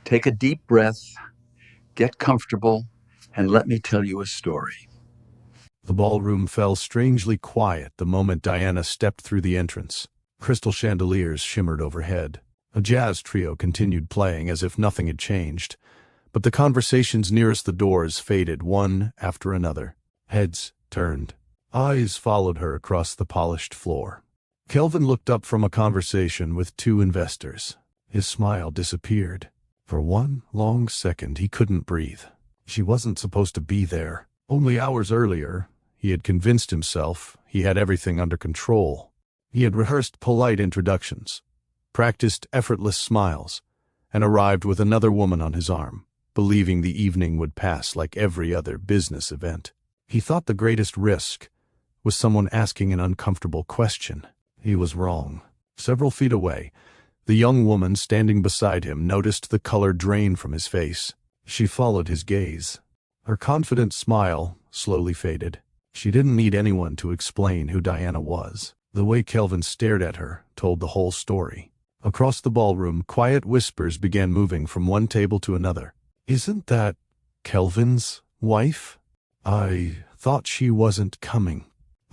Take a deep breath, get comfortable, and let me tell you a story. The ballroom fell strangely quiet the moment Diana stepped through the entrance. Crystal chandeliers shimmered overhead. A jazz trio continued playing as if nothing had changed, but the conversations nearest the doors faded one after another. Heads turned. Eyes followed her across the polished floor. Kelvin looked up from a conversation with two investors. His smile disappeared. For one long second, he couldn't breathe. She wasn't supposed to be there. Only hours earlier, he had convinced himself he had everything under control. He had rehearsed polite introductions, practiced effortless smiles, and arrived with another woman on his arm, believing the evening would pass like every other business event. He thought the greatest risk was someone asking an uncomfortable question. He was wrong. Several feet away, the young woman standing beside him noticed the color drain from his face. She followed his gaze. Her confident smile slowly faded. She didn't need anyone to explain who Diana was. The way Kelvin stared at her told the whole story. Across the ballroom, quiet whispers began moving from one table to another. "Isn't that Kelvin's wife? I thought she wasn't coming.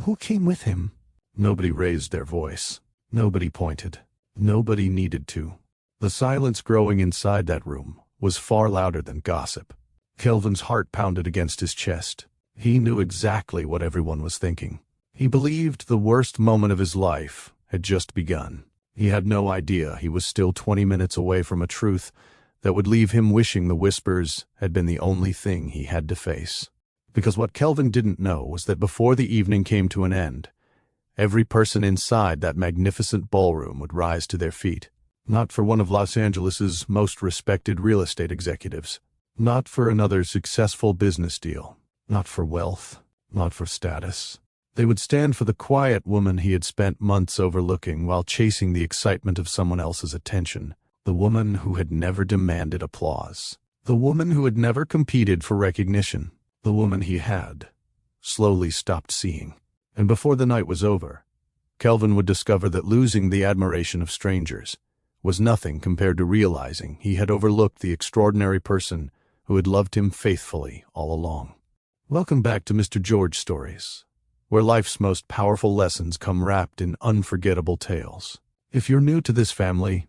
Who came with him?" Nobody raised their voice. Nobody pointed. Nobody needed to. The silence growing inside that room was far louder than gossip. Kelvin's heart pounded against his chest. He knew exactly what everyone was thinking. He believed the worst moment of his life had just begun. He had no idea he was still 20 minutes away from a truth that would leave him wishing the whispers had been the only thing he had to face. Because what Kelvin didn't know was that before the evening came to an end, every person inside that magnificent ballroom would rise to their feet. Not for one of Los Angeles's most respected real estate executives. Not for another successful business deal. Not for wealth. Not for status. They would stand for the quiet woman he had spent months overlooking while chasing the excitement of someone else's attention. The woman who had never demanded applause. The woman who had never competed for recognition. The woman he had slowly stopped seeing. And before the night was over, Kelvin would discover that losing the admiration of strangers was nothing compared to realizing he had overlooked the extraordinary person who had loved him faithfully all along. Welcome back to Mr. George Stories, where life's most powerful lessons come wrapped in unforgettable tales. If you're new to this family,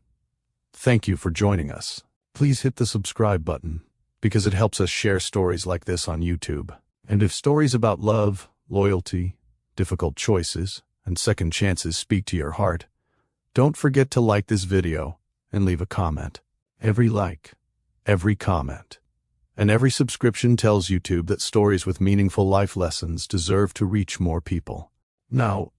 thank you for joining us. Please hit the subscribe button, because it helps us share stories like this on YouTube. And if stories about love, loyalty, difficult choices, and second chances speak to your heart, don't forget to like this video and leave a comment. Every like, every comment, and every subscription tells YouTube that stories with meaningful life lessons deserve to reach more people. Now,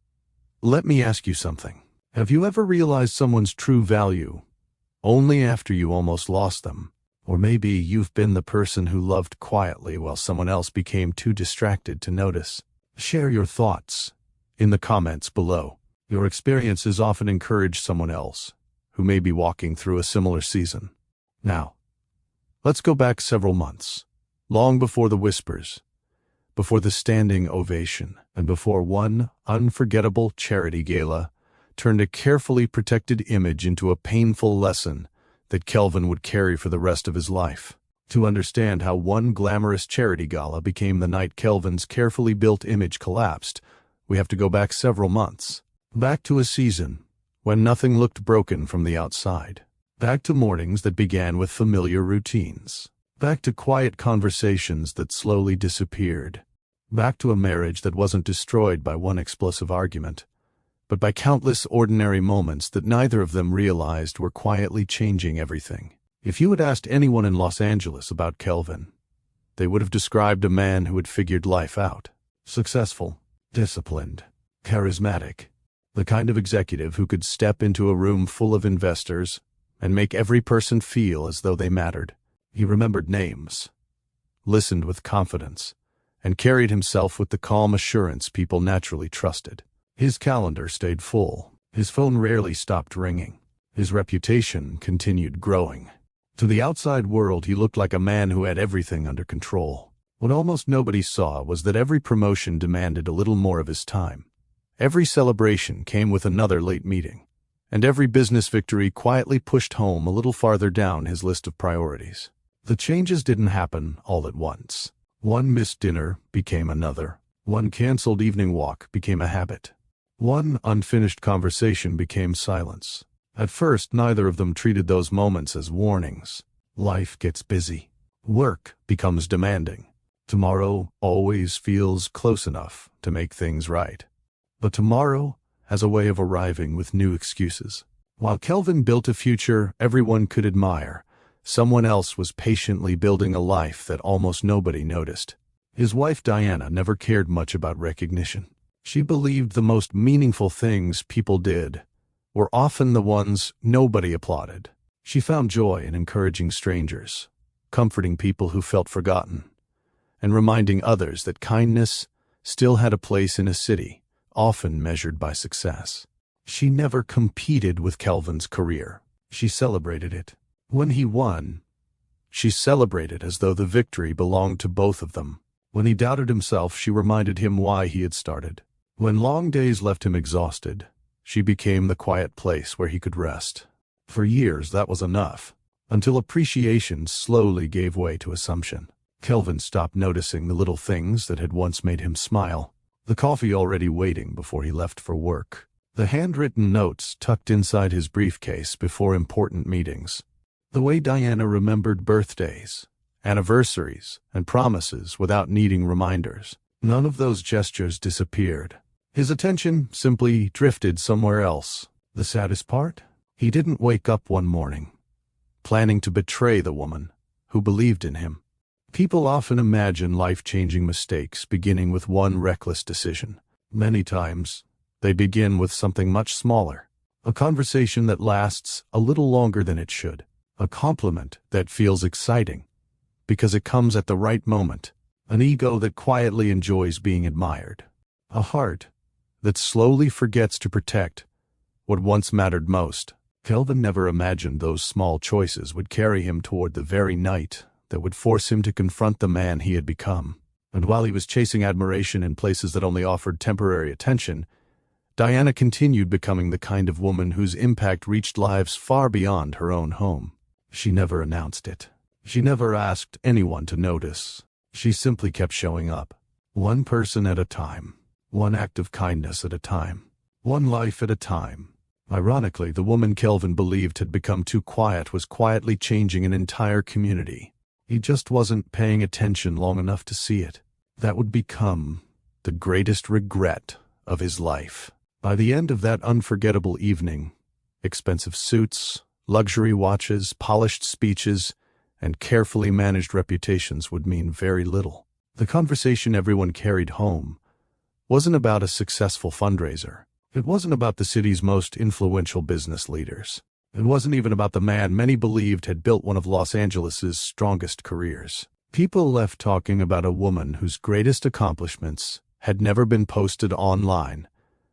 let me ask you something. Have you ever realized someone's true value only after you almost lost them? Or maybe you've been the person who loved quietly while someone else became too distracted to notice. Share your thoughts in the comments below. Your experiences often encourage someone else who may be walking through a similar season. Now, let's go back several months, long before the whispers, before the standing ovation, and before one unforgettable charity gala turned a carefully protected image into a painful lesson that Kelvin would carry for the rest of his life. To understand how one glamorous charity gala became the night Kelvin's carefully built image collapsed, we have to go back several months. Back to a season when nothing looked broken from the outside. Back to mornings that began with familiar routines. Back to quiet conversations that slowly disappeared. Back to a marriage that wasn't destroyed by one explosive argument, but by countless ordinary moments that neither of them realized were quietly changing everything. If you had asked anyone in Los Angeles about Kelvin, they would have described a man who had figured life out. Successful, disciplined, charismatic. The kind of executive who could step into a room full of investors and make every person feel as though they mattered. He remembered names, listened with confidence, and carried himself with the calm assurance people naturally trusted. His calendar stayed full. His phone rarely stopped ringing. His reputation continued growing. To the outside world, he looked like a man who had everything under control. What almost nobody saw was that every promotion demanded a little more of his time. Every celebration came with another late meeting. and every business victory quietly pushed home a little farther down his list of priorities. The changes didn't happen all at once. One missed dinner became another. One canceled evening walk became a habit. One unfinished conversation became silence. At first, neither of them treated those moments as warnings. Life gets busy. Work becomes demanding. Tomorrow always feels close enough to make things right. But tomorrow has a way of arriving with new excuses. While Kelvin built a future everyone could admire, someone else was patiently building a life that almost nobody noticed. His wife Diana never cared much about recognition. She believed the most meaningful things people did were often the ones nobody applauded. She found joy in encouraging strangers, comforting people who felt forgotten, and reminding others that kindness still had a place in a city, often measured by success. She never competed with Kelvin's career. She celebrated it. When he won, she celebrated as though the victory belonged to both of them. When he doubted himself, she reminded him why he had started. When long days left him exhausted, she became the quiet place where he could rest. For years, that was enough, until appreciation slowly gave way to assumption. Kelvin stopped noticing the little things that had once made him smile. The coffee already waiting before he left for work. The handwritten notes tucked inside his briefcase before important meetings. The way Diana remembered birthdays, anniversaries, and promises without needing reminders. None of those gestures disappeared. His attention simply drifted somewhere else. The saddest part? He didn't wake up one morning planning to betray the woman who believed in him. People often imagine life-changing mistakes beginning with one reckless decision. Many times, they begin with something much smaller. A conversation that lasts a little longer than it should. A compliment that feels exciting because it comes at the right moment. An ego that quietly enjoys being admired. A heart that slowly forgets to protect what once mattered most. Kelvin never imagined those small choices would carry him toward the very night that would force him to confront the man he had become. And while he was chasing admiration in places that only offered temporary attention, Diana continued becoming the kind of woman whose impact reached lives far beyond her own home. She never announced it. She never asked anyone to notice. She simply kept showing up. One person at a time. One act of kindness at a time. One life at a time. Ironically, the woman Kelvin believed had become too quiet was quietly changing an entire community. He just wasn't paying attention long enough to see it. That would become the greatest regret of his life. By the end of that unforgettable evening, expensive suits, luxury watches, polished speeches, and carefully managed reputations would mean very little. The conversation everyone carried home wasn't about a successful fundraiser. It wasn't about the city's most influential business leaders. It wasn't even about the man many believed had built one of Los Angeles's strongest careers. People left talking about a woman whose greatest accomplishments had never been posted online,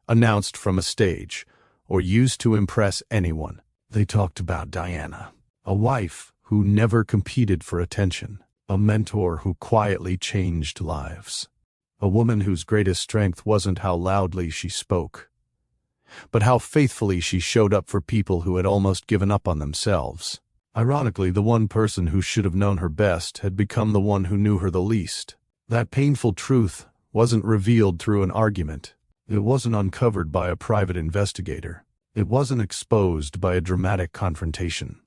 announced from a stage, or used to impress anyone. They talked about Diana, a wife who never competed for attention, a mentor who quietly changed lives, a woman whose greatest strength wasn't how loudly she spoke, but how faithfully she showed up for people who had almost given up on themselves. Ironically, the one person who should have known her best had become the one who knew her the least. That painful truth wasn't revealed through an argument. It wasn't uncovered by a private investigator. It wasn't exposed by a dramatic confrontation.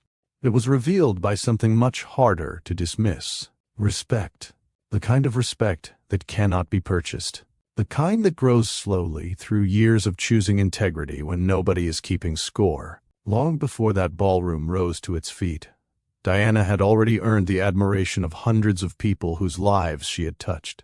It was revealed by something much harder to dismiss. Respect. The kind of respect that cannot be purchased. The kind that grows slowly through years of choosing integrity when nobody is keeping score. Long before that ballroom rose to its feet, Diana had already earned the admiration of hundreds of people whose lives she had touched.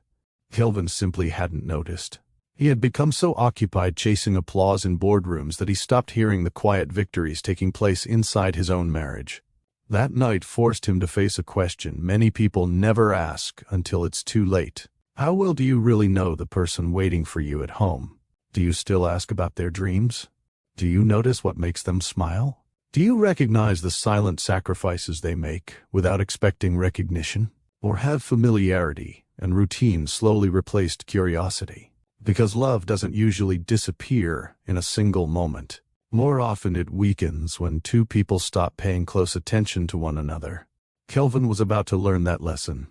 Kelvin simply hadn't noticed. He had become so occupied chasing applause in boardrooms that he stopped hearing the quiet victories taking place inside his own marriage. That night forced him to face a question many people never ask until it's too late. How well do you really know the person waiting for you at home? Do you still ask about their dreams? Do you notice what makes them smile? Do you recognize the silent sacrifices they make without expecting recognition? Or have familiarity and routine slowly replaced curiosity? Because love doesn't usually disappear in a single moment. More often it weakens when two people stop paying close attention to one another. Kelvin was about to learn that lesson,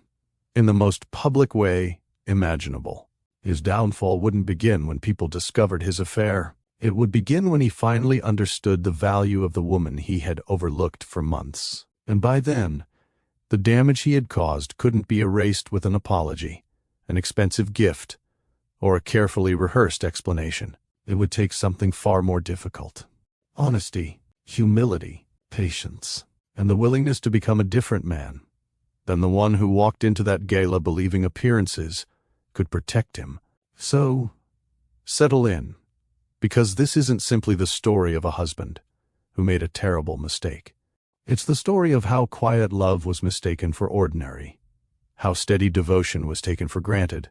in the most public way imaginable. His downfall wouldn't begin when people discovered his affair. It would begin when he finally understood the value of the woman he had overlooked for months. And by then, the damage he had caused couldn't be erased with an apology, an expensive gift, or a carefully rehearsed explanation. It would take something far more difficult. Honesty, humility, patience, and the willingness to become a different man than the one who walked into that gala believing appearances could protect him. So, settle in, because this isn't simply the story of a husband who made a terrible mistake. It's the story of how quiet love was mistaken for ordinary, how steady devotion was taken for granted,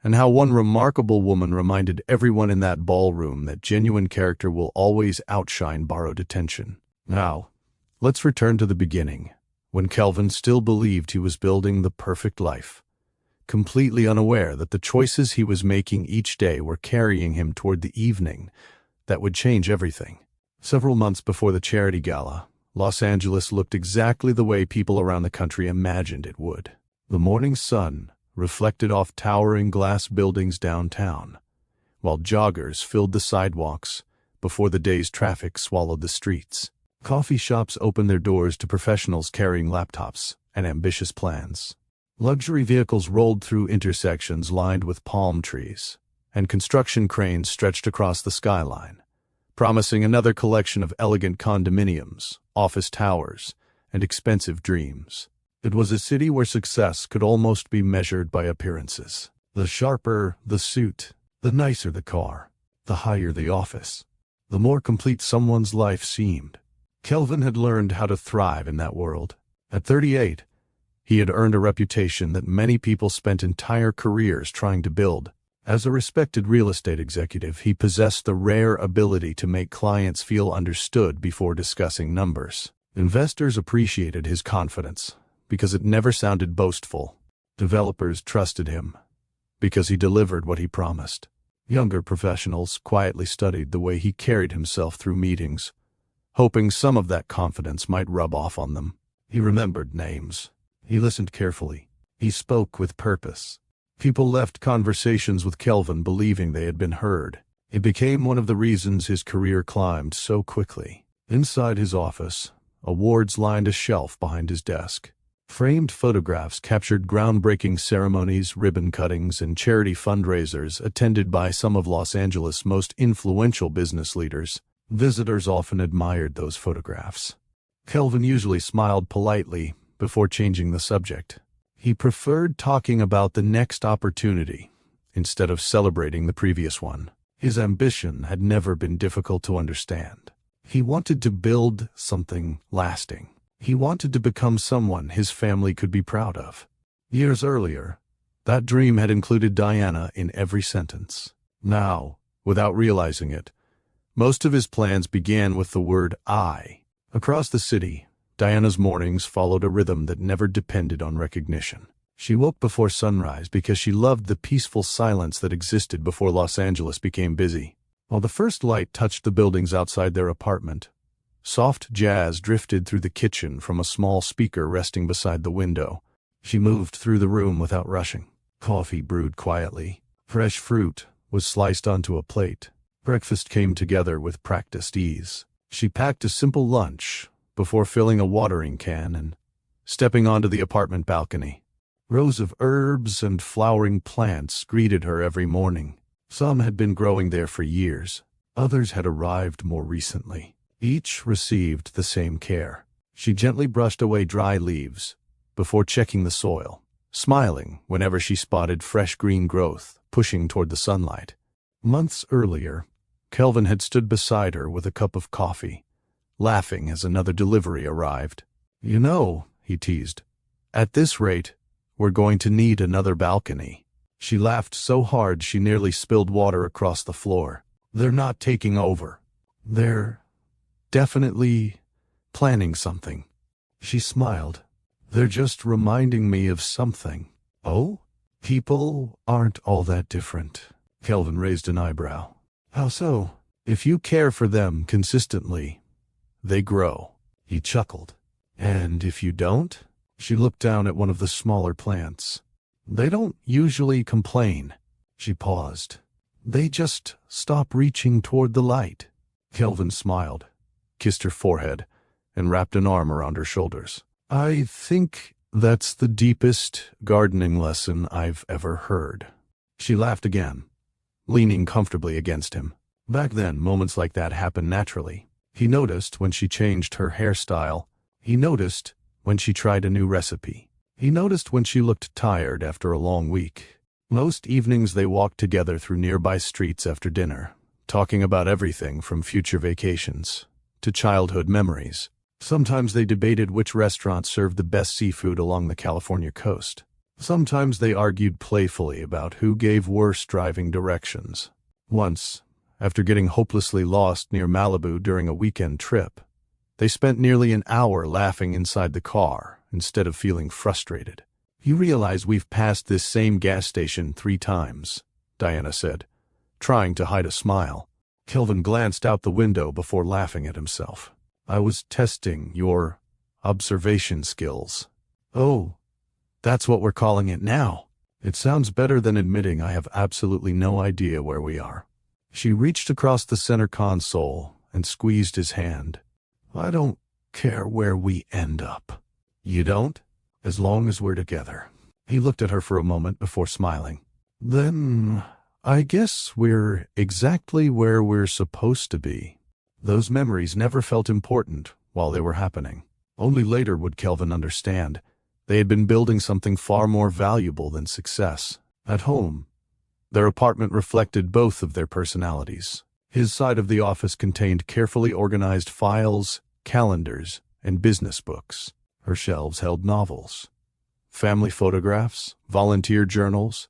and how one remarkable woman reminded everyone in that ballroom that genuine character will always outshine borrowed attention. Now, let's return to the beginning, when Kelvin still believed he was building the perfect life, completely unaware that the choices he was making each day were carrying him toward the evening that would change everything. Several months before the charity gala, Los Angeles looked exactly the way people around the country imagined it would. The morning sun reflected off towering glass buildings downtown, while joggers filled the sidewalks before the day's traffic swallowed the streets. Coffee shops opened their doors to professionals carrying laptops and ambitious plans. Luxury vehicles rolled through intersections lined with palm trees, and construction cranes stretched across the skyline, promising another collection of elegant condominiums, office towers, and expensive dreams. It was a city where success could almost be measured by appearances. The sharper the suit, the nicer the car, the higher the office, the more complete someone's life seemed. Kelvin had learned how to thrive in that world. At 38, he had earned a reputation that many people spent entire careers trying to build. As a respected real estate executive, he possessed the rare ability to make clients feel understood before discussing numbers. Investors appreciated his confidence because it never sounded boastful. Developers trusted him because he delivered what he promised. Younger professionals quietly studied the way he carried himself through meetings, hoping some of that confidence might rub off on them. He remembered names. He listened carefully. He spoke with purpose. People left conversations with Kelvin believing they had been heard. It became one of the reasons his career climbed so quickly. Inside his office, awards lined a shelf behind his desk. Framed photographs captured groundbreaking ceremonies, ribbon cuttings, and charity fundraisers attended by some of Los Angeles' most influential business leaders. Visitors often admired those photographs. Kelvin usually smiled politely before changing the subject. He preferred talking about the next opportunity instead of celebrating the previous one. His ambition had never been difficult to understand. He wanted to build something lasting. He wanted to become someone his family could be proud of. Years earlier, that dream had included Diana in every sentence. Now, without realizing it, most of his plans began with the word I. Across the city, Diana's mornings followed a rhythm that never depended on recognition. She woke before sunrise because she loved the peaceful silence that existed before Los Angeles became busy. While the first light touched the buildings outside their apartment, soft jazz drifted through the kitchen from a small speaker resting beside the window. She moved through the room without rushing. Coffee brewed quietly. Fresh fruit was sliced onto a plate. Breakfast came together with practiced ease. She packed a simple lunch before filling a watering can and stepping onto the apartment balcony. Rows of herbs and flowering plants greeted her every morning. Some had been growing there for years. Others had arrived more recently. Each received the same care. She gently brushed away dry leaves before checking the soil, smiling whenever she spotted fresh green growth pushing toward the sunlight. Months earlier, Kelvin had stood beside her with a cup of coffee, laughing as another delivery arrived. "You know," he teased, "at this rate, we're going to need another balcony." She laughed so hard she nearly spilled water across the floor. "They're not taking over. They're definitely planning something." She smiled. "They're just reminding me of something." "Oh? People aren't all that different." Kelvin raised an eyebrow. "How so?" If you care for them consistently, they grow. He chuckled. And if you don't? She looked down at one of the smaller plants. They don't usually complain. She paused. They just stop reaching toward the light. Kelvin smiled, kissed her forehead, and wrapped an arm around her shoulders. I think that's the deepest gardening lesson I've ever heard. She laughed again, leaning comfortably against him. Back then, moments like that happened naturally. He noticed when she changed her hairstyle. He noticed when she tried a new recipe. He noticed when she looked tired after a long week. Most evenings they walked together through nearby streets after dinner, talking about everything from future vacations to childhood memories. Sometimes they debated which restaurant served the best seafood along the California coast. Sometimes they argued playfully about who gave worse driving directions. Once, after getting hopelessly lost near Malibu during a weekend trip, they spent nearly an hour laughing inside the car instead of feeling frustrated. You realize we've passed this same gas station 3 times, Diana said, trying to hide a smile. Kelvin glanced out the window before laughing at himself. I was testing your observation skills. Oh, that's what we're calling it now. It sounds better than admitting I have absolutely no idea where we are. She reached across the center console and squeezed his hand. I don't care where we end up. You don't? As long as we're together. He looked at her for a moment before smiling. Then I guess we're exactly where we're supposed to be. Those memories never felt important while they were happening. Only later would Kelvin understand. They had been building something far more valuable than success. At home, their apartment reflected both of their personalities. His side of the office contained carefully organized files, calendars, and business books. Her shelves held novels, family photographs, volunteer journals,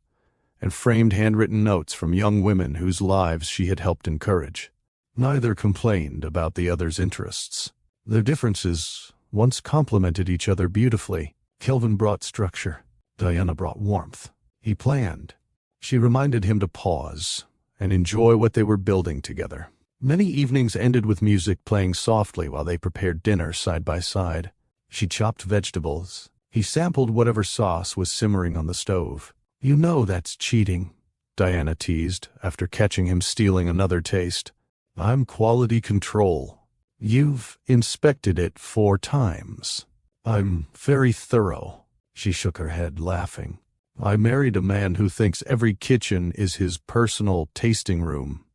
and framed handwritten notes from young women whose lives she had helped encourage. Neither complained about the other's interests. Their differences once complemented each other beautifully. Kelvin brought structure. Diana brought warmth. He planned. She reminded him to pause and enjoy what they were building together. Many evenings ended with music playing softly while they prepared dinner side by side. She chopped vegetables. He sampled whatever sauce was simmering on the stove. You know that's cheating, Diana teased after catching him stealing another taste. I'm quality control. You've inspected it 4 times. I'm very thorough. She shook her head, laughing. I married a man who thinks every kitchen is his personal tasting room.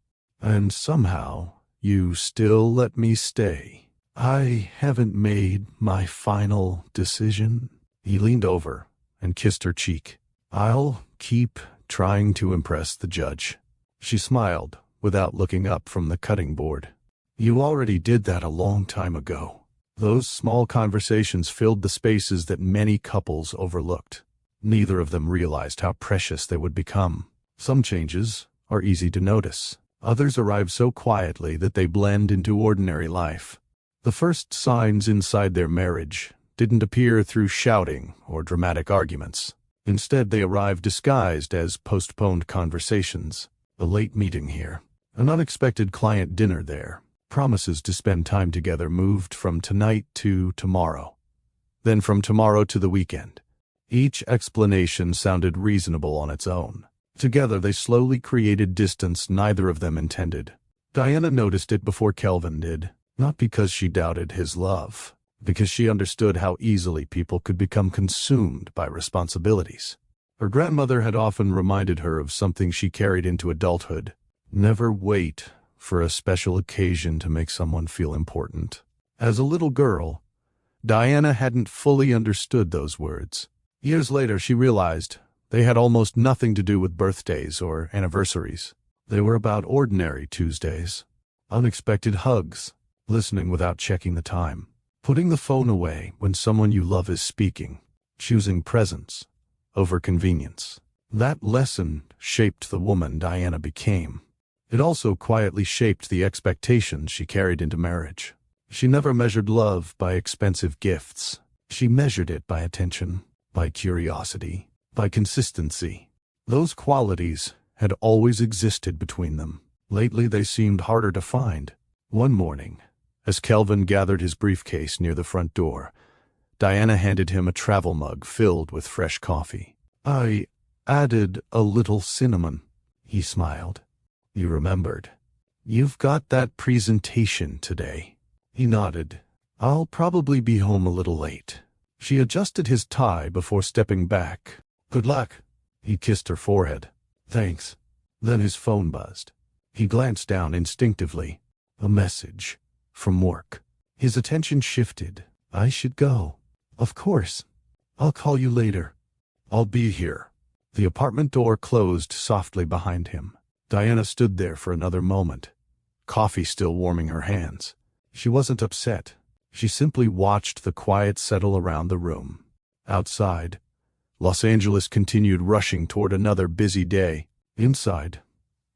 And somehow, you still let me stay. I haven't made my final decision. He leaned over and kissed her cheek. I'll keep trying to impress the judge. She smiled without looking up from the cutting board. You already did that a long time ago. Those small conversations filled the spaces that many couples overlooked. Neither of them realized how precious they would become. Some changes are easy to notice. Others arrive so quietly that they blend into ordinary life. The first signs inside their marriage didn't appear through shouting or dramatic arguments. Instead, they arrived disguised as postponed conversations. A late meeting here. An unexpected client dinner there. Promises to spend time together moved from tonight to tomorrow. Then from tomorrow to the weekend. Each explanation sounded reasonable on its own. Together they slowly created distance neither of them intended. Diana noticed it before Kelvin did. Not because she doubted his love, because she understood how easily people could become consumed by responsibilities. Her grandmother had often reminded her of something she carried into adulthood. Never wait for a special occasion to make someone feel important. As a little girl, Diana hadn't fully understood those words. Years later, she realized they had almost nothing to do with birthdays or anniversaries. They were about ordinary Tuesdays. Unexpected hugs. Listening without checking the time. Putting the phone away when someone you love is speaking. Choosing presence over convenience. That lesson shaped the woman Diana became. It also quietly shaped the expectations she carried into marriage. She never measured love by expensive gifts. She measured it by attention, by curiosity, by consistency. Those qualities had always existed between them. Lately they seemed harder to find. One morning, as Kelvin gathered his briefcase near the front door, Diana handed him a travel mug filled with fresh coffee. "I added a little cinnamon," he smiled. "You remembered. You've got that presentation today." He nodded. "I'll probably be home a little late." She adjusted his tie before stepping back. "Good luck." He kissed her forehead. "Thanks." Then his phone buzzed. He glanced down instinctively. A message. From work. His attention shifted. "I should go." "Of course. I'll call you later." "I'll be here." The apartment door closed softly behind him. Diana stood there for another moment, coffee still warming her hands. She wasn't upset. She simply watched the quiet settle around the room. Outside, Los Angeles continued rushing toward another busy day. Inside,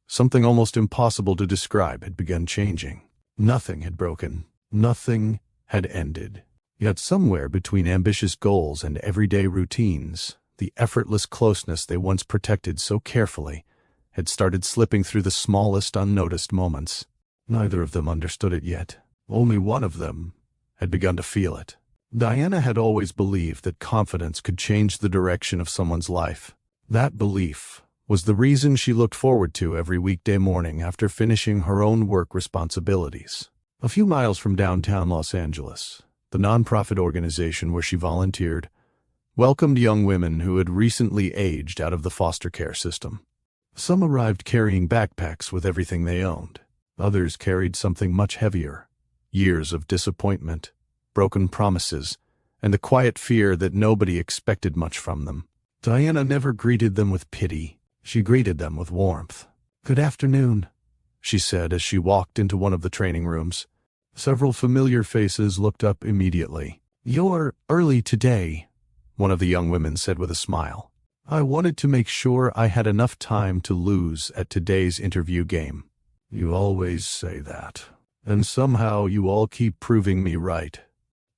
something almost impossible to describe had begun changing. Nothing had broken. Nothing had ended. Yet somewhere between ambitious goals and everyday routines, the effortless closeness they once protected so carefully had started slipping through the smallest unnoticed moments. Neither of them understood it yet. Only one of them had begun to feel it. Diana had always believed that confidence could change the direction of someone's life. That belief was the reason she looked forward to every weekday morning after finishing her own work responsibilities. A few miles from downtown Los Angeles, the nonprofit organization where she volunteered welcomed young women who had recently aged out of the foster care system. Some arrived carrying backpacks with everything they owned. Others carried something much heavier: years of disappointment, broken promises, and the quiet fear that nobody expected much from them. Diana never greeted them with pity. She greeted them with warmth. "Good afternoon," she said as she walked into one of the training rooms. Several familiar faces looked up immediately. "You're early today," one of the young women said with a smile. "I wanted to make sure I had enough time to lose at today's interview game." "You always say that. And somehow you all keep proving me right."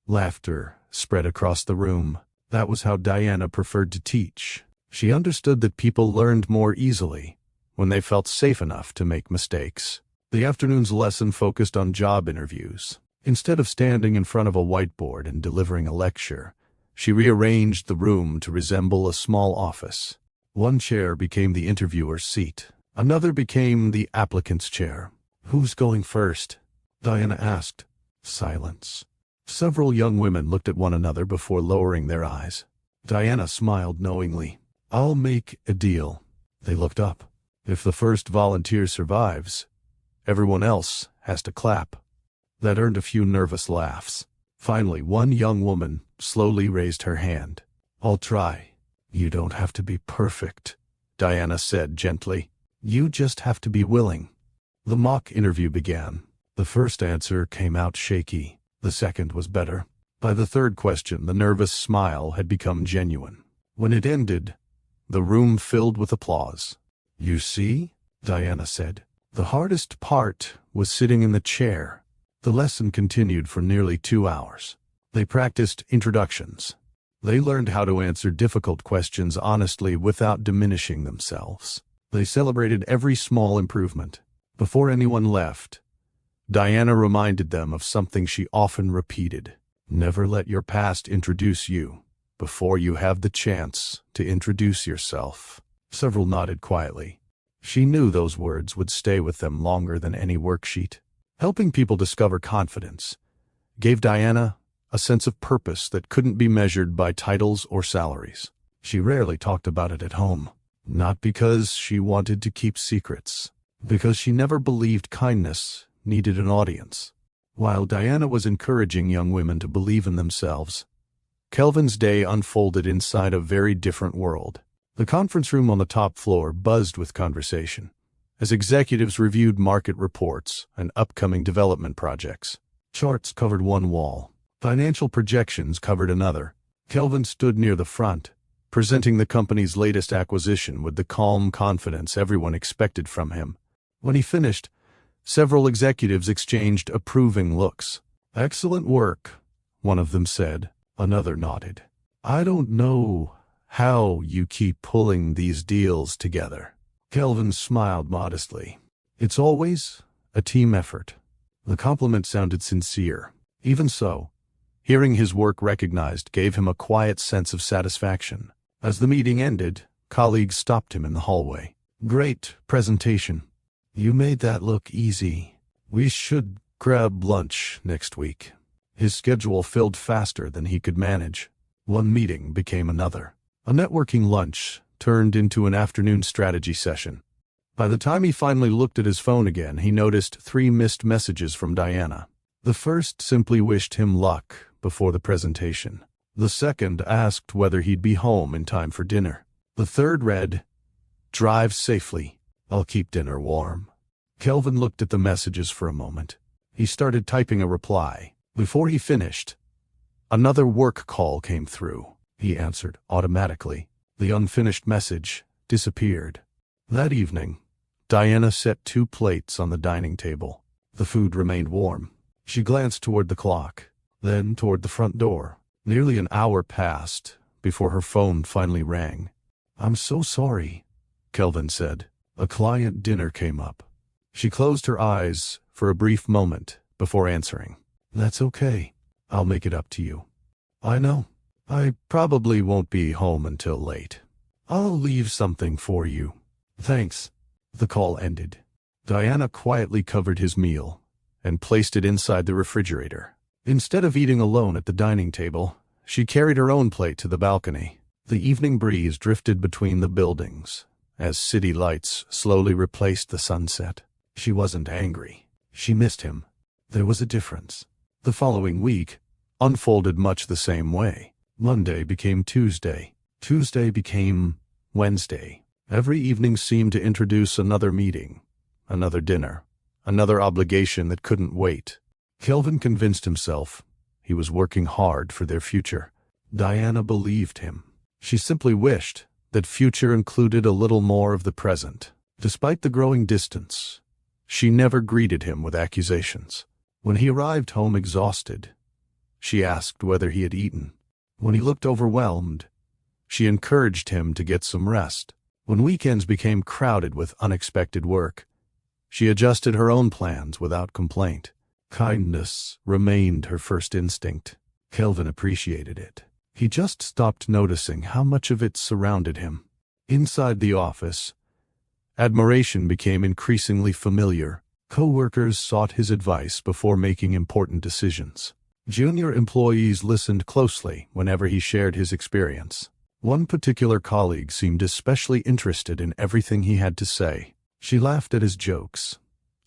Laughter spread across the room. That was how Diana preferred to teach. She understood that people learned more easily when they felt safe enough to make mistakes. The afternoon's lesson focused on job interviews. Instead of standing in front of a whiteboard and delivering a lecture, she rearranged the room to resemble a small office. One chair became the interviewer's seat. Another became the applicant's chair. "Who's going first?" Diana asked. Silence. Several young women looked at one another before lowering their eyes. Diana smiled knowingly. "I'll make a deal." They looked up. "If the first volunteer survives, everyone else has to clap." That earned a few nervous laughs. Finally, one young woman slowly raised her hand. "I'll try." "You don't have to be perfect," Diana said gently. "You just have to be willing." The mock interview began. The first answer came out shaky. The second was better. By the third question, the nervous smile had become genuine. When it ended, the room filled with applause. "You see," Diana said. "The hardest part was sitting in the chair." The lesson continued for nearly 2 hours. They practiced introductions. They learned how to answer difficult questions honestly without diminishing themselves. They celebrated every small improvement. Before anyone left, Diana reminded them of something she often repeated: never let your past introduce you before you have the chance to introduce yourself. Several nodded quietly. She knew those words would stay with them longer than any worksheet. Helping people discover confidence gave Diana a sense of purpose that couldn't be measured by titles or salaries. She rarely talked about it at home, not because she wanted to keep secrets, because she never believed kindness needed an audience. While Diana was encouraging young women to believe in themselves, Kelvin's day unfolded inside a very different world. The conference room on the top floor buzzed with conversation as executives reviewed market reports and upcoming development projects. Charts covered one wall. Financial projections covered another. Kelvin stood near the front, presenting the company's latest acquisition with the calm confidence everyone expected from him. When he finished, several executives exchanged approving looks. "Excellent work," one of them said. Another nodded. "I don't know how you keep pulling these deals together." Kelvin smiled modestly. It's always a team effort. The compliment sounded sincere. Even so, hearing his work recognized gave him a quiet sense of satisfaction. As the meeting ended, colleagues stopped him in the hallway. "Great presentation. You made that look easy. We should grab lunch next week." His schedule filled faster than he could manage. One meeting became another. A networking lunch turned into an afternoon strategy session. By the time he finally looked at his phone again, he noticed 3 missed messages from Diana. The first simply wished him luck before the presentation. The second asked whether he'd be home in time for dinner. The third read, "Drive safely. I'll keep dinner warm." Kelvin looked at the messages for a moment. He started typing a reply. Before he finished, another work call came through. He answered automatically. The unfinished message disappeared. That evening, Diana set 2 plates on the dining table. The food remained warm. She glanced toward the clock, then toward the front door. Nearly an hour passed before her phone finally rang. "I'm so sorry," Kelvin said. A client dinner came up. She closed her eyes for a brief moment before answering. "That's okay. I'll make it up to you. I know. I probably won't be home until late. I'll leave something for you. Thanks." The call ended. Diana quietly covered his meal and placed it inside the refrigerator. Instead of eating alone at the dining table, she carried her own plate to the balcony. The evening breeze drifted between the buildings as city lights slowly replaced the sunset. She wasn't angry. She missed him. There was a difference. The following week unfolded much the same way. Monday became Tuesday. Tuesday became Wednesday. Every evening seemed to introduce another meeting, another dinner, another obligation that couldn't wait. Kelvin convinced himself he was working hard for their future. Diana believed him. She simply wished that future included a little more of the present. Despite the growing distance, she never greeted him with accusations. When he arrived home exhausted, she asked whether he had eaten. When he looked overwhelmed, she encouraged him to get some rest. When weekends became crowded with unexpected work, she adjusted her own plans without complaint. Kindness remained her first instinct. Kelvin appreciated it. He just stopped noticing how much of it surrounded him. Inside the office, admiration became increasingly familiar. Co-workers sought his advice before making important decisions. Junior employees listened closely whenever he shared his experience. One particular colleague seemed especially interested in everything he had to say. She laughed at his jokes,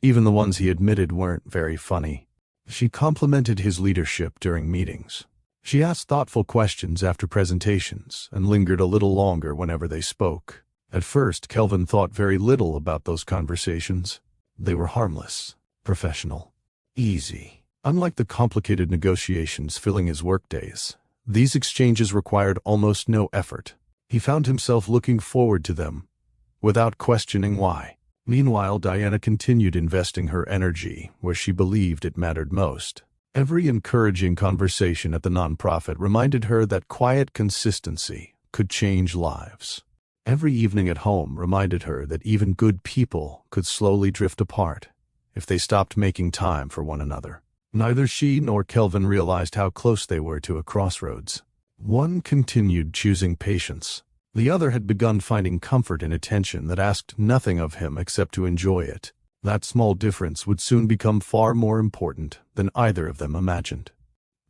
even the ones he admitted weren't very funny. She complimented his leadership during meetings. She asked thoughtful questions after presentations and lingered a little longer whenever they spoke. At first, Kelvin thought very little about those conversations. They were harmless, professional, easy. Unlike the complicated negotiations filling his workdays, these exchanges required almost no effort. He found himself looking forward to them, without questioning why. Meanwhile, Diana continued investing her energy where she believed it mattered most. Every encouraging conversation at the nonprofit reminded her that quiet consistency could change lives. Every evening at home reminded her that even good people could slowly drift apart if they stopped making time for one another. Neither she nor Kelvin realized how close they were to a crossroads. One continued choosing patience. The other had begun finding comfort in attention that asked nothing of him except to enjoy it. That small difference would soon become far more important than either of them imagined.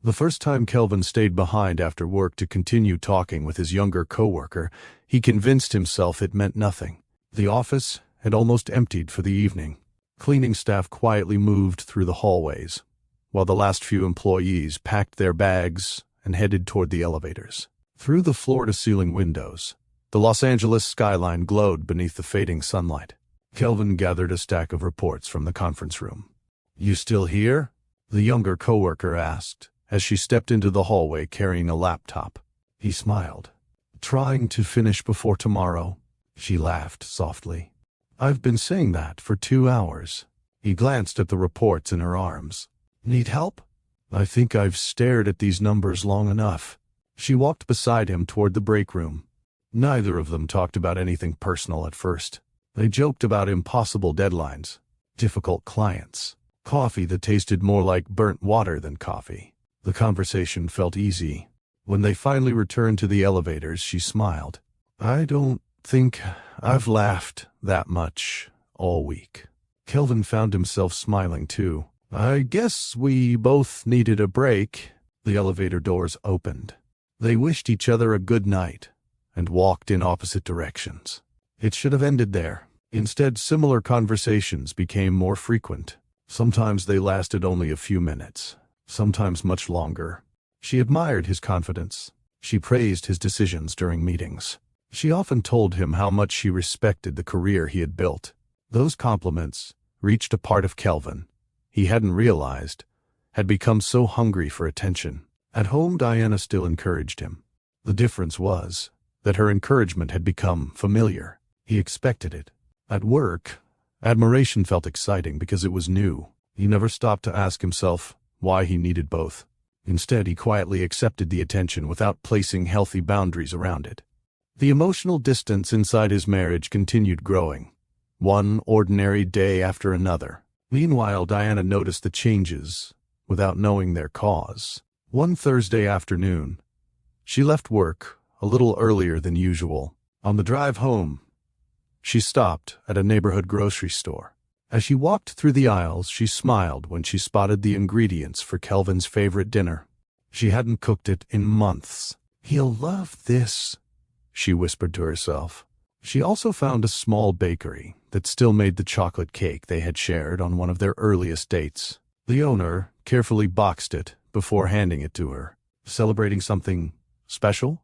The first time Kelvin stayed behind after work to continue talking with his younger coworker, he convinced himself it meant nothing. The office had almost emptied for the evening. Cleaning staff quietly moved through the hallways, while the last few employees packed their bags and headed toward the elevators. Through the floor-to-ceiling windows, the Los Angeles skyline glowed beneath the fading sunlight. Kelvin gathered a stack of reports from the conference room. "You still here?" the younger coworker asked, as she stepped into the hallway carrying a laptop. He smiled. "Trying to finish before tomorrow." She laughed softly. "I've been saying that for 2 hours." He glanced at the reports in her arms. "Need help?" "I think I've stared at these numbers long enough." She walked beside him toward the break room. Neither of them talked about anything personal at first. They joked about impossible deadlines, difficult clients, coffee that tasted more like burnt water than coffee. The conversation felt easy. When they finally returned to the elevators, she smiled. I don't think I've laughed that much all week. Kelvin found himself smiling too. I guess we both needed a break. The elevator doors opened. They wished each other a good night and walked in opposite directions. It should have ended there. Instead, similar conversations became more frequent. Sometimes they lasted only a few minutes, sometimes much longer. She admired his confidence. She praised his decisions during meetings. She often told him how much she respected the career he had built. Those compliments reached a part of Kelvin he hadn't realized had become so hungry for attention. At home, Diana still encouraged him. The difference was that her encouragement had become familiar. He expected it. At work, admiration felt exciting because it was new. He never stopped to ask himself why he needed both. Instead, he quietly accepted the attention without placing healthy boundaries around it. The emotional distance inside his marriage continued growing, one ordinary day after another. Meanwhile, Diana noticed the changes without knowing their cause. One Thursday afternoon, she left work a little earlier than usual. On the drive home, she stopped at a neighborhood grocery store. As she walked through the aisles, she smiled when she spotted the ingredients for Kelvin's favorite dinner. She hadn't cooked it in months. He'll love this, she whispered to herself. She also found a small bakery that still made the chocolate cake they had shared on one of their earliest dates. The owner carefully boxed it before handing it to her. Celebrating something special?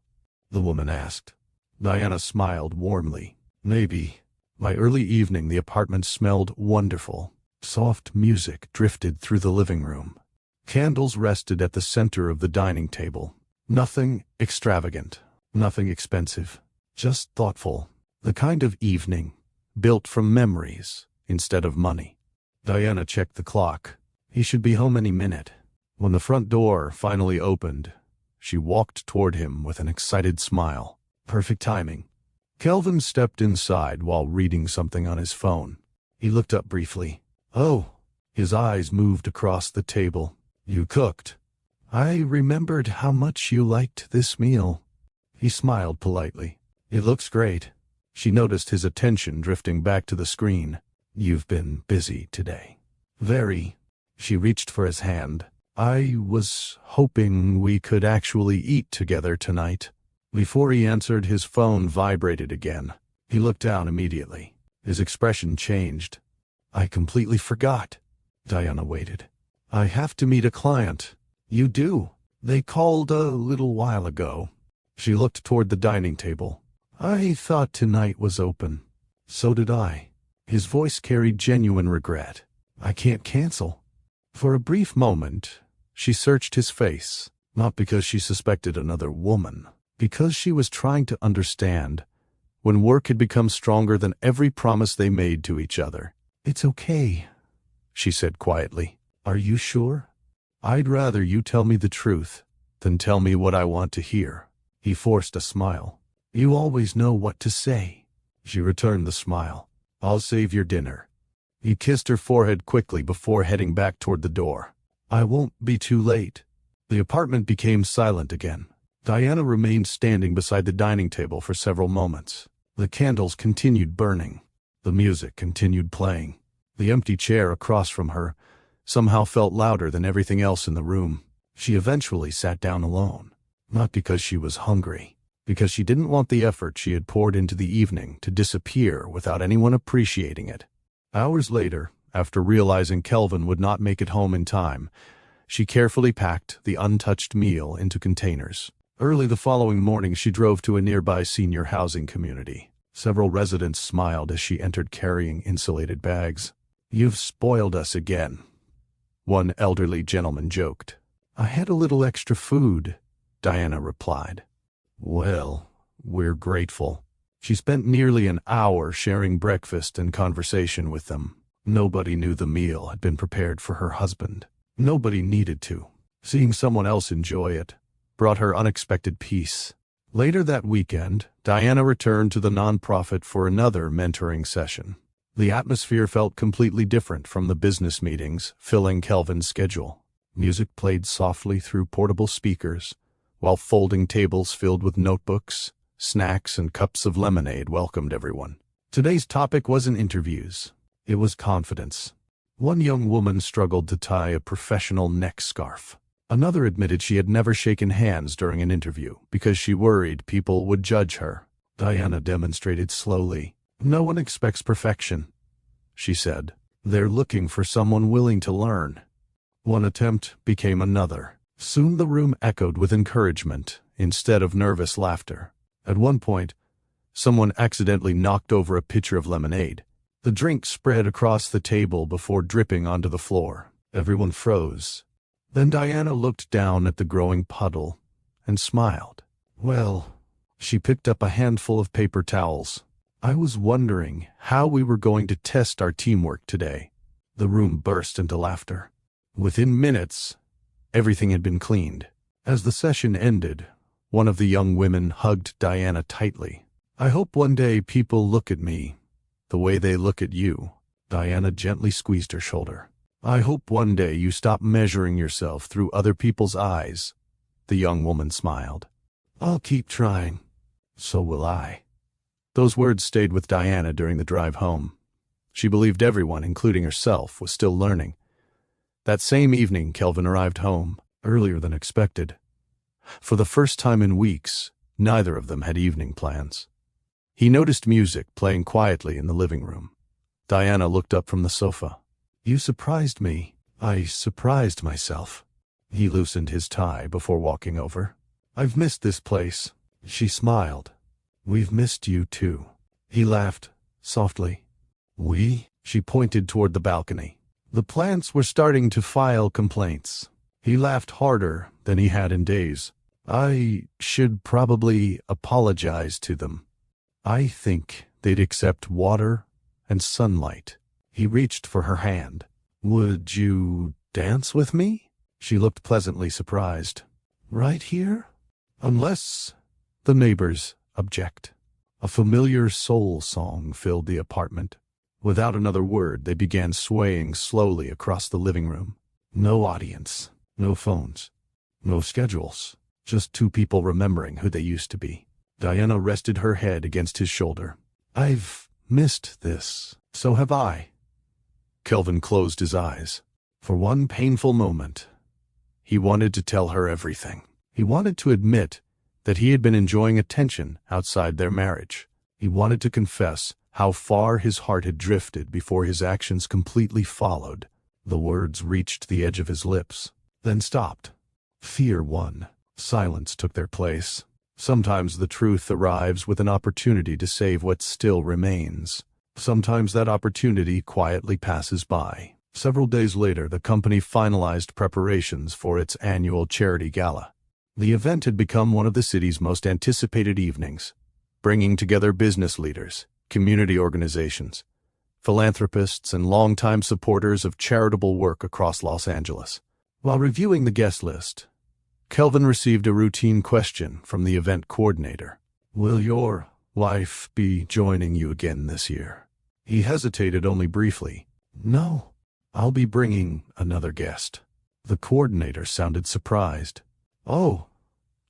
The woman asked. Diana smiled warmly. Maybe. By early evening, the apartment smelled wonderful. Soft music drifted through the living room. Candles rested at the center of the dining table. Nothing extravagant, nothing expensive, just thoughtful. The kind of evening built from memories instead of money. Diana checked the clock. He should be home any minute. When the front door finally opened, she walked toward him with an excited smile. Perfect timing. Kelvin stepped inside while reading something on his phone. He looked up briefly. Oh, his eyes moved across the table. You cooked. I remembered how much you liked this meal. He smiled politely. It looks great. She noticed his attention drifting back to the screen. You've been busy today. Very. She reached for his hand. I was hoping we could actually eat together tonight. Before he answered, his phone vibrated again. He looked down immediately. His expression changed. I completely forgot. Diana waited. I have to meet a client. You do? They called a little while ago. She looked toward the dining table. I thought tonight was open. So did I. His voice carried genuine regret. I can't cancel. For a brief moment, she searched his face, not because she suspected another woman, because she was trying to understand when work had become stronger than every promise they made to each other. It's okay, she said quietly. Are you sure? I'd rather you tell me the truth than tell me what I want to hear. He forced a smile. You always know what to say. She returned the smile. I'll save your dinner. He kissed her forehead quickly before heading back toward the door. I won't be too late. The apartment became silent again. Diana remained standing beside the dining table for several moments. The candles continued burning. The music continued playing. The empty chair across from her somehow felt louder than everything else in the room. She eventually sat down alone, not because she was hungry, because she didn't want the effort she had poured into the evening to disappear without anyone appreciating it. Hours later, after realizing Kelvin would not make it home in time, she carefully packed the untouched meal into containers. Early the following morning, she drove to a nearby senior housing community. Several residents smiled as she entered carrying insulated bags. You've spoiled us again, one elderly gentleman joked. I had a little extra food, Diana replied. Well, we're grateful. She spent nearly an hour sharing breakfast and conversation with them. Nobody knew the meal had been prepared for her husband. Nobody needed to. Seeing someone else enjoy it brought her unexpected peace. Later that weekend, Diana returned to the nonprofit for another mentoring session. The atmosphere felt completely different from the business meetings filling Kelvin's schedule. Music played softly through portable speakers, while folding tables filled with notebooks, snacks, and cups of lemonade welcomed everyone. Today's topic wasn't interviews. It was confidence. One young woman struggled to tie a professional neck scarf. Another admitted she had never shaken hands during an interview because she worried people would judge her. Diana demonstrated slowly. "No one expects perfection," she said. "They're looking for someone willing to learn." One attempt became another. Soon the room echoed with encouragement instead of nervous laughter. At one point, someone accidentally knocked over a pitcher of lemonade. The drink spread across the table before dripping onto the floor. Everyone froze. Then Diana looked down at the growing puddle and smiled. "Well," she picked up a handful of paper towels. "I was wondering how we were going to test our teamwork today." The room burst into laughter. Within minutes, everything had been cleaned. As the session ended, one of the young women hugged Diana tightly. "I hope one day people look at me the way they look at you." Diana gently squeezed her shoulder. "I hope one day you stop measuring yourself through other people's eyes." The young woman smiled. "I'll keep trying." "So will I." Those words stayed with Diana during the drive home. She believed everyone, including herself, was still learning. That same evening, Kelvin arrived home, earlier than expected. For the first time in weeks, neither of them had evening plans. He noticed music playing quietly in the living room. Diana looked up from the sofa. "You surprised me." "I surprised myself." He loosened his tie before walking over. "I've missed this place." She smiled. "We've missed you too." He laughed, softly. "We?" She pointed toward the balcony. The plants were starting to file complaints. He laughed harder than he had in days. "I should probably apologize to them. I think they'd accept water and sunlight." He reached for her hand. "Would you dance with me?" She looked pleasantly surprised. "Right here? Unless the neighbors object." A familiar soul song filled the apartment. Without another word, they began swaying slowly across the living room. No audience, no phones, no schedules, just two people remembering who they used to be. Diana rested her head against his shoulder. "I've missed this. So have I." Kelvin closed his eyes. For one painful moment, he wanted to tell her everything. He wanted to admit that he had been enjoying attention outside their marriage. He wanted to confess how far his heart had drifted before his actions completely followed. The words reached the edge of his lips, then stopped. Fear won. Silence took their place. Sometimes the truth arrives with an opportunity to save what still remains. Sometimes that opportunity quietly passes by. Several days later, the company finalized preparations for its annual charity gala. The event had become one of the city's most anticipated evenings, bringing together business leaders, community organizations, philanthropists, and longtime supporters of charitable work across Los Angeles. While reviewing the guest list, Kelvin received a routine question from the event coordinator. "Will your wife be joining you again this year?" He hesitated only briefly. "No, I'll be bringing another guest." The coordinator sounded surprised. "Oh,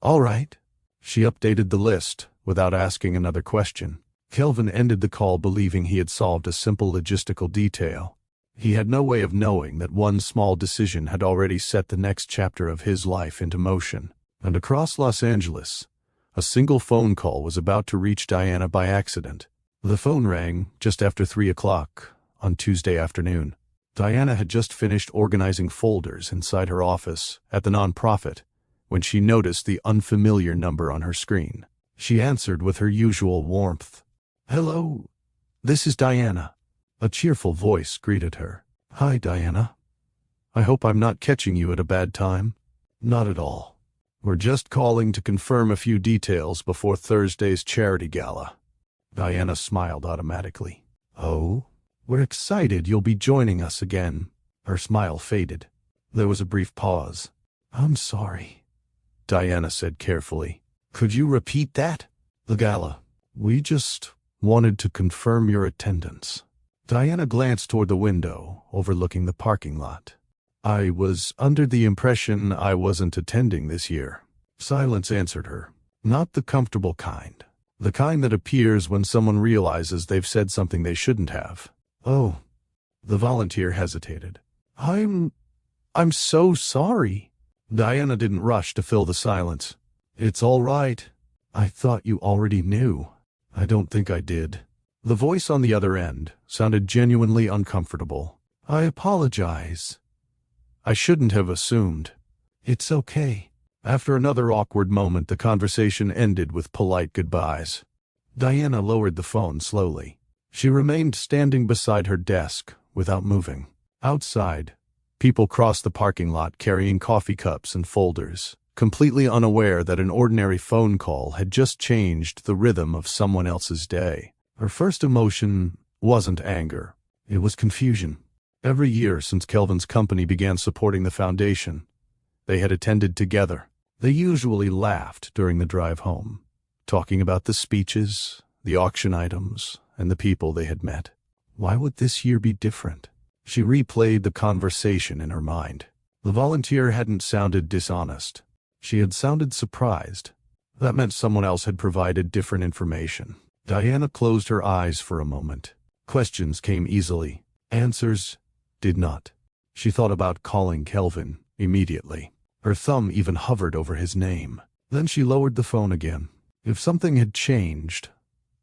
all right." She updated the list without asking another question. Kelvin ended the call believing he had solved a simple logistical detail. He had no way of knowing that one small decision had already set the next chapter of his life into motion. And across Los Angeles, a single phone call was about to reach Diana by accident. The phone rang just after 3 o'clock on Tuesday afternoon. Diana had just finished organizing folders inside her office at the nonprofit when she noticed the unfamiliar number on her screen. She answered with her usual warmth. "Hello, this is Diana." A cheerful voice greeted her. "Hi, Diana. I hope I'm not catching you at a bad time." "Not at all. We're just calling to confirm a few details before Thursday's charity gala." Diana smiled automatically. "Oh? We're excited you'll be joining us again." Her smile faded. There was a brief pause. "I'm sorry," Diana said carefully. "Could you repeat that?" "The gala. We just wanted to confirm your attendance." Diana glanced toward the window, overlooking the parking lot. I was under the impression I wasn't attending this year. Silence answered her. Not the comfortable kind. The kind that appears when someone realizes they've said something they shouldn't have. Oh. The volunteer hesitated. I'm so sorry. Diana didn't rush to fill the silence. It's all right. I thought you already knew. I don't think I did. The voice on the other end sounded genuinely uncomfortable. I apologize. I shouldn't have assumed. It's okay. After another awkward moment, the conversation ended with polite goodbyes. Diana lowered the phone slowly. She remained standing beside her desk, without moving. Outside, people crossed the parking lot carrying coffee cups and folders, completely unaware that an ordinary phone call had just changed the rhythm of someone else's day. Her first emotion wasn't anger. It was confusion. Every year since Kelvin's company began supporting the foundation, they had attended together. They usually laughed during the drive home, talking about the speeches, the auction items, and the people they had met. Why would this year be different? She replayed the conversation in her mind. The volunteer hadn't sounded dishonest. She had sounded surprised. That meant someone else had provided different information. Diana closed her eyes for a moment. Questions came easily. Answers did not. She thought about calling Kelvin immediately. Her thumb even hovered over his name. Then she lowered the phone again. If something had changed,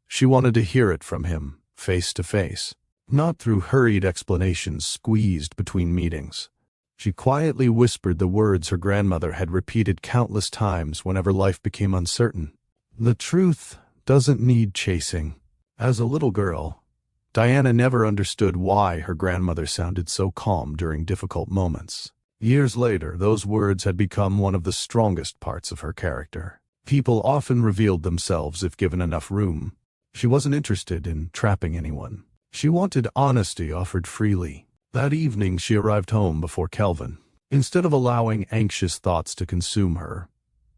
she wanted to hear it from him, face to face, not through hurried explanations squeezed between meetings. She quietly whispered the words her grandmother had repeated countless times whenever life became uncertain. The truth doesn't need chasing. As a little girl, Diana never understood why her grandmother sounded so calm during difficult moments. Years later, those words had become one of the strongest parts of her character. People often revealed themselves if given enough room. She wasn't interested in trapping anyone. She wanted honesty offered freely. That evening she arrived home before Kelvin. Instead of allowing anxious thoughts to consume her,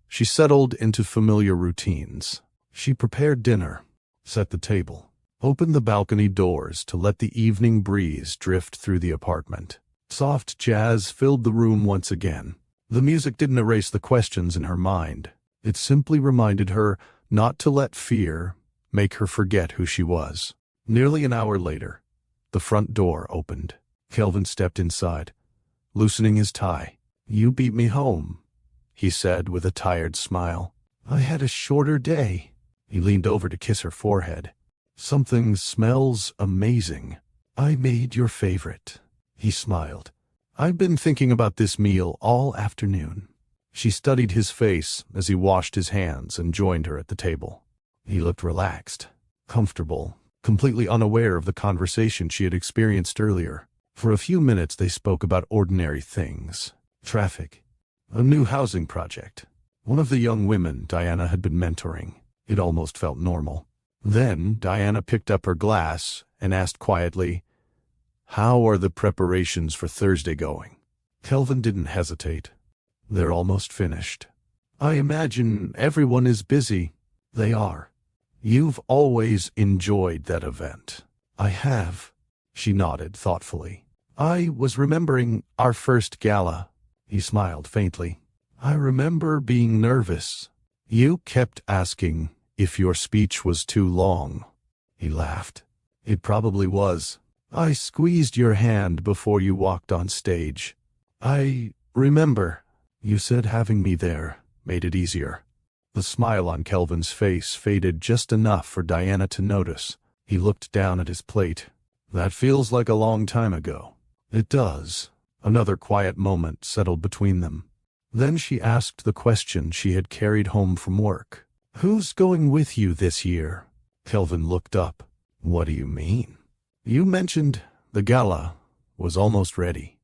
she settled into familiar routines. She prepared dinner, set the table, opened the balcony doors to let the evening breeze drift through the apartment. Soft jazz filled the room once again. The music didn't erase the questions in her mind. It simply reminded her not to let fear make her forget who she was. Nearly an hour later, the front door opened. Kelvin stepped inside, loosening his tie. "You beat me home," he said with a tired smile. "I had a shorter day." He leaned over to kiss her forehead. "Something smells amazing. I made your favorite." He smiled. "I've been thinking about this meal all afternoon." She studied his face as he washed his hands and joined her at the table. He looked relaxed, comfortable, completely unaware of the conversation she had experienced earlier. For a few minutes they spoke about ordinary things. Traffic. A new housing project. One of the young women Diana had been mentoring. It almost felt normal. Then Diana picked up her glass and asked quietly, "How are the preparations for Thursday going?" Kelvin didn't hesitate. "They're almost finished." "I imagine everyone is busy." "They are." "You've always enjoyed that event." "I have." She nodded thoughtfully. "I was remembering our first gala." He smiled faintly. "I remember being nervous. You kept asking if your speech was too long." He laughed. "It probably was. I squeezed your hand before you walked on stage. I remember. You said having me there made it easier." The smile on Kelvin's face faded just enough for Diana to notice. He looked down at his plate. "That feels like a long time ago." "It does." Another quiet moment settled between them. Then she asked the question she had carried home from work. "Who's going with you this year?" Kelvin looked up. "What do you mean?" "You mentioned the gala was almost ready."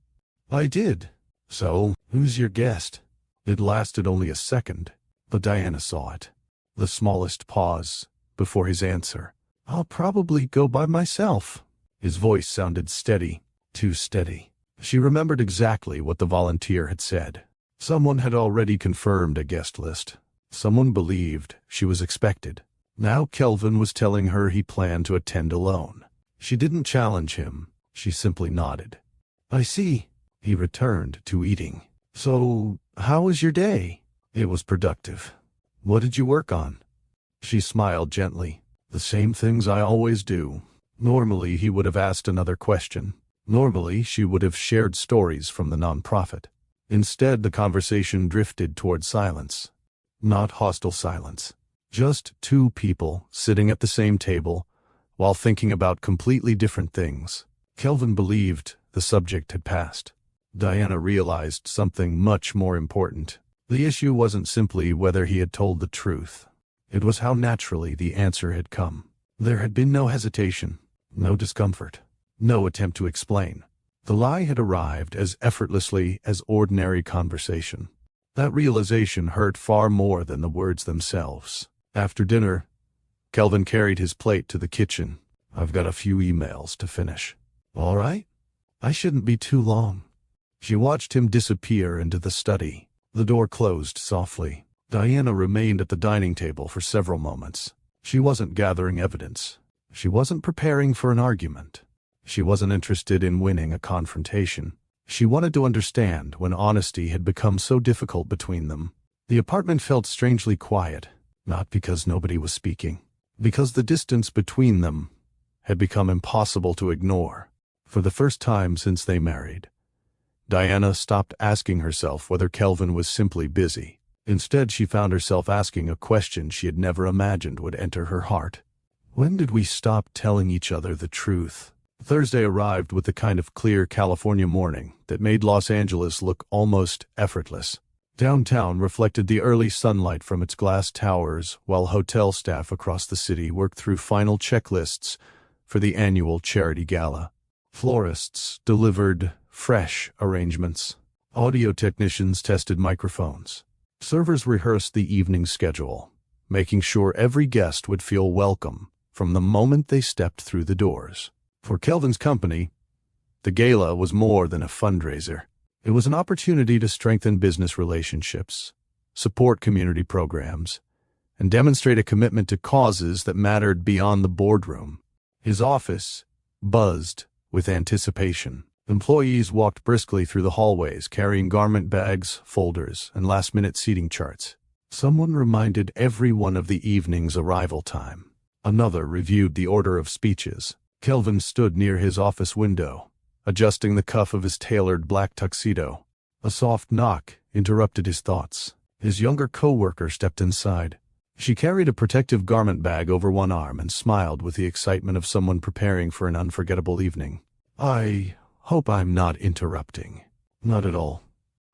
"I did." "So, who's your guest?" It lasted only a second, but Diana saw it. The smallest pause before his answer. "I'll probably go by myself." His voice sounded steady, too steady. She remembered exactly what the volunteer had said. Someone had already confirmed a guest list. Someone believed she was expected. Now Kelvin was telling her he planned to attend alone. She didn't challenge him. She simply nodded. I see. He returned to eating. So, how was your day? It was productive. What did you work on? She smiled gently. The same things I always do. Normally, he would have asked another question. Normally, she would have shared stories from the nonprofit. Instead, the conversation drifted toward silence. Not hostile silence. Just two people sitting at the same table while thinking about completely different things. Kelvin believed the subject had passed. Diana realized something much more important. The issue wasn't simply whether he had told the truth. It was how naturally the answer had come. There had been no hesitation, no discomfort, no attempt to explain. The lie had arrived as effortlessly as ordinary conversation. That realization hurt far more than the words themselves. After dinner, Kelvin carried his plate to the kitchen. I've got a few emails to finish. All right? I shouldn't be too long. She watched him disappear into the study. The door closed softly. Diana remained at the dining table for several moments. She wasn't gathering evidence. She wasn't preparing for an argument. She wasn't interested in winning a confrontation. She wanted to understand when honesty had become so difficult between them. The apartment felt strangely quiet, not because nobody was speaking, because the distance between them had become impossible to ignore. For the first time since they married, Diana stopped asking herself whether Kelvin was simply busy. Instead, she found herself asking a question she had never imagined would enter her heart. When did we stop telling each other the truth? Thursday arrived with the kind of clear California morning that made Los Angeles look almost effortless. Downtown reflected the early sunlight from its glass towers, while hotel staff across the city worked through final checklists for the annual charity gala. Florists delivered fresh arrangements. Audio technicians tested microphones. Servers rehearsed the evening schedule, making sure every guest would feel welcome from the moment they stepped through the doors. For Kelvin's company, the gala was more than a fundraiser. It was an opportunity to strengthen business relationships, support community programs, and demonstrate a commitment to causes that mattered beyond the boardroom. His office buzzed with anticipation. Employees walked briskly through the hallways, carrying garment bags, folders, and last-minute seating charts. Someone reminded everyone of the evening's arrival time. Another reviewed the order of speeches. Kelvin stood near his office window, adjusting the cuff of his tailored black tuxedo. A soft knock interrupted his thoughts. His younger co-worker stepped inside. She carried a protective garment bag over one arm and smiled with the excitement of someone preparing for an unforgettable evening. I hope I'm not interrupting. Not at all.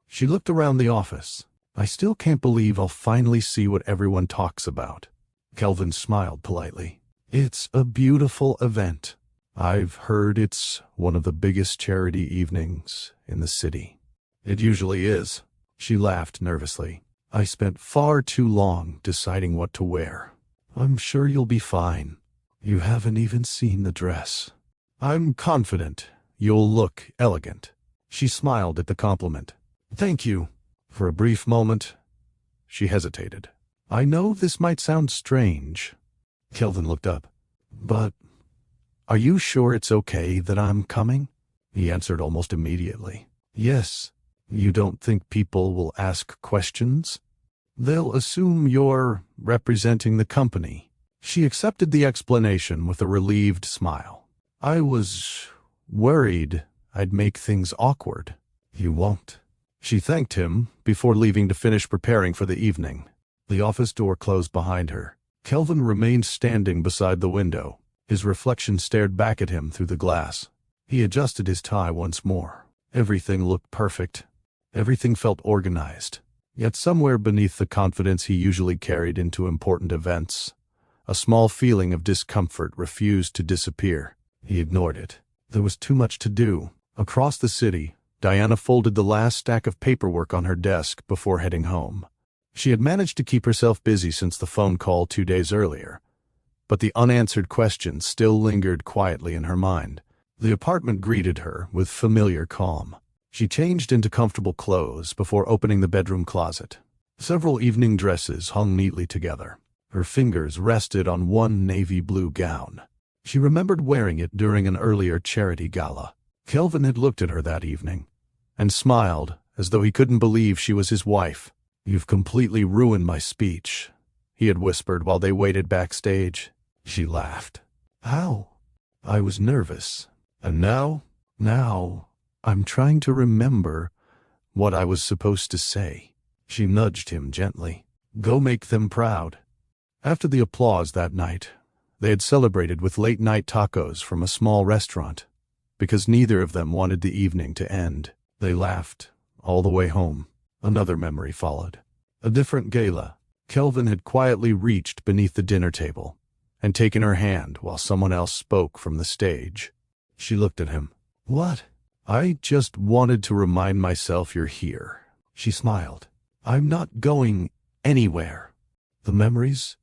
She looked around the office. I still can't believe I'll finally see what everyone talks about. Kelvin smiled politely. It's a beautiful event. I've heard it's one of the biggest charity evenings in the city. It usually is. She laughed nervously. I spent far too long deciding what to wear. I'm sure you'll be fine. You haven't even seen the dress. I'm confident you'll look elegant. She smiled at the compliment. Thank you. For a brief moment, she hesitated. I know this might sound strange. Kelvin looked up. But are you sure it's okay that I'm coming? He answered almost immediately. Yes. You don't think people will ask questions? They'll assume you're representing the company. She accepted the explanation with a relieved smile. I was worried I'd make things awkward. You won't. She thanked him before leaving to finish preparing for the evening. The office door closed behind her. Kelvin remained standing beside the window. His reflection stared back at him through the glass. He adjusted his tie once more. Everything looked perfect. Everything felt organized. Yet somewhere beneath the confidence he usually carried into important events, a small feeling of discomfort refused to disappear. He ignored it. There was too much to do. Across the city, Diana folded the last stack of paperwork on her desk before heading home. She had managed to keep herself busy since the phone call 2 days earlier, but the unanswered questions still lingered quietly in her mind. The apartment greeted her with familiar calm. She changed into comfortable clothes before opening the bedroom closet. Several evening dresses hung neatly together. Her fingers rested on one navy blue gown. She remembered wearing it during an earlier charity gala. Kelvin had looked at her that evening and smiled as though he couldn't believe she was his wife. "You've completely ruined my speech," he had whispered while they waited backstage. She laughed. "How?" "I was nervous. And now, I'm trying to remember what I was supposed to say." She nudged him gently. "Go make them proud." After the applause that night, they had celebrated with late-night tacos from a small restaurant. Because neither of them wanted the evening to end, they laughed all the way home. Another memory followed. A different gala. Kelvin had quietly reached beneath the dinner table and taken her hand while someone else spoke from the stage. She looked at him. "What?" "I just wanted to remind myself you're here." She smiled. "I'm not going anywhere." The memories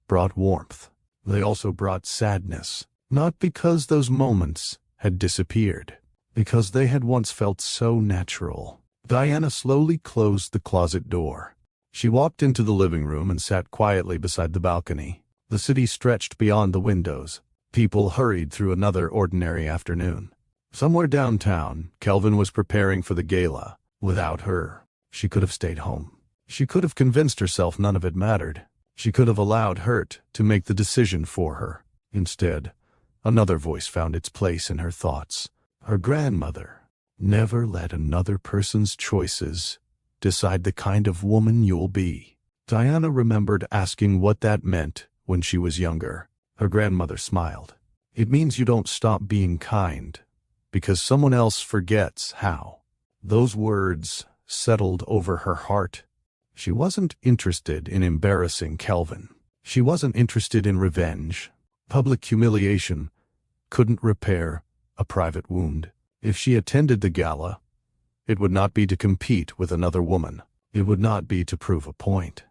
brought warmth. They also brought sadness. Not because those moments had disappeared, because they had once felt so natural. Diana slowly closed the closet door. She walked into the living room and sat quietly beside the balcony. The city stretched beyond the windows. People hurried through another ordinary afternoon. Somewhere downtown, Kelvin was preparing for the gala. Without her, she could have stayed home. She could have convinced herself none of it mattered. She could have allowed Hurt to make the decision for her. Instead, another voice found its place in her thoughts. Her grandmother. "Never let another person's choices decide the kind of woman you'll be." Diana remembered asking what that meant when she was younger. Her grandmother smiled. "It means you don't stop being kind because someone else forgets how." Those words settled over her heart. She wasn't interested in embarrassing Kelvin. She wasn't interested in revenge. Public humiliation couldn't repair a private wound. If she attended the gala, it would not be to compete with another woman. It would not be to prove a point.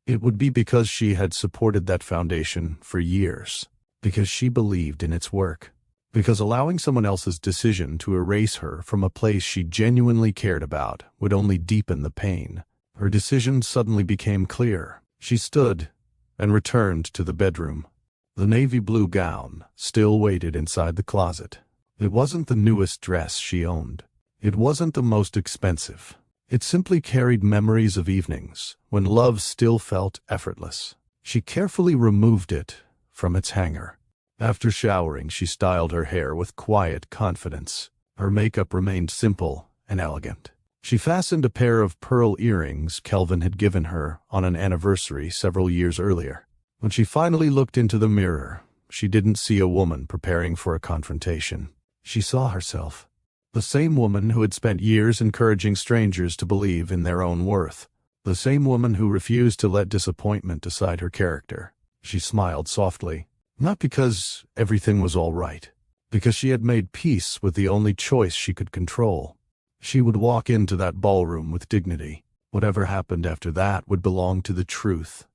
It would be because she had supported that foundation for years. Because she believed in its work. Because allowing someone else's decision to erase her from a place she genuinely cared about would only deepen the pain. Her decision suddenly became clear. She stood and returned to the bedroom. The navy blue gown still waited inside the closet. It wasn't the newest dress she owned. It wasn't the most expensive. It simply carried memories of evenings when love still felt effortless. She carefully removed it from its hanger. After showering, she styled her hair with quiet confidence. Her makeup remained simple and elegant. She fastened a pair of pearl earrings Kelvin had given her on an anniversary several years earlier. When she finally looked into the mirror, she didn't see a woman preparing for a confrontation. She saw herself. The same woman who had spent years encouraging strangers to believe in their own worth. The same woman who refused to let disappointment decide her character. She smiled softly, not because everything was all right, because she had made peace with the only choice she could control. She would walk into that ballroom with dignity. Whatever happened after that would belong to the truth,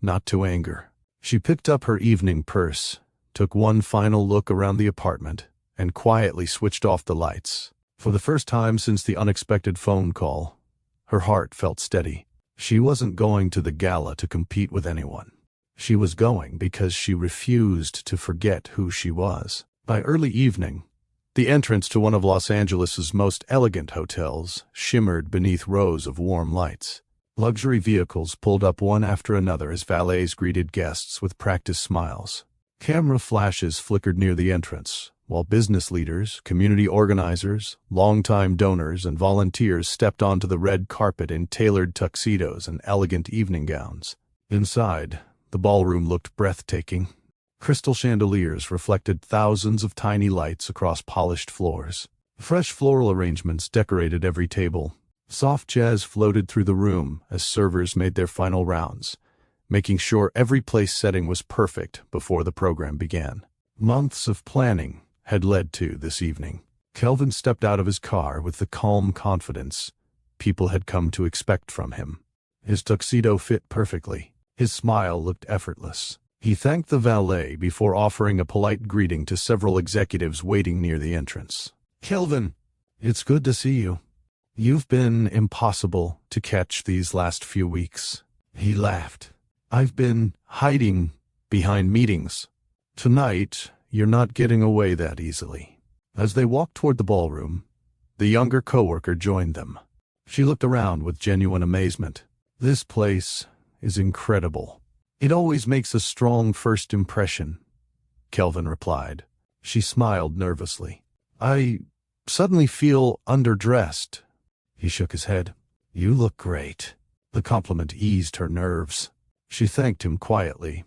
not to anger. She picked up her evening purse, took one final look around the apartment, and quietly switched off the lights. For the first time since the unexpected phone call, her heart felt steady. She wasn't going to the gala to compete with anyone. She was going because she refused to forget who she was. By early evening, the entrance to one of Los Angeles's most elegant hotels shimmered beneath rows of warm lights. Luxury vehicles pulled up one after another as valets greeted guests with practiced smiles. Camera flashes flickered near the entrance, while business leaders, community organizers, longtime donors, and volunteers stepped onto the red carpet in tailored tuxedos and elegant evening gowns. Inside, the ballroom looked breathtaking. Crystal chandeliers reflected thousands of tiny lights across polished floors. Fresh floral arrangements decorated every table. Soft jazz floated through the room as servers made their final rounds, making sure every place setting was perfect before the program began. Months of planning had led to this evening. Kelvin stepped out of his car with the calm confidence people had come to expect from him. His tuxedo fit perfectly. His smile looked effortless. He thanked the valet before offering a polite greeting to several executives waiting near the entrance. "Kelvin, it's good to see you. You've been impossible to catch these last few weeks." He laughed. "I've been hiding behind meetings. Tonight, you're not getting away that easily." As they walked toward the ballroom, the younger coworker joined them. She looked around with genuine amazement. "This place is incredible. It always makes a strong first impression," Kelvin replied. She smiled nervously. "I suddenly feel underdressed." He shook his head. "You look great." The compliment eased her nerves. She thanked him quietly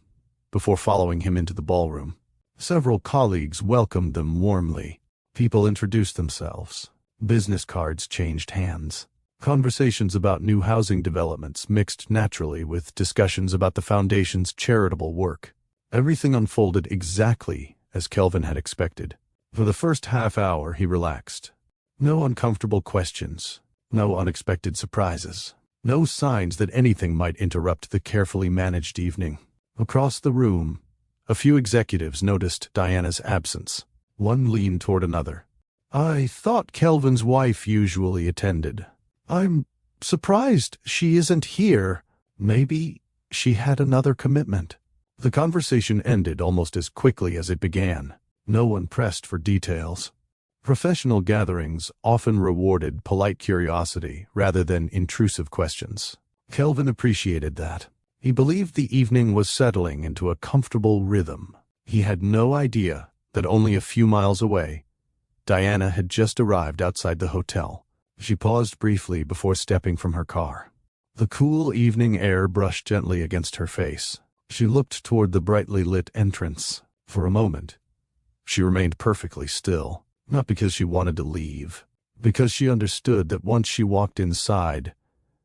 before following him into the ballroom. Several colleagues welcomed them warmly. People introduced themselves. Business cards changed hands. Conversations about new housing developments mixed naturally with discussions about the foundation's charitable work. Everything unfolded exactly as Kelvin had expected. For the first half hour, he relaxed. No uncomfortable questions, no unexpected surprises, no signs that anything might interrupt the carefully managed evening. Across the room, a few executives noticed Diana's absence. One leaned toward another. "I thought Kelvin's wife usually attended. I'm surprised she isn't here. Maybe she had another commitment." The conversation ended almost as quickly as it began. No one pressed for details. Professional gatherings often rewarded polite curiosity rather than intrusive questions. Kelvin appreciated that. He believed the evening was settling into a comfortable rhythm. He had no idea that only a few miles away, Diana had just arrived outside the hotel. She paused briefly before stepping from her car. The cool evening air brushed gently against her face. She looked toward the brightly lit entrance. For a moment, she remained perfectly still, not because she wanted to leave, because she understood that once she walked inside,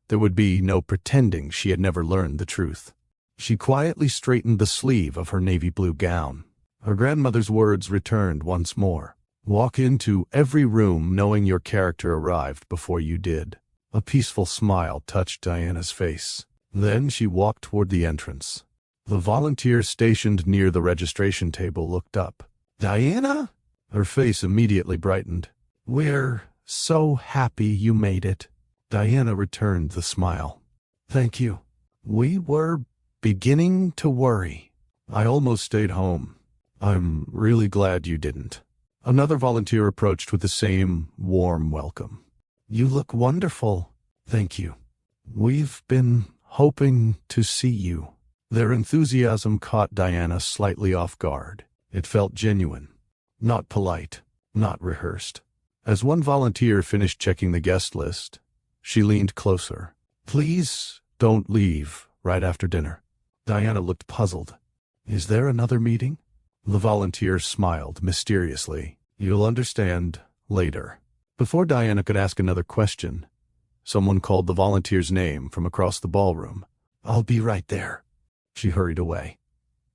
there would be no pretending she had never learned the truth. She quietly straightened the sleeve of her navy blue gown. Her grandmother's words returned once more. "Walk into every room knowing your character arrived before you did." A peaceful smile touched Diana's face. Then she walked toward the entrance. The volunteer stationed near the registration table looked up. "Diana?" Her face immediately brightened. "We're so happy you made it." Diana returned the smile. "Thank you. We were beginning to worry. I almost stayed home." "I'm really glad you didn't." Another volunteer approached with the same warm welcome. "You look wonderful." "Thank you. We've been hoping to see you." Their enthusiasm caught Diana slightly off guard. It felt genuine, not polite, not rehearsed. As one volunteer finished checking the guest list, she leaned closer. "Please don't leave right after dinner." Diana looked puzzled. "Is there another meeting?" The volunteer smiled mysteriously. "You'll understand later." Before Diana could ask another question, someone called the volunteer's name from across the ballroom. "I'll be right there." She hurried away,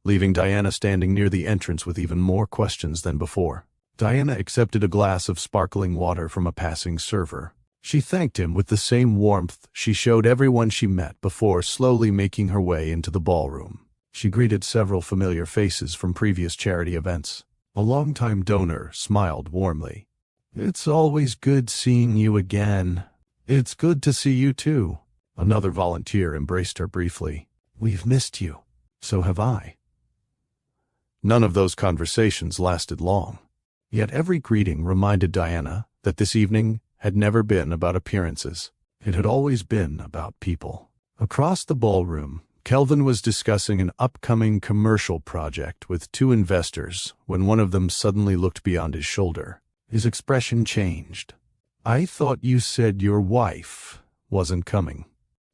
leaving Diana standing near the entrance with even more questions than before. Diana accepted a glass of sparkling water from a passing server. She thanked him with the same warmth she showed everyone she met before slowly making her way into the ballroom. She greeted several familiar faces from previous charity events. A longtime donor smiled warmly. "It's always good seeing you again." "It's good to see you too." Another volunteer embraced her briefly. "We've missed you." "So have I." None of those conversations lasted long. Yet every greeting reminded Diana that this evening had never been about appearances. It had always been about people. Across the ballroom, Kelvin was discussing an upcoming commercial project with two investors when one of them suddenly looked beyond his shoulder. His expression changed. "I thought you said your wife wasn't coming."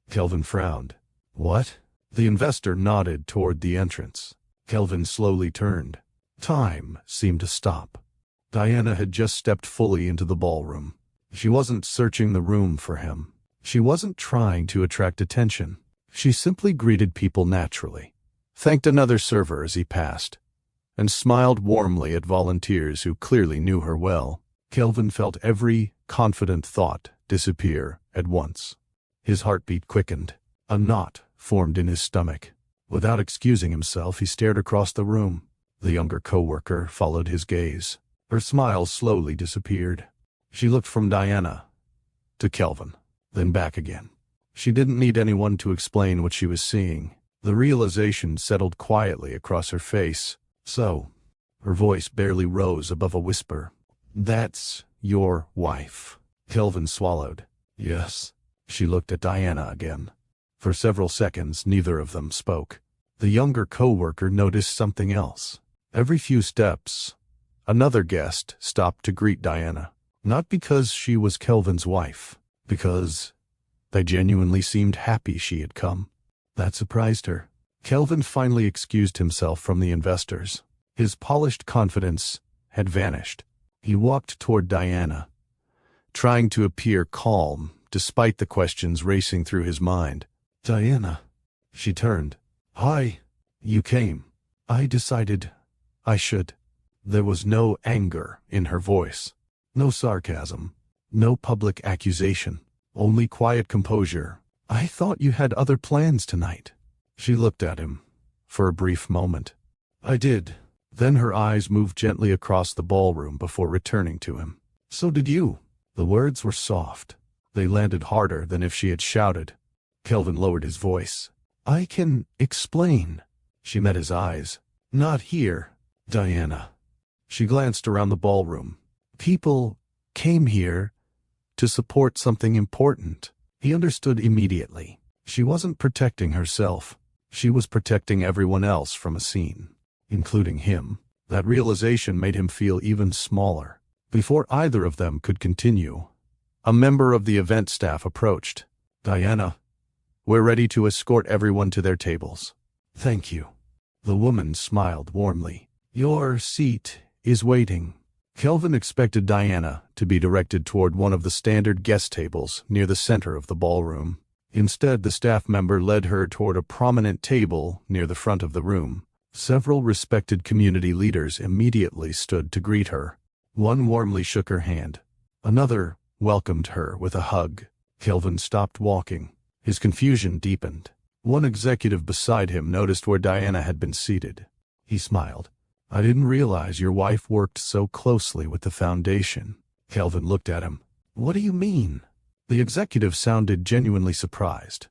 Kelvin frowned. "What?" The investor nodded toward the entrance. Kelvin slowly turned. Time seemed to stop. Diana had just stepped fully into the ballroom. She wasn't searching the room for him. She wasn't trying to attract attention. She simply greeted people naturally, thanked another server as he passed, and smiled warmly at volunteers who clearly knew her well. Kelvin felt every confident thought disappear at once. His heartbeat quickened. A knot formed in his stomach. Without excusing himself, he stared across the room. The younger coworker followed his gaze. Her smile slowly disappeared. She looked from Diana to Kelvin, then back again. She didn't need anyone to explain what she was seeing. The realization settled quietly across her face. So, Her voice barely rose above a whisper. "That's your wife." Kelvin swallowed. "Yes." She looked at Diana again. For several seconds, neither of them spoke. The younger co-worker noticed something else. Every few steps, another guest stopped to greet Diana. Not because she was Kelvin's wife, because they genuinely seemed happy she had come. That surprised her. Kelvin finally excused himself from the investors. His polished confidence had vanished. He walked toward Diana, trying to appear calm despite the questions racing through his mind. "Diana." She turned. "Hi. You came. I decided I should." There was no anger in her voice, no sarcasm, no public accusation, only quiet composure. "I thought you had other plans tonight." She looked at him for a brief moment. "I did." Then her eyes moved gently across the ballroom before returning to him. "So did you." The words were soft. They landed harder than if she had shouted. Kelvin lowered his voice. "I can explain." She met his eyes. "Not here, Diana." She glanced around the ballroom. "People came here to support something important." He understood immediately. She wasn't protecting herself. She was protecting everyone else from a scene, including him. That realization made him feel even smaller. Before either of them could continue, a member of the event staff approached. "Diana, we're ready to escort everyone to their tables." "Thank you." The woman smiled warmly. "Your seat is waiting." Kelvin expected Diana to be directed toward one of the standard guest tables near the center of the ballroom. Instead, the staff member led her toward a prominent table near the front of the room. Several respected community leaders immediately stood to greet her. One warmly shook her hand. Another welcomed her with a hug. Kelvin stopped walking. His confusion deepened. One executive beside him noticed where Diana had been seated. He smiled. "I didn't realize your wife worked so closely with the foundation." Kelvin looked at him. "What do you mean?" The executive sounded genuinely surprised.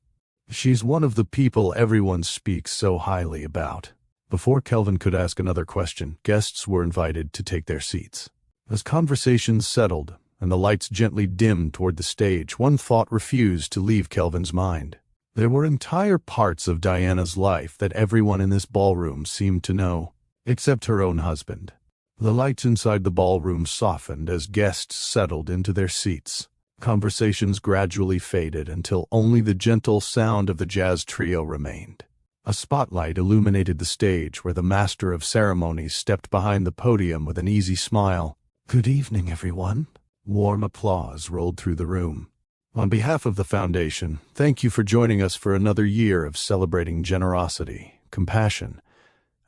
"She's one of the people everyone speaks so highly about." Before Kelvin could ask another question, guests were invited to take their seats. As conversations settled and the lights gently dimmed toward the stage, one thought refused to leave Kelvin's mind. There were entire parts of Diana's life that everyone in this ballroom seemed to know, except her own husband. The lights inside the ballroom softened as guests settled into their seats. Conversations gradually faded until only the gentle sound of the jazz trio remained. A spotlight illuminated the stage where the master of ceremonies stepped behind the podium with an easy smile. "Good evening, everyone." Warm applause rolled through the room. "On behalf of the foundation, thank you for joining us for another year of celebrating generosity, compassion,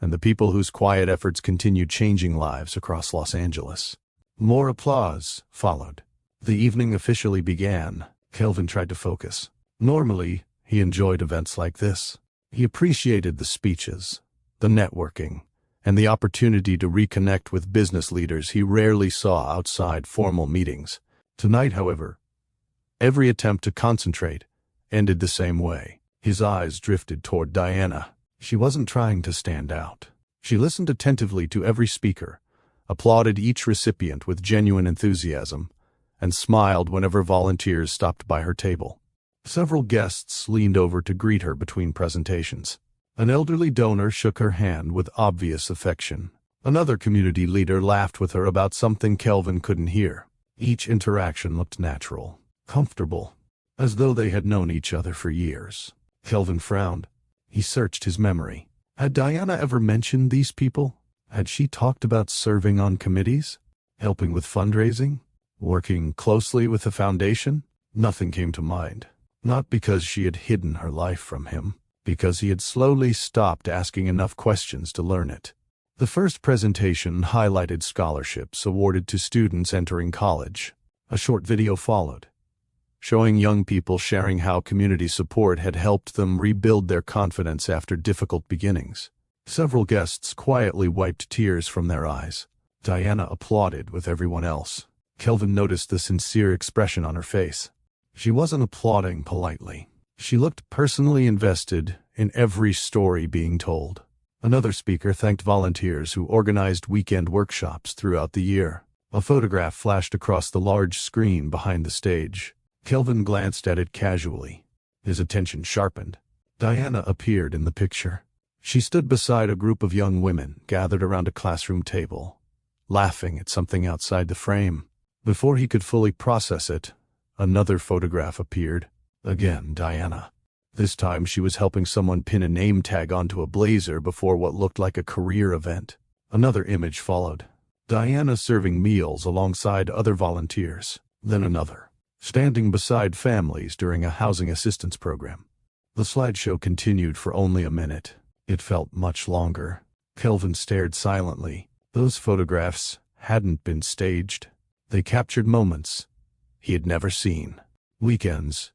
and the people whose quiet efforts continue changing lives across Los Angeles." More applause followed. The evening officially began. Kelvin tried to focus. Normally, he enjoyed events like this. He appreciated the speeches, the networking, and the opportunity to reconnect with business leaders he rarely saw outside formal meetings. Tonight, however, every attempt to concentrate ended the same way. His eyes drifted toward Diana. She wasn't trying to stand out. She listened attentively to every speaker, applauded each recipient with genuine enthusiasm, and smiled whenever volunteers stopped by her table. Several guests leaned over to greet her between presentations. An elderly donor shook her hand with obvious affection. Another community leader laughed with her about something Kelvin couldn't hear. Each interaction looked natural, comfortable, as though they had known each other for years. Kelvin frowned. He searched his memory. Had Diana ever mentioned these people? Had she talked about serving on committees? Helping with fundraising? Working closely with the foundation? Nothing came to mind. Not because she had hidden her life from him, because he had slowly stopped asking enough questions to learn it. The first presentation highlighted scholarships awarded to students entering college. A short video followed, showing young people sharing how community support had helped them rebuild their confidence after difficult beginnings. Several guests quietly wiped tears from their eyes. Diana applauded with everyone else. Kelvin noticed the sincere expression on her face. She wasn't applauding politely. She looked personally invested in every story being told. Another speaker thanked volunteers who organized weekend workshops throughout the year. A photograph flashed across the large screen behind the stage. Kelvin glanced at it casually. His attention sharpened. Diana appeared in the picture. She stood beside a group of young women gathered around a classroom table, laughing at something outside the frame. Before he could fully process it, another photograph appeared. Again, Diana. This time she was helping someone pin a name tag onto a blazer before what looked like a career event. Another image followed. Diana serving meals alongside other volunteers. Then another. Standing beside families during a housing assistance program. The slideshow continued for only a minute. It felt much longer. Kelvin stared silently. Those photographs hadn't been staged. They captured moments he had never seen. Weekends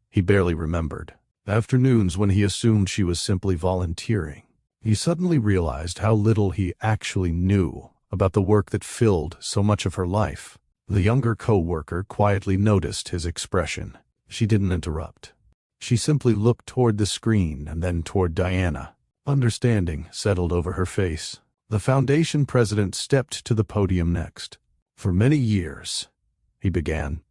he barely remembered. Afternoons when he assumed she was simply volunteering. He suddenly realized how little he actually knew about the work that filled so much of her life. The younger co-worker quietly noticed his expression. She didn't interrupt. She simply looked toward the screen and then toward Diana. Understanding settled over her face. The foundation president stepped to the podium next. For many years, he began,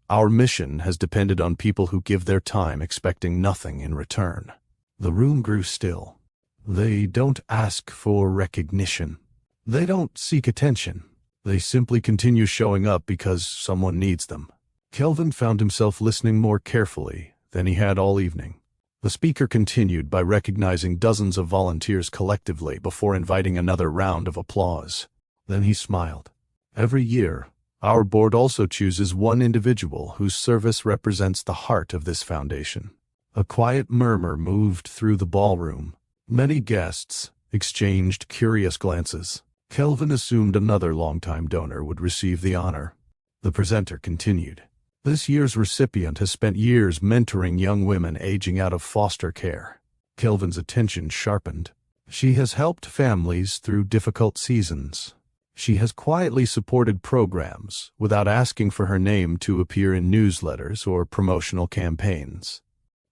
our mission has depended on people who give their time expecting nothing in return. The room grew still. They don't ask for recognition. They don't seek attention. They simply continue showing up because someone needs them. Kelvin found himself listening more carefully than he had all evening. The speaker continued by recognizing dozens of volunteers collectively before inviting another round of applause. Then he smiled. Every year, our board also chooses one individual whose service represents the heart of this foundation. A quiet murmur moved through the ballroom. Many guests exchanged curious glances. Kelvin assumed another longtime donor would receive the honor. The presenter continued. This year's recipient has spent years mentoring young women aging out of foster care. Kelvin's attention sharpened. She has helped families through difficult seasons. She has quietly supported programs without asking for her name to appear in newsletters or promotional campaigns.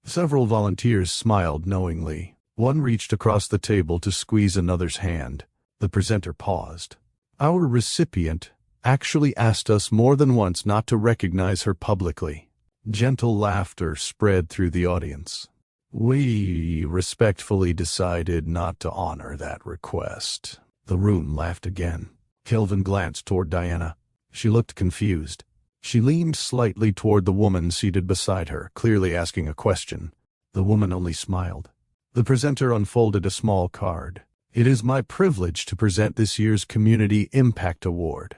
Several volunteers smiled knowingly. One reached across the table to squeeze another's hand. The presenter paused. Our recipient actually asked us more than once not to recognize her publicly. Gentle laughter spread through the audience. We respectfully decided not to honor that request. The room laughed again. Kelvin glanced toward Diana. She looked confused. She leaned slightly toward the woman seated beside her, clearly asking a question. The woman only smiled. The presenter unfolded a small card. It is my privilege to present this year's Community Impact Award.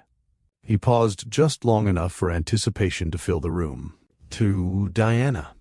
He paused just long enough for anticipation to fill the room. To Diana.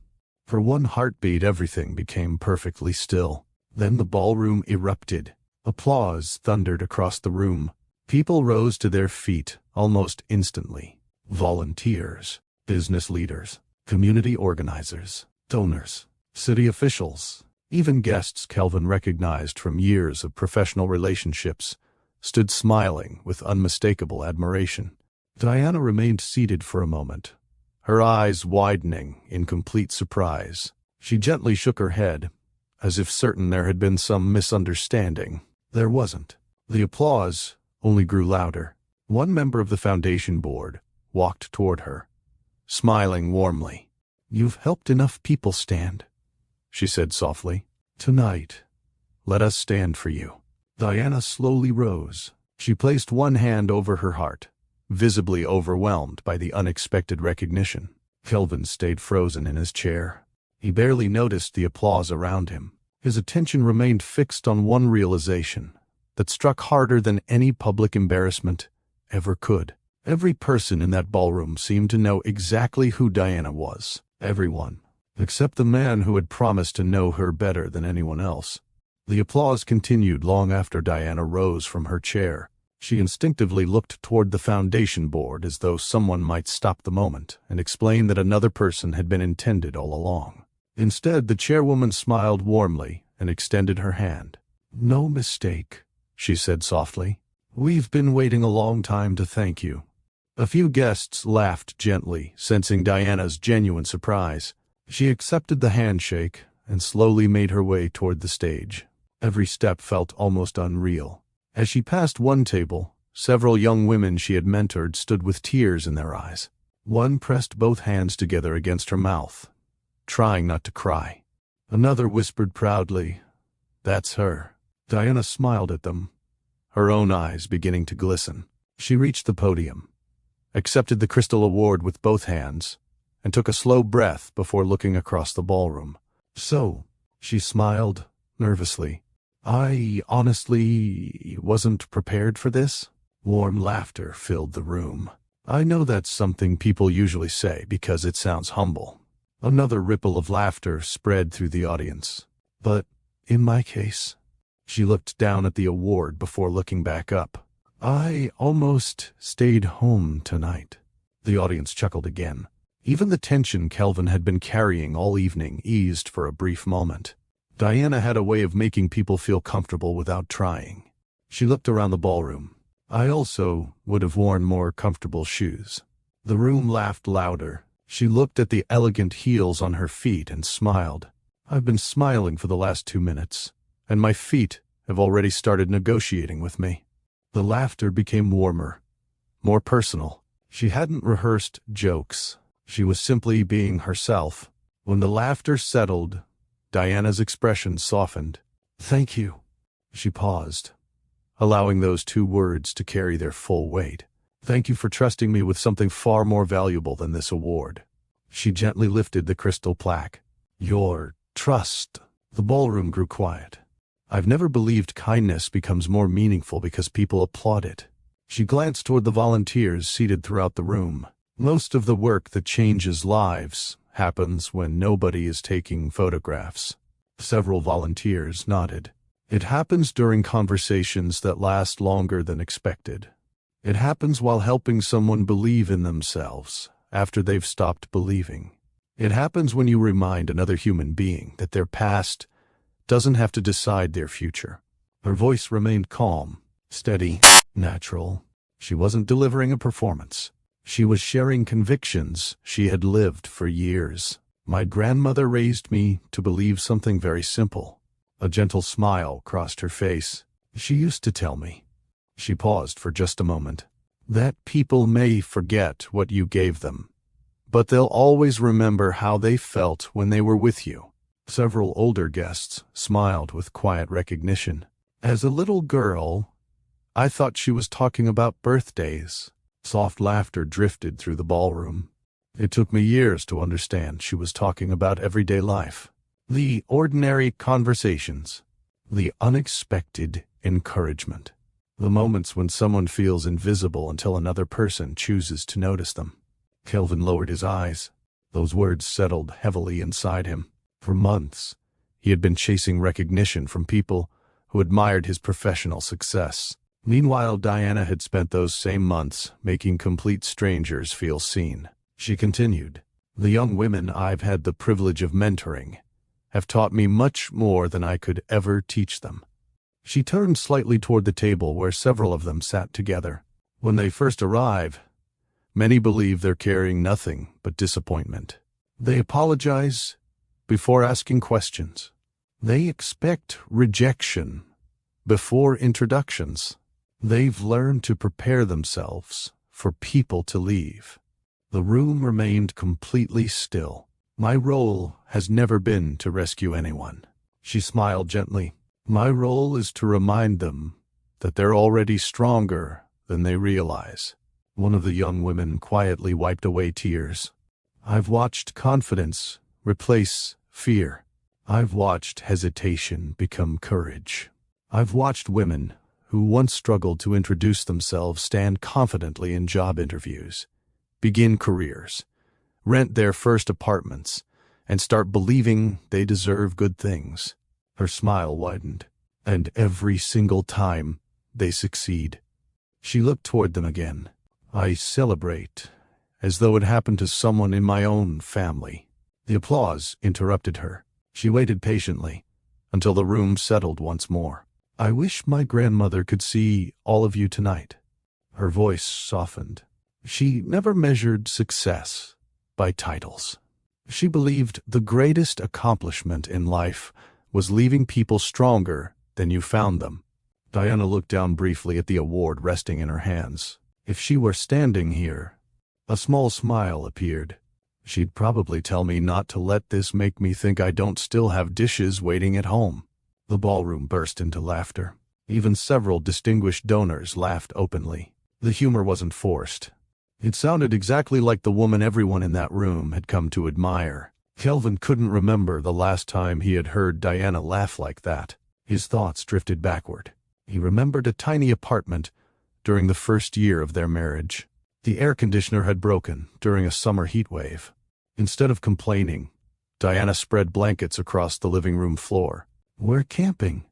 For one heartbeat, everything became perfectly still. Then the ballroom erupted. Applause thundered across the room. People rose to their feet almost instantly. Volunteers, business leaders, community organizers, donors, city officials, even guests Kelvin recognized from years of professional relationships, stood smiling with unmistakable admiration. Diana remained seated for a moment, her eyes widening in complete surprise. She gently shook her head, as if certain there had been some misunderstanding. There wasn't. The applause only grew louder. One member of the foundation board walked toward her, smiling warmly. You've helped enough people stand, she said softly. Tonight, let us stand for you. Diana slowly rose. She placed one hand over her heart, visibly overwhelmed by the unexpected recognition. Kelvin stayed frozen in his chair. He barely noticed the applause around him. His attention remained fixed on one realization that struck harder than any public embarrassment ever could. Every person in that ballroom seemed to know exactly who Diana was. Everyone, except the man who had promised to know her better than anyone else. The applause continued long after Diana rose from her chair. She instinctively looked toward the foundation board as though someone might stop the moment and explain that another person had been intended all along. Instead, the chairwoman smiled warmly and extended her hand. No mistake, she said softly. We've been waiting a long time to thank you. A few guests laughed gently, sensing Diana's genuine surprise. She accepted the handshake and slowly made her way toward the stage. Every step felt almost unreal. As she passed one table, several young women she had mentored stood with tears in their eyes. One pressed both hands together against her mouth, trying not to cry. Another whispered proudly, "That's her." Diana smiled at them, her own eyes beginning to glisten. She reached the podium, accepted the crystal award with both hands, and took a slow breath before looking across the ballroom. "So," she smiled, nervously, "I honestly wasn't prepared for this?" Warm laughter filled the room. "I know that's something people usually say because it sounds humble." Another ripple of laughter spread through the audience. "But in my case," she looked down at the award before looking back up, "I almost stayed home tonight." The audience chuckled again. Even the tension Kelvin had been carrying all evening eased for a brief moment. Diana had a way of making people feel comfortable without trying. She looked around the ballroom. "I also would have worn more comfortable shoes." The room laughed louder. She looked at the elegant heels on her feet and smiled. "I've been smiling for the last 2 minutes, and my feet have already started negotiating with me." The laughter became warmer, more personal. She hadn't rehearsed jokes. She was simply being herself. When the laughter settled, Diana's expression softened. "Thank you." She paused, allowing those 2 words to carry their full weight. "Thank you for trusting me with something far more valuable than this award." She gently lifted the crystal plaque. "Your trust." The ballroom grew quiet. "I've never believed kindness becomes more meaningful because people applaud it." She glanced toward the volunteers seated throughout the room. "Most of the work that changes lives happens when nobody is taking photographs." Several volunteers nodded. "It happens during conversations that last longer than expected. It happens while helping someone believe in themselves after they've stopped believing. It happens when you remind another human being that their past doesn't have to decide their future." Her voice remained calm, steady, natural. She wasn't delivering a performance. She was sharing convictions she had lived for years. "My grandmother raised me to believe something very simple." A gentle smile crossed her face. "She used to tell me," she paused for just a moment, "that people may forget what you gave them, but they'll always remember how they felt when they were with you." Several older guests smiled with quiet recognition. "As a little girl, I thought she was talking about birthdays." Soft laughter drifted through the ballroom. "It took me years to understand she was talking about everyday life. The ordinary conversations, the unexpected encouragement, the moments when someone feels invisible until another person chooses to notice them." Kelvin lowered his eyes. Those words settled heavily inside him. For months, he had been chasing recognition from people who admired his professional success. Meanwhile, Diana had spent those same months making complete strangers feel seen. She continued, "The young women I've had the privilege of mentoring have taught me much more than I could ever teach them." She turned slightly toward the table where several of them sat together. "When they first arrive, many believe they're carrying nothing but disappointment. They apologize before asking questions. They expect rejection before introductions. They've learned to prepare themselves for people to leave." The room remained completely still. "My role has never been to rescue anyone." She smiled gently. "My role is to remind them that they're already stronger than they realize." One of the young women quietly wiped away tears. "I've watched confidence replace fear. I've watched hesitation become courage. I've watched women who once struggled to introduce themselves stand confidently in job interviews, begin careers, rent their first apartments, and start believing they deserve good things." Her smile widened. "And every single time, they succeed." She looked toward them again. "I celebrate as though it happened to someone in my own family." The applause interrupted her. She waited patiently until the room settled once more. "I wish my grandmother could see all of you tonight." Her voice softened. She never measured success by titles. She believed the greatest accomplishment in life was leaving people stronger Then you found them. Diana looked down briefly at the award resting in her hands. If she were standing here, a small smile appeared. She'd probably tell me not to let this make me think I don't still have dishes waiting at home. The ballroom burst into laughter. Even several distinguished donors laughed openly. The humor wasn't forced. It sounded exactly like the woman everyone in that room had come to admire. Kelvin couldn't remember the last time he had heard Diana laugh like that. His thoughts drifted backward. He remembered a tiny apartment during the first year of their marriage. The air conditioner had broken during a summer heat wave. Instead of complaining, Diana spread blankets across the living room floor. "We're camping,"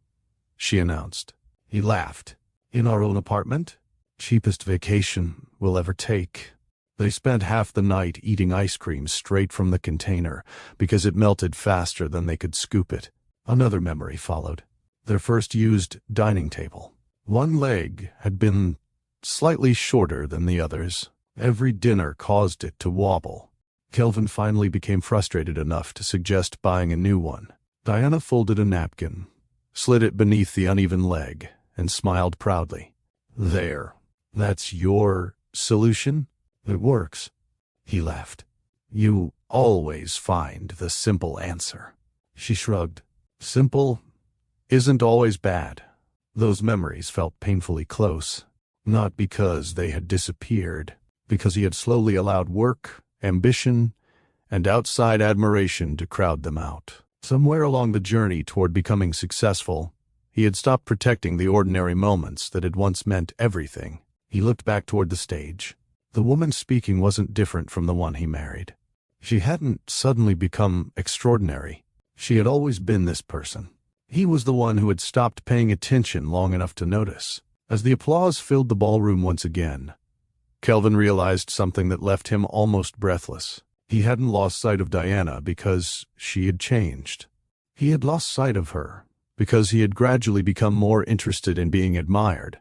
she announced. He laughed. "In our own apartment? Cheapest vacation we'll ever take." They spent half the night eating ice cream straight from the container because it melted faster than they could scoop it. Another memory followed. Their first used dining table. One leg had been slightly shorter than the others. Every dinner caused it to wobble. Kelvin finally became frustrated enough to suggest buying a new one. Diana folded a napkin, slid it beneath the uneven leg, and smiled proudly. "There. That's your solution? It works." He laughed. "You always find the simple answer." She shrugged. "Simple isn't always bad." Those memories felt painfully close. Not because they had disappeared, because he had slowly allowed work, ambition, and outside admiration to crowd them out. Somewhere along the journey toward becoming successful, he had stopped protecting the ordinary moments that had once meant everything. He looked back toward the stage. The woman speaking wasn't different from the one he married. She hadn't suddenly become extraordinary. She had always been this person. He was the one who had stopped paying attention long enough to notice. As the applause filled the ballroom once again, Kelvin realized something that left him almost breathless. He hadn't lost sight of Diana because she had changed. He had lost sight of her because he had gradually become more interested in being admired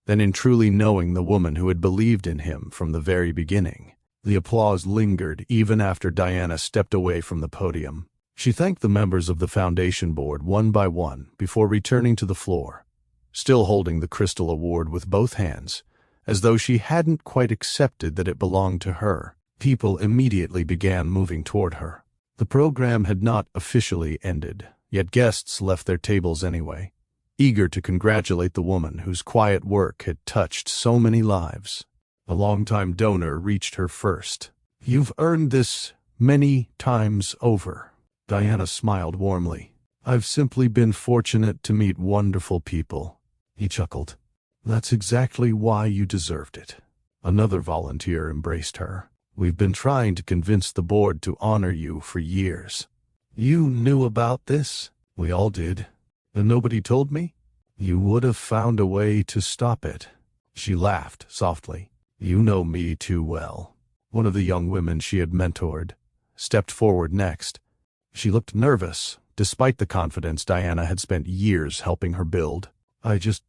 than in truly knowing the woman who had believed in him from the very beginning. The applause lingered even after Diana stepped away from the podium. She thanked the members of the foundation board one by one before returning to the floor, still holding the crystal award with both hands, as though she hadn't quite accepted that it belonged to her. People immediately began moving toward her. The program had not officially ended, yet guests left their tables anyway, eager to congratulate the woman whose quiet work had touched so many lives. A longtime donor reached her first. "You've earned this many times over." Diana smiled warmly. "I've simply been fortunate to meet wonderful people." He chuckled. "That's exactly why you deserved it." Another volunteer embraced her. "We've been trying to convince the board to honor you for years." "You knew about this?" "We all did." "And nobody told me?" "You would have found a way to stop it." She laughed softly. "You know me too well." One of the young women she had mentored stepped forward next. She looked nervous, despite the confidence Diana had spent years helping her build. "I just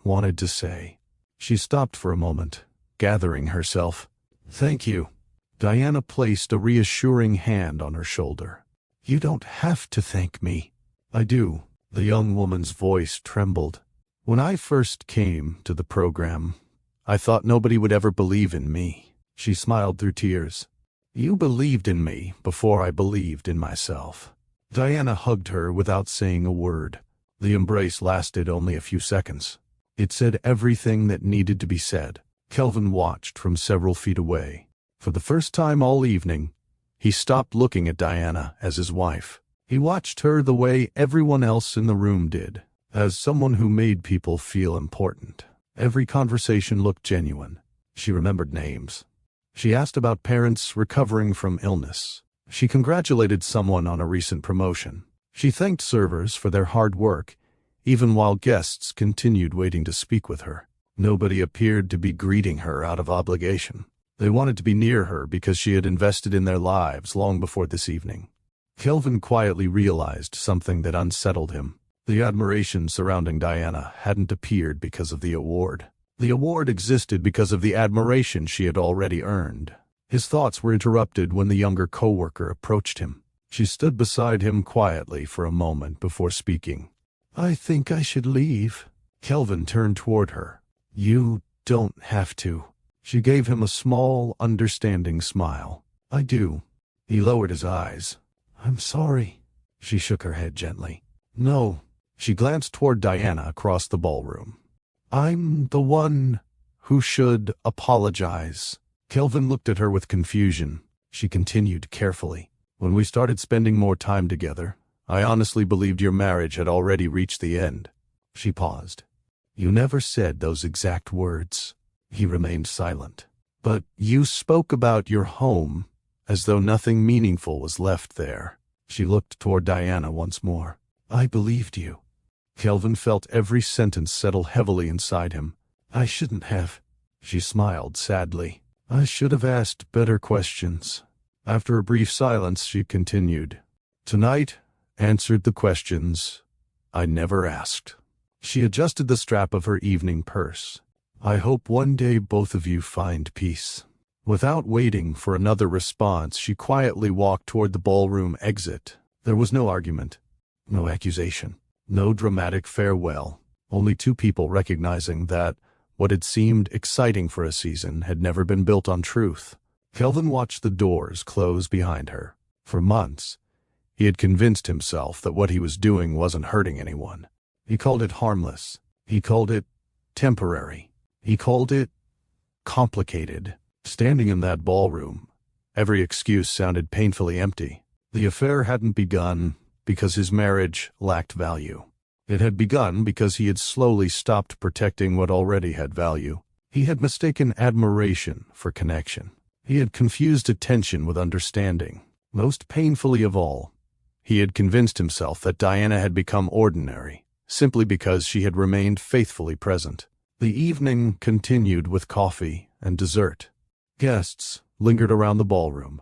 wanted to say." She stopped for a moment, gathering herself. "Thank you." Diana placed a reassuring hand on her shoulder. "You don't have to thank me." "I do." The young woman's voice trembled. "When I first came to the program, I thought nobody would ever believe in me." She smiled through tears. "You believed in me before I believed in myself." Diana hugged her without saying a word. The embrace lasted only a few seconds. It said everything that needed to be said. Kelvin watched from several feet away. For the first time all evening, he stopped looking at Diana as his wife. He watched her the way everyone else in the room did, as someone who made people feel important. Every conversation looked genuine. She remembered names. She asked about parents recovering from illness. She congratulated someone on a recent promotion. She thanked servers for their hard work, even while guests continued waiting to speak with her. Nobody appeared to be greeting her out of obligation. They wanted to be near her because she had invested in their lives long before this evening. Kelvin quietly realized something that unsettled him. The admiration surrounding Diana hadn't appeared because of the award. The award existed because of the admiration she had already earned. His thoughts were interrupted when the younger coworker approached him. She stood beside him quietly for a moment before speaking. I think I should leave. Kelvin turned toward her. You don't have to. She gave him a small, understanding smile. I do. He lowered his eyes. I'm sorry. She shook her head gently. No. She glanced toward Diana across the ballroom. I'm the one who should apologize. Kelvin looked at her with confusion. She continued carefully. When we started spending more time together, I honestly believed your marriage had already reached the end. She paused. You never said those exact words. He remained silent. But you spoke about your home as though nothing meaningful was left there. She looked toward Diana once more. I believed you. Kelvin felt every sentence settle heavily inside him. I shouldn't have. She smiled sadly. I should have asked better questions. After a brief silence, she continued. Tonight answered the questions I never asked. She adjusted the strap of her evening purse. I hope one day both of you find peace. Without waiting for another response, she quietly walked toward the ballroom exit. There was no argument, no accusation, no dramatic farewell, only two people recognizing that what had seemed exciting for a season had never been built on truth. Kelvin watched the doors close behind her. For months, he had convinced himself that what he was doing wasn't hurting anyone. He called it harmless. He called it temporary. He called it complicated. Standing in that ballroom, every excuse sounded painfully empty. The affair hadn't begun because his marriage lacked value. It had begun because he had slowly stopped protecting what already had value. He had mistaken admiration for connection. He had confused attention with understanding. Most painfully of all, he had convinced himself that Diana had become ordinary, simply because she had remained faithfully present. The evening continued with coffee and dessert. Guests lingered around the ballroom,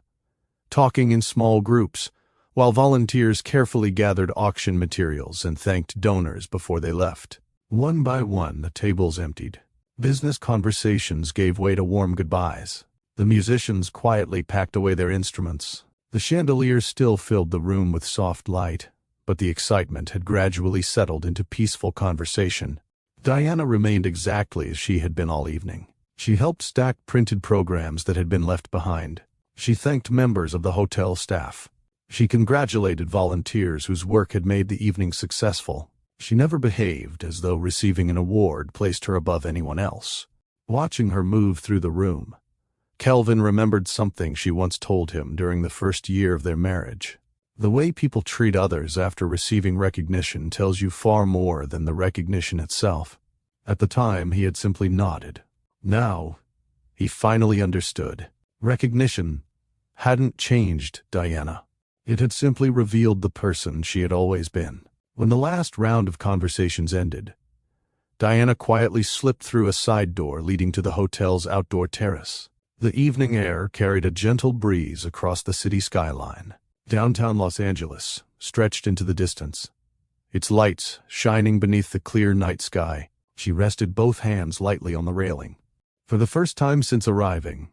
talking in small groups, while volunteers carefully gathered auction materials and thanked donors before they left. One by one, the tables emptied. Business conversations gave way to warm goodbyes. The musicians quietly packed away their instruments. The chandeliers still filled the room with soft light, but the excitement had gradually settled into peaceful conversation. Diana remained exactly as she had been all evening. She helped stack printed programs that had been left behind. She thanked members of the hotel staff. She congratulated volunteers whose work had made the evening successful. She never behaved as though receiving an award placed her above anyone else. Watching her move through the room, Kelvin remembered something she once told him during the first year of their marriage. The way people treat others after receiving recognition tells you far more than the recognition itself. At the time, he had simply nodded. Now, he finally understood. Recognition hadn't changed Diana. It had simply revealed the person she had always been. When the last round of conversations ended, Diana quietly slipped through a side door leading to the hotel's outdoor terrace. The evening air carried a gentle breeze across the city skyline. Downtown Los Angeles stretched into the distance, its lights shining beneath the clear night sky. She rested both hands lightly on the railing. For the first time since arriving,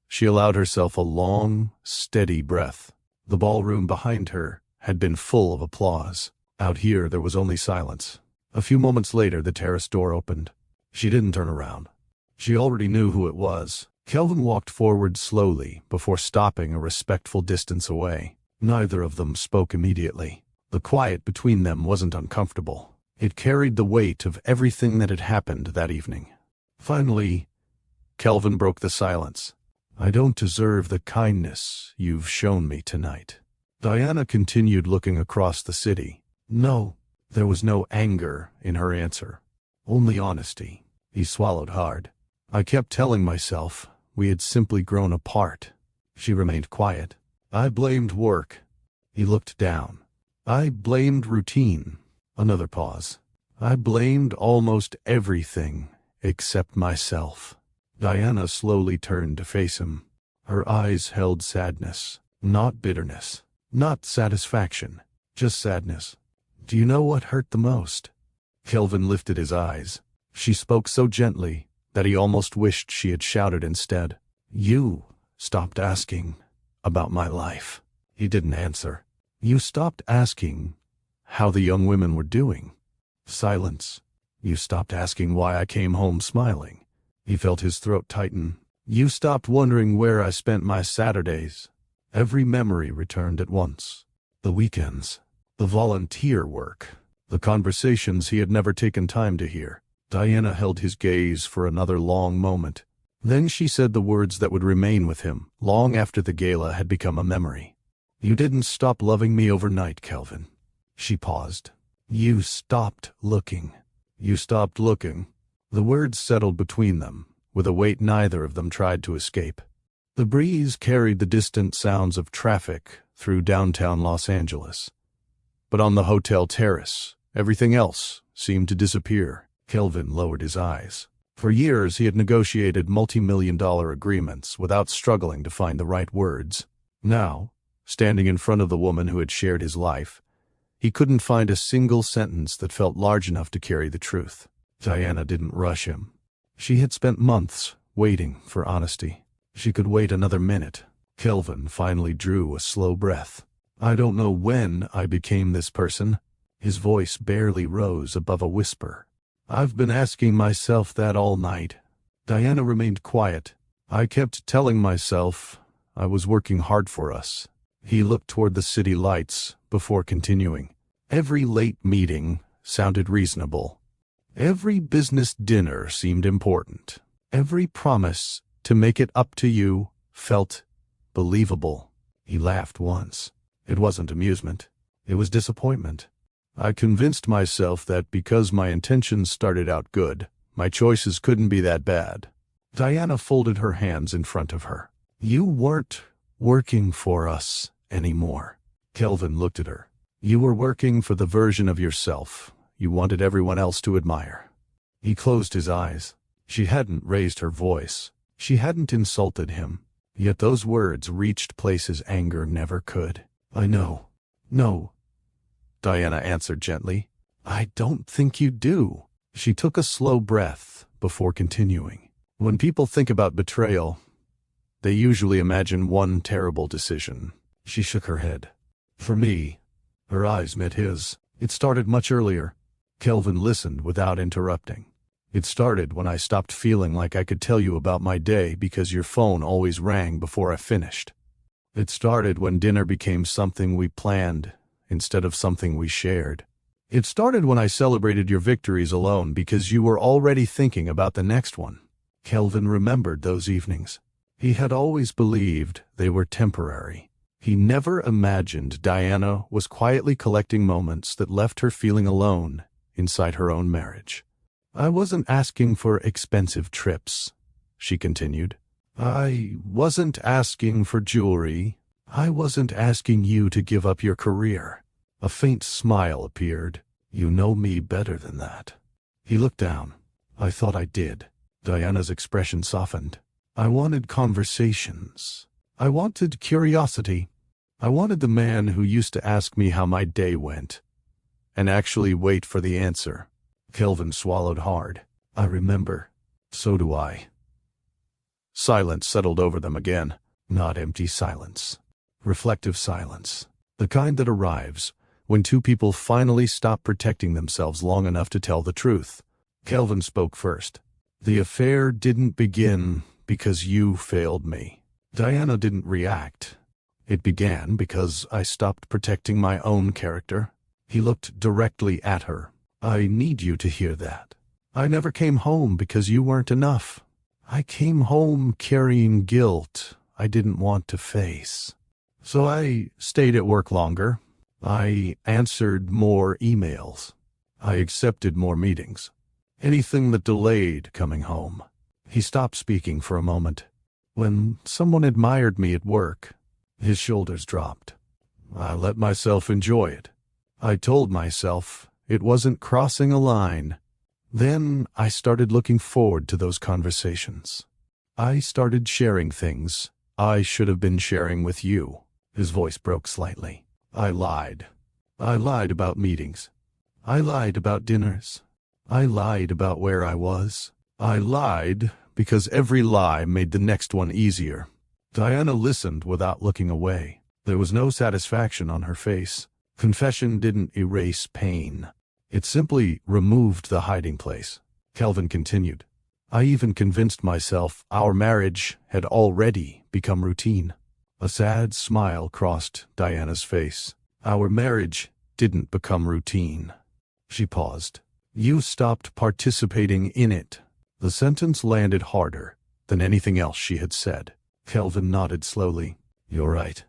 she allowed herself a long, steady breath. The ballroom behind her had been full of applause. Out here, there was only silence. A few moments later, the terrace door opened. She didn't turn around. She already knew who it was. Kelvin walked forward slowly before stopping a respectful distance away. Neither of them spoke immediately. The quiet between them wasn't uncomfortable. It carried the weight of everything that had happened that evening. Finally, Kelvin broke the silence. I don't deserve the kindness you've shown me tonight. Diana continued looking across the city. No, there was no anger in her answer. Only honesty. He swallowed hard. I kept telling myself we had simply grown apart. She remained quiet. I blamed work. He looked down. I blamed routine. Another pause. I blamed almost everything except myself. Diana slowly turned to face him. Her eyes held sadness, not bitterness, not satisfaction, just sadness. Do you know what hurt the most? Kelvin lifted his eyes. She spoke so gently that he almost wished she had shouted instead. You stopped asking about my life. He didn't answer. You stopped asking how the young women were doing. Silence. You stopped asking why I came home smiling. He felt his throat tighten. You stopped wondering where I spent my Saturdays. Every memory returned at once. The weekends, the volunteer work, the conversations he had never taken time to hear. Diana held his gaze for another long moment. Then she said the words that would remain with him, long after the gala had become a memory. You didn't stop loving me overnight, Kelvin. She paused. You stopped looking. You stopped looking. The words settled between them, with a weight neither of them tried to escape. The breeze carried the distant sounds of traffic through downtown Los Angeles. But on the hotel terrace, everything else seemed to disappear. Kelvin lowered his eyes. For years he had negotiated multi-million-dollar agreements without struggling to find the right words. Now, standing in front of the woman who had shared his life, he couldn't find a single sentence that felt large enough to carry the truth. Diana didn't rush him. She had spent months waiting for honesty. She could wait another minute. Kelvin finally drew a slow breath. I don't know when I became this person. His voice barely rose above a whisper. I've been asking myself that all night. Diana remained quiet. I kept telling myself I was working hard for us. He looked toward the city lights before continuing. Every late meeting sounded reasonable. Every business dinner seemed important. Every promise to make it up to you felt believable. He laughed once. It wasn't amusement. It was disappointment. I convinced myself that because my intentions started out good, my choices couldn't be that bad. Diana folded her hands in front of her. You weren't working for us anymore. Kelvin looked at her. You were working for the version of yourself you wanted everyone else to admire. He closed his eyes. She hadn't raised her voice. She hadn't insulted him. Yet those words reached places anger never could. I know. No. Diana answered gently. I don't think you do. She took a slow breath before continuing. When people think about betrayal, they usually imagine one terrible decision. She shook her head. For me, her eyes met his. It started much earlier. Kelvin listened without interrupting. It started when I stopped feeling like I could tell you about my day because your phone always rang before I finished. It started when dinner became something we planned instead of something we shared. It started when I celebrated your victories alone because you were already thinking about the next one. Kelvin remembered those evenings. He had always believed they were temporary. He never imagined Diana was quietly collecting moments that left her feeling alone inside her own marriage. I wasn't asking for expensive trips, she continued. I wasn't asking for jewelry. I wasn't asking you to give up your career. A faint smile appeared. You know me better than that. He looked down. I thought I did. Diana's expression softened. I wanted conversations. I wanted curiosity. I wanted the man who used to ask me how my day went and actually wait for the answer. Kelvin swallowed hard. I remember. So do I. Silence settled over them again. Not empty silence. Reflective silence. The kind that arrives when two people finally stop protecting themselves long enough to tell the truth. Kelvin spoke first. The affair didn't begin because you failed me. Diana didn't react. It began because I stopped protecting my own character. He looked directly at her. I need you to hear that. I never came home because you weren't enough. I came home carrying guilt I didn't want to face. So I stayed at work longer. I answered more emails. I accepted more meetings. Anything that delayed coming home. He stopped speaking for a moment. When someone admired me at work, his shoulders dropped. I let myself enjoy it. I told myself it wasn't crossing a line. Then I started looking forward to those conversations. I started sharing things I should have been sharing with you. His voice broke slightly. I lied. I lied about meetings. I lied about dinners. I lied about where I was. I lied because every lie made the next one easier. Diana listened without looking away. There was no satisfaction on her face. Confession didn't erase pain. It simply removed the hiding place. Kelvin continued. I even convinced myself our marriage had already become routine. A sad smile crossed Diana's face. Our marriage didn't become routine. She paused. You stopped participating in it. The sentence landed harder than anything else she had said. Kelvin nodded slowly. You're right.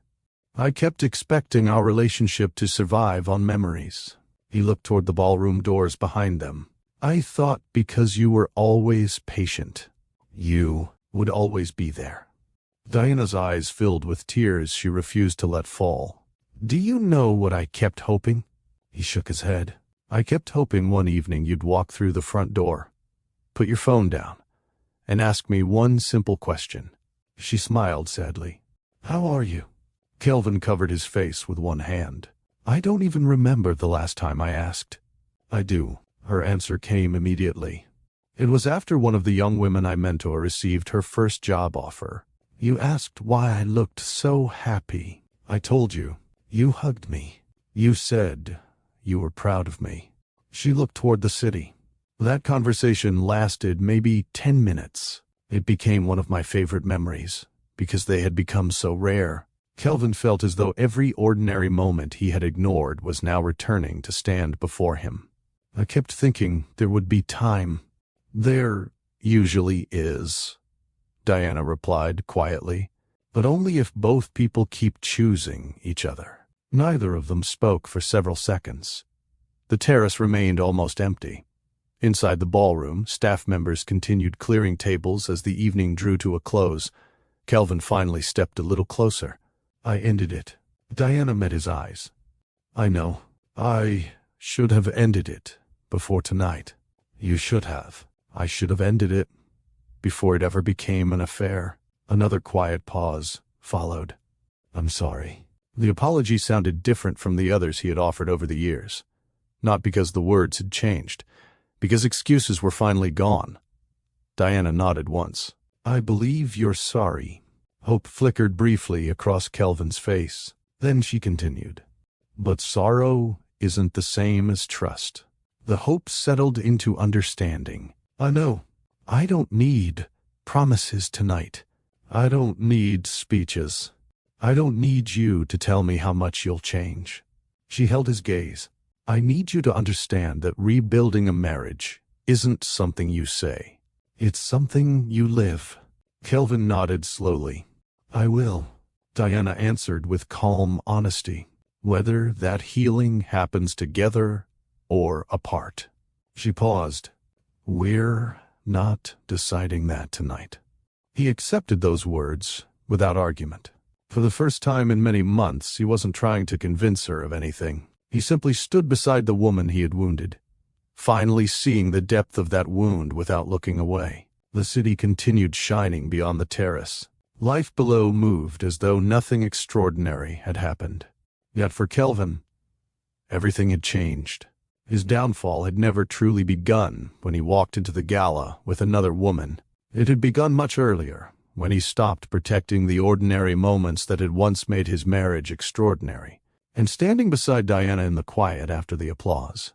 I kept expecting our relationship to survive on memories. He looked toward the ballroom doors behind them. I thought because you were always patient, you would always be there. Diana's eyes filled with tears she refused to let fall. Do you know what I kept hoping? He shook his head. I kept hoping one evening you'd walk through the front door, put your phone down, and ask me one simple question. She smiled sadly. How are you? Kelvin covered his face with one hand. I don't even remember the last time I asked. I do. Her answer came immediately. It was after one of the young women I mentor received her first job offer. You asked why I looked so happy. I told you. You hugged me. You said you were proud of me. She looked toward the city. That conversation lasted maybe 10 minutes. It became one of my favorite memories, because they had become so rare. Kelvin felt as though every ordinary moment he had ignored was now returning to stand before him. I kept thinking there would be time. There usually is, Diana replied quietly, but only if both people keep choosing each other. Neither of them spoke for several seconds. The terrace remained almost empty. Inside the ballroom, staff members continued clearing tables as the evening drew to a close. Kelvin finally stepped a little closer. I ended it. Diana met his eyes. I know. I should have ended it before tonight. You should have. I should have ended it before it ever became an affair. Another quiet pause followed. I'm sorry. The apology sounded different from the others he had offered over the years. Not because the words had changed, because excuses were finally gone. Diana nodded once. I believe you're sorry. Hope flickered briefly across Kelvin's face. Then she continued. But sorrow isn't the same as trust. The hope settled into understanding. I know. I don't need promises tonight. I don't need speeches. I don't need you to tell me how much you'll change. She held his gaze. I need you to understand that rebuilding a marriage isn't something you say. It's something you live. Kelvin nodded slowly. I will, Diana answered with calm honesty, whether that healing happens together or apart. She paused. We're not deciding that tonight. He accepted those words without argument. For the first time in many months, he wasn't trying to convince her of anything. He simply stood beside the woman he had wounded, finally seeing the depth of that wound without looking away. The city continued shining beyond the terrace. Life below moved as though nothing extraordinary had happened. Yet for Kelvin, everything had changed. His downfall had never truly begun when he walked into the Gala with another woman. It had begun much earlier, when he stopped protecting the ordinary moments that had once made his marriage extraordinary. And standing beside Diana in the quiet after the applause,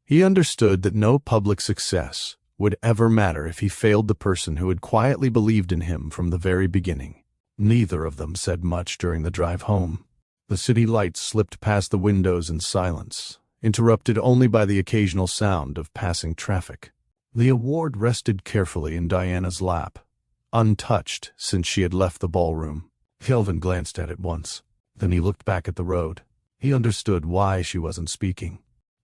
he understood that no public success would ever matter if he failed the person who had quietly believed in him from the very beginning. Neither of them said much during the drive home. The city lights slipped past the windows in silence, interrupted only by the occasional sound of passing traffic. The award rested carefully in Diana's lap, untouched since she had left the ballroom. Kelvin glanced at it once. Then he looked back at the road. He understood why she wasn't speaking.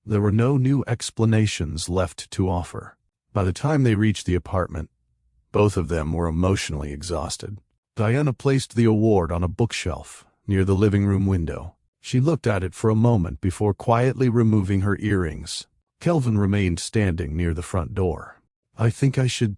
There were no new explanations left to offer. By the time they reached the apartment, both of them were emotionally exhausted. Diana placed the award on a bookshelf near the living room window. She looked at it for a moment before quietly removing her earrings. Kelvin remained standing near the front door. I think I should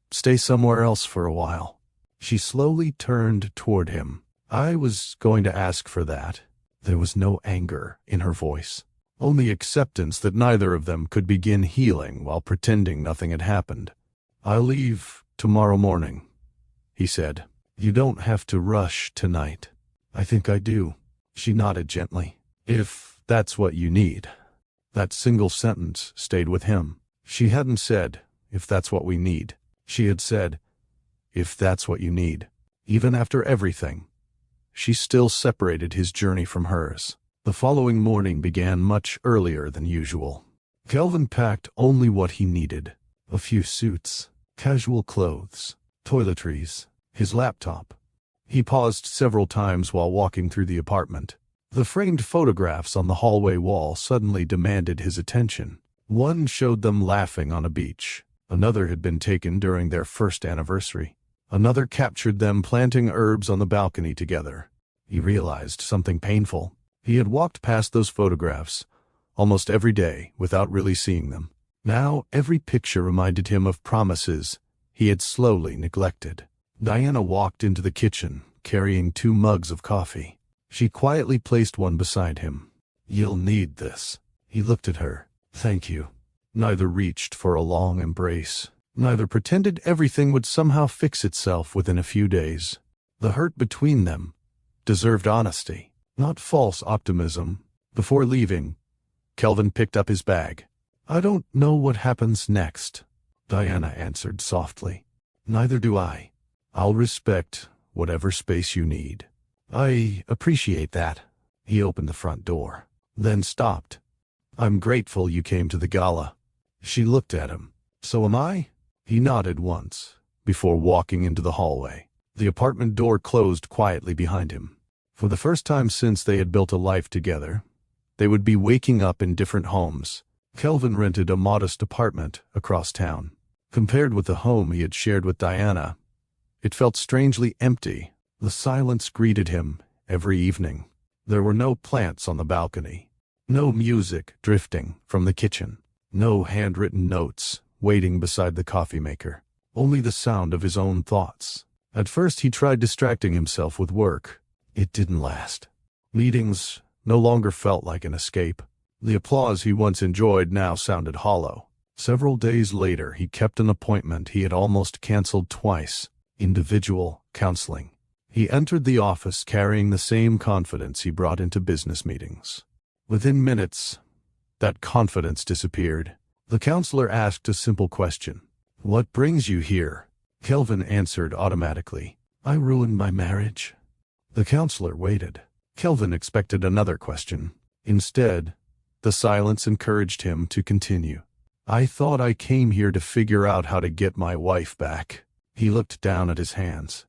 stay somewhere else for a while. She slowly turned toward him. I was going to ask for that. There was no anger in her voice, only acceptance that neither of them could begin healing while pretending nothing had happened. I'll leave tomorrow morning, he said. You don't have to rush tonight. I think I do. She nodded gently. If that's what you need. That single sentence stayed with him. She hadn't said, "If that's what we need." She had said, "If that's what you need." Even after everything, she still separated his journey from hers. The following morning began much earlier than usual. Kelvin packed only what he needed: a few suits, casual clothes, toiletries, his laptop. He paused several times while walking through the apartment. The framed photographs on the hallway wall suddenly demanded his attention. One showed them laughing on a beach. Another had been taken during their first anniversary. Another captured them planting herbs on the balcony together. He realized something painful. He had walked past those photographs almost every day without really seeing them. Now every picture reminded him of promises he had slowly neglected. Diana walked into the kitchen, carrying 2 mugs of coffee. She quietly placed one beside him. "You'll need this." He looked at her. "Thank you." Neither reached for a long embrace. Neither pretended everything would somehow fix itself within a few days. The hurt between them deserved honesty, not false optimism. Before leaving, Kelvin picked up his bag. "I don't know what happens next," Diana answered softly. "Neither do I. I'll respect whatever space you need." "I appreciate that." He opened the front door, then stopped. "I'm grateful you came to the gala." She looked at him. "So am I?" He nodded once, before walking into the hallway. The apartment door closed quietly behind him. For the first time since they had built a life together, they would be waking up in different homes. Kelvin rented a modest apartment across town. Compared with the home he had shared with Diana, it felt strangely empty. The silence greeted him every evening. There were no plants on the balcony, no music drifting from the kitchen, no handwritten notes waiting beside the coffee maker, only the sound of his own thoughts. At first he tried distracting himself with work. It didn't last. Meetings no longer felt like an escape. The applause he once enjoyed now sounded hollow. Several days later he kept an appointment he had almost canceled twice: individual counseling. He entered the office carrying the same confidence he brought into business meetings. Within minutes, that confidence disappeared. The counselor asked a simple question: "What brings you here?" Kelvin answered automatically: "I ruined my marriage." The counselor waited. Kelvin expected another question. Instead, the silence encouraged him to continue. "I thought I came here to figure out how to get my wife back." He looked down at his hands.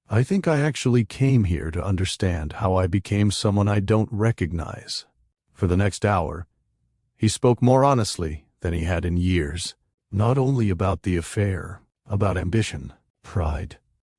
"I think I actually came here to understand how I became someone I don't recognize." For the next hour, he spoke more honestly than he had in years. Not only about the affair, about ambition, pride,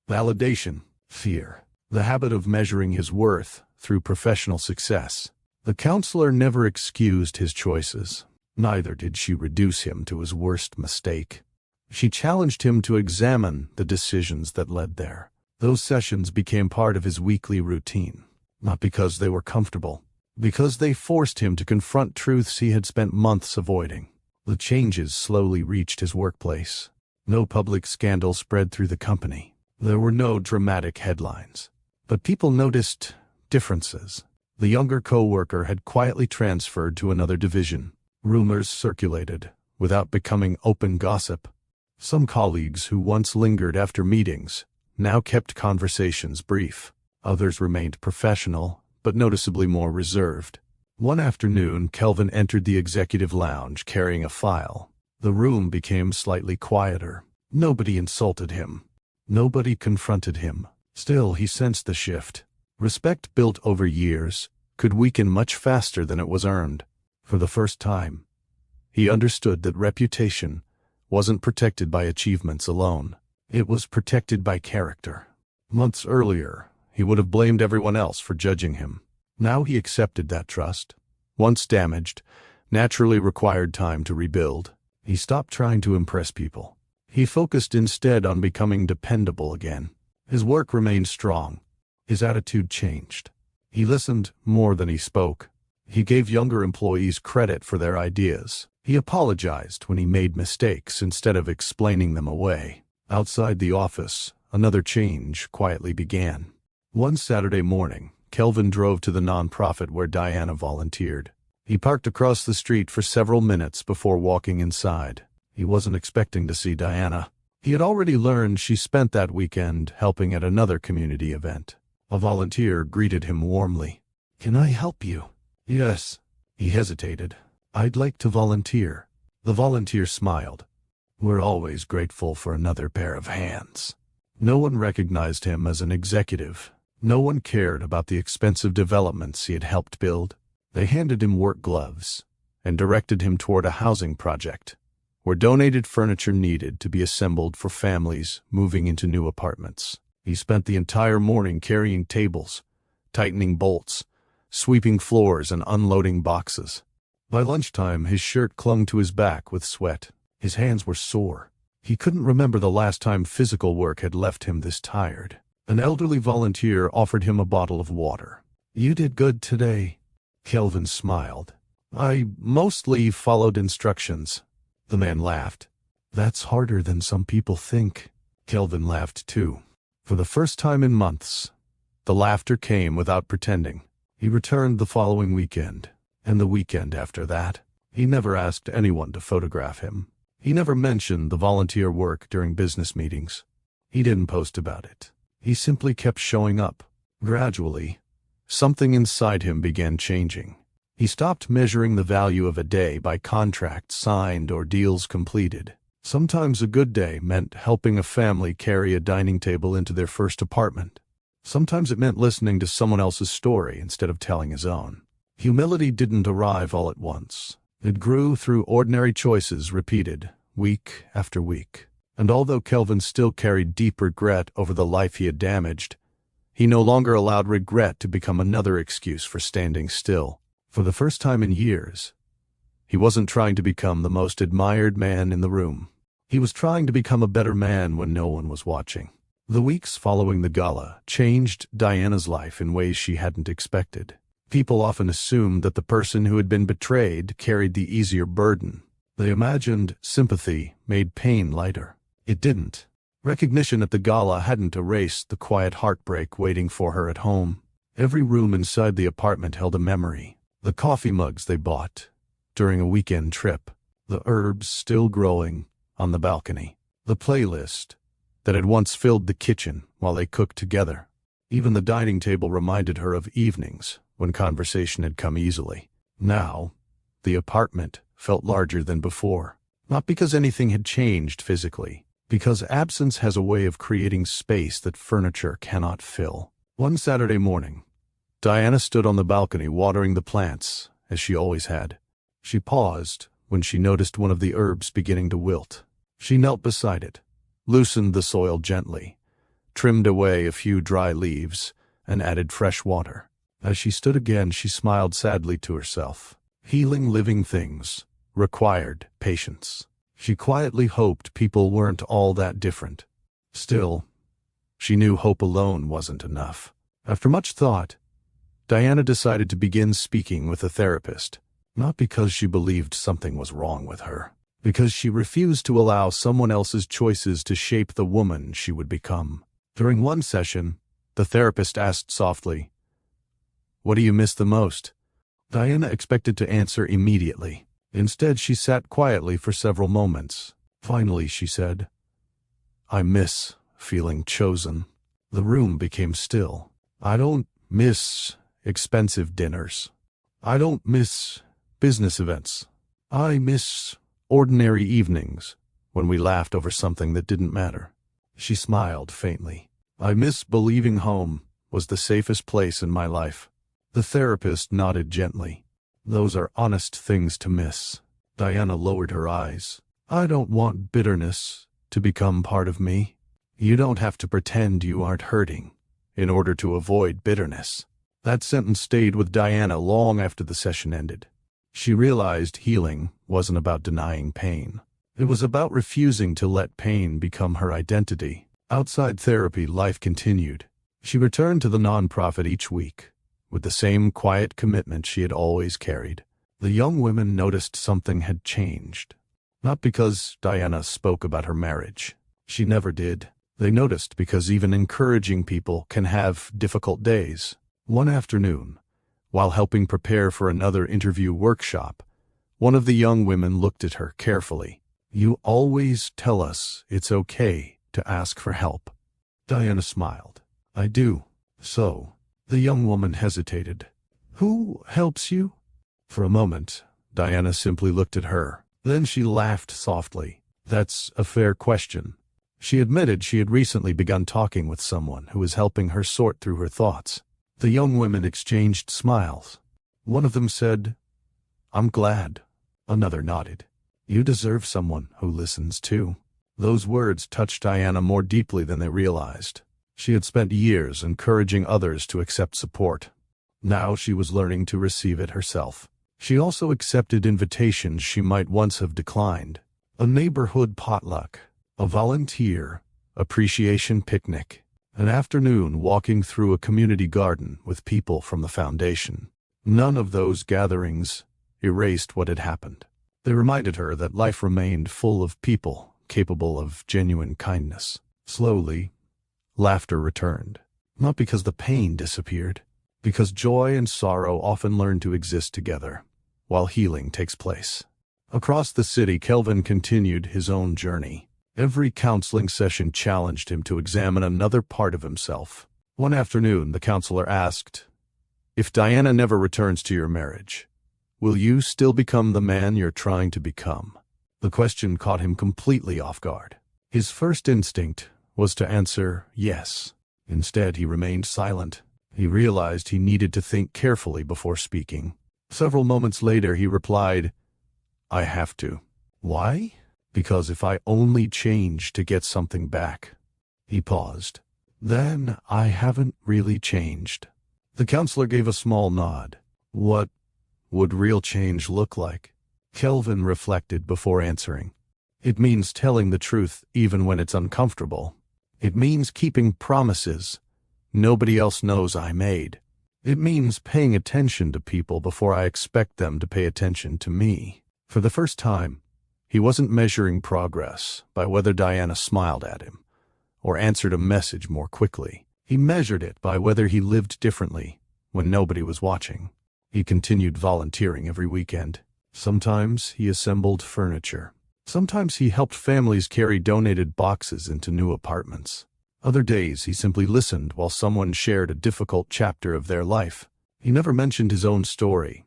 validation, fear, the habit of measuring his worth through professional success. The counselor never excused his choices. Neither did she reduce him to his worst mistake. She challenged him to examine the decisions that led there. Those sessions became part of his weekly routine, not because they were comfortable, because they forced him to confront truths he had spent months avoiding. The changes slowly reached his workplace. No public scandal spread through the company. There were no dramatic headlines. But people noticed differences. The younger co-worker had quietly transferred to another division. Rumors circulated, without becoming open gossip. Some colleagues who once lingered after meetings now kept conversations brief. Others remained professional, but noticeably more reserved. One afternoon, Kelvin entered the executive lounge carrying a file. The room became slightly quieter. Nobody insulted him. Nobody confronted him. Still, he sensed the shift. Respect built over years could weaken much faster than it was earned. For the first time, he understood that reputation wasn't protected by achievements alone. It was protected by character. Months earlier, he would have blamed everyone else for judging him. Now he accepted that trust, once damaged, naturally required time to rebuild. He stopped trying to impress people. He focused instead on becoming dependable again. His work remained strong. His attitude changed. He listened more than he spoke. He gave younger employees credit for their ideas. He apologized when he made mistakes instead of explaining them away. Outside the office, another change quietly began. One Saturday morning, Kelvin drove to the nonprofit where Diana volunteered. He parked across the street for several minutes before walking inside. He wasn't expecting to see Diana. He had already learned she spent that weekend helping at another community event. A volunteer greeted him warmly. "Can I help you?" "Yes." He hesitated. "I'd like to volunteer." The volunteer smiled. "We're always grateful for another pair of hands." No one recognized him as an executive. No one cared about the expensive developments he had helped build. They handed him work gloves and directed him toward a housing project where donated furniture needed to be assembled for families moving into new apartments. He spent the entire morning carrying tables, tightening bolts, sweeping floors, and unloading boxes. By lunchtime, his shirt clung to his back with sweat. His hands were sore. He couldn't remember the last time physical work had left him this tired. An elderly volunteer offered him a bottle of water. "You did good today." Kelvin smiled. "I mostly followed instructions." The man laughed. "That's harder than some people think." Kelvin laughed too. For the first time in months, the laughter came without pretending. He returned the following weekend, and the weekend after that. He never asked anyone to photograph him. He never mentioned the volunteer work during business meetings. He didn't post about it. He simply kept showing up. Gradually, something inside him began changing. He stopped measuring the value of a day by contracts signed or deals completed. Sometimes a good day meant helping a family carry a dining table into their first apartment. Sometimes it meant listening to someone else's story instead of telling his own. Humility didn't arrive all at once. It grew through ordinary choices repeated, week after week. And although Kelvin still carried deep regret over the life he had damaged, he no longer allowed regret to become another excuse for standing still. For the first time in years, he wasn't trying to become the most admired man in the room. He was trying to become a better man when no one was watching. The weeks following the gala changed Diana's life in ways she hadn't expected. People often assumed that the person who had been betrayed carried the easier burden. They imagined sympathy made pain lighter. It didn't. Recognition at the gala hadn't erased the quiet heartbreak waiting for her at home. Every room inside the apartment held a memory. The coffee mugs they bought during a weekend trip, the herbs still growing on the balcony, the playlist that had once filled the kitchen while they cooked together. Even the dining table reminded her of evenings when conversation had come easily. Now, the apartment felt larger than before, not because anything had changed physically, because absence has a way of creating space that furniture cannot fill. One Saturday morning, Diana stood on the balcony watering the plants, as she always had. She paused when she noticed one of the herbs beginning to wilt. She knelt beside it, loosened the soil gently, trimmed away a few dry leaves, and added fresh water. As she stood again, she smiled sadly to herself. Healing living things required patience. She quietly hoped people weren't all that different. Still, she knew hope alone wasn't enough. After much thought, Diana decided to begin speaking with a therapist, not because she believed something was wrong with her, because she refused to allow someone else's choices to shape the woman she would become. During one session, the therapist asked softly, "What do you miss the most?" Diana expected to answer immediately. Instead, she sat quietly for several moments. Finally, she said, "I miss feeling chosen." The room became still. "I don't miss expensive dinners. I don't miss business events. I miss ordinary evenings when we laughed over something that didn't matter." She smiled faintly. "I miss believing home was the safest place in my life." The therapist nodded gently. "Those are honest things to miss." Diana lowered her eyes. "I don't want bitterness to become part of me." "You don't have to pretend you aren't hurting in order to avoid bitterness." That sentence stayed with Diana long after the session ended. She realized healing wasn't about denying pain. It was about refusing to let pain become her identity. Outside therapy, life continued. She returned to the nonprofit each week, with the same quiet commitment she had always carried. The young women noticed something had changed. Not because Diana spoke about her marriage. She never did. They noticed because even encouraging people can have difficult days. One afternoon, While helping prepare for another interview workshop, one of the young women looked at her carefully. "You always tell us it's okay to ask for help." Diana smiled. "I do." "So?" The young woman hesitated. "Who helps you?" For a moment, Diana simply looked at her. Then she laughed softly. "That's a fair question." She admitted she had recently begun talking with someone who was helping her sort through her thoughts. The young women exchanged smiles. One of them said, "I'm glad." Another nodded. "You deserve someone who listens too." Those words touched Diana more deeply than they realized. She had spent years encouraging others to accept support. Now she was learning to receive it herself. She also accepted invitations she might once have declined. A neighborhood potluck, a volunteer appreciation picnic, an afternoon walking through a community garden with people from the foundation. None of those gatherings erased what had happened. They reminded her that life remained full of people capable of genuine kindness. Slowly, laughter returned. Not because the pain disappeared, because joy and sorrow often learn to exist together, while healing takes place. Across the city, Kelvin continued his own journey. Every counseling session challenged him to examine another part of himself. One afternoon, the counselor asked, "If Diana never returns to your marriage, will you still become the man you're trying to become?" The question caught him completely off guard. His first instinct was to answer yes. Instead, he remained silent. He realized he needed to think carefully before speaking. Several moments later, he replied, "I have to." "Why?" "Because if I only change to get something back." He paused. "Then I haven't really changed." The counselor gave a small nod. "What would real change look like?" Kelvin reflected before answering. "It means telling the truth even when it's uncomfortable. It means keeping promises nobody else knows I made. It means paying attention to people before I expect them to pay attention to me." For the first time, he wasn't measuring progress by whether Diana smiled at him or answered a message more quickly. He measured it by whether he lived differently when nobody was watching. He continued volunteering every weekend. Sometimes he assembled furniture. Sometimes he helped families carry donated boxes into new apartments. Other days he simply listened while someone shared a difficult chapter of their life. He never mentioned his own story,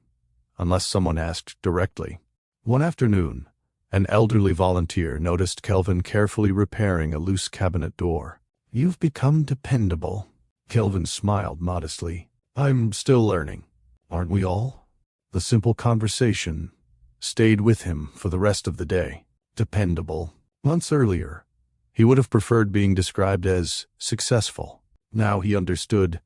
unless someone asked directly. One afternoon, an elderly volunteer noticed Kelvin carefully repairing a loose cabinet door. "You've become dependable." Kelvin smiled modestly. "I'm still learning. Aren't we all?" The simple conversation stayed with him for the rest of the day. Dependable. Months earlier, he would have preferred being described as successful. Now he understood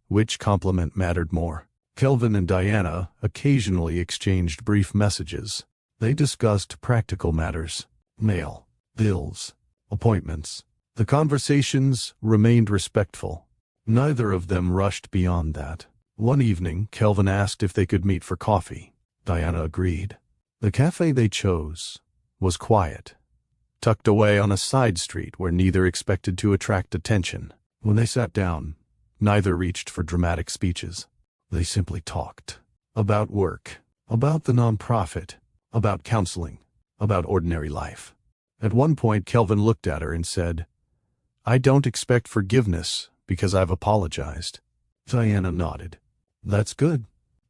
which compliment mattered more. Kelvin and Diana occasionally exchanged brief messages. They discussed practical matters, mail, bills, appointments. The conversations remained respectful. Neither of them rushed beyond that. One evening, Kelvin asked if they could meet for coffee. Diana agreed. The cafe they chose was quiet, tucked away on a side street where neither expected to attract attention. When they sat down, neither reached for dramatic speeches. They simply talked. About work, about the nonprofit, about counseling, about ordinary life. At one point, Kelvin looked at her and said, "I don't expect forgiveness because I've apologized." Diana nodded. "That's good.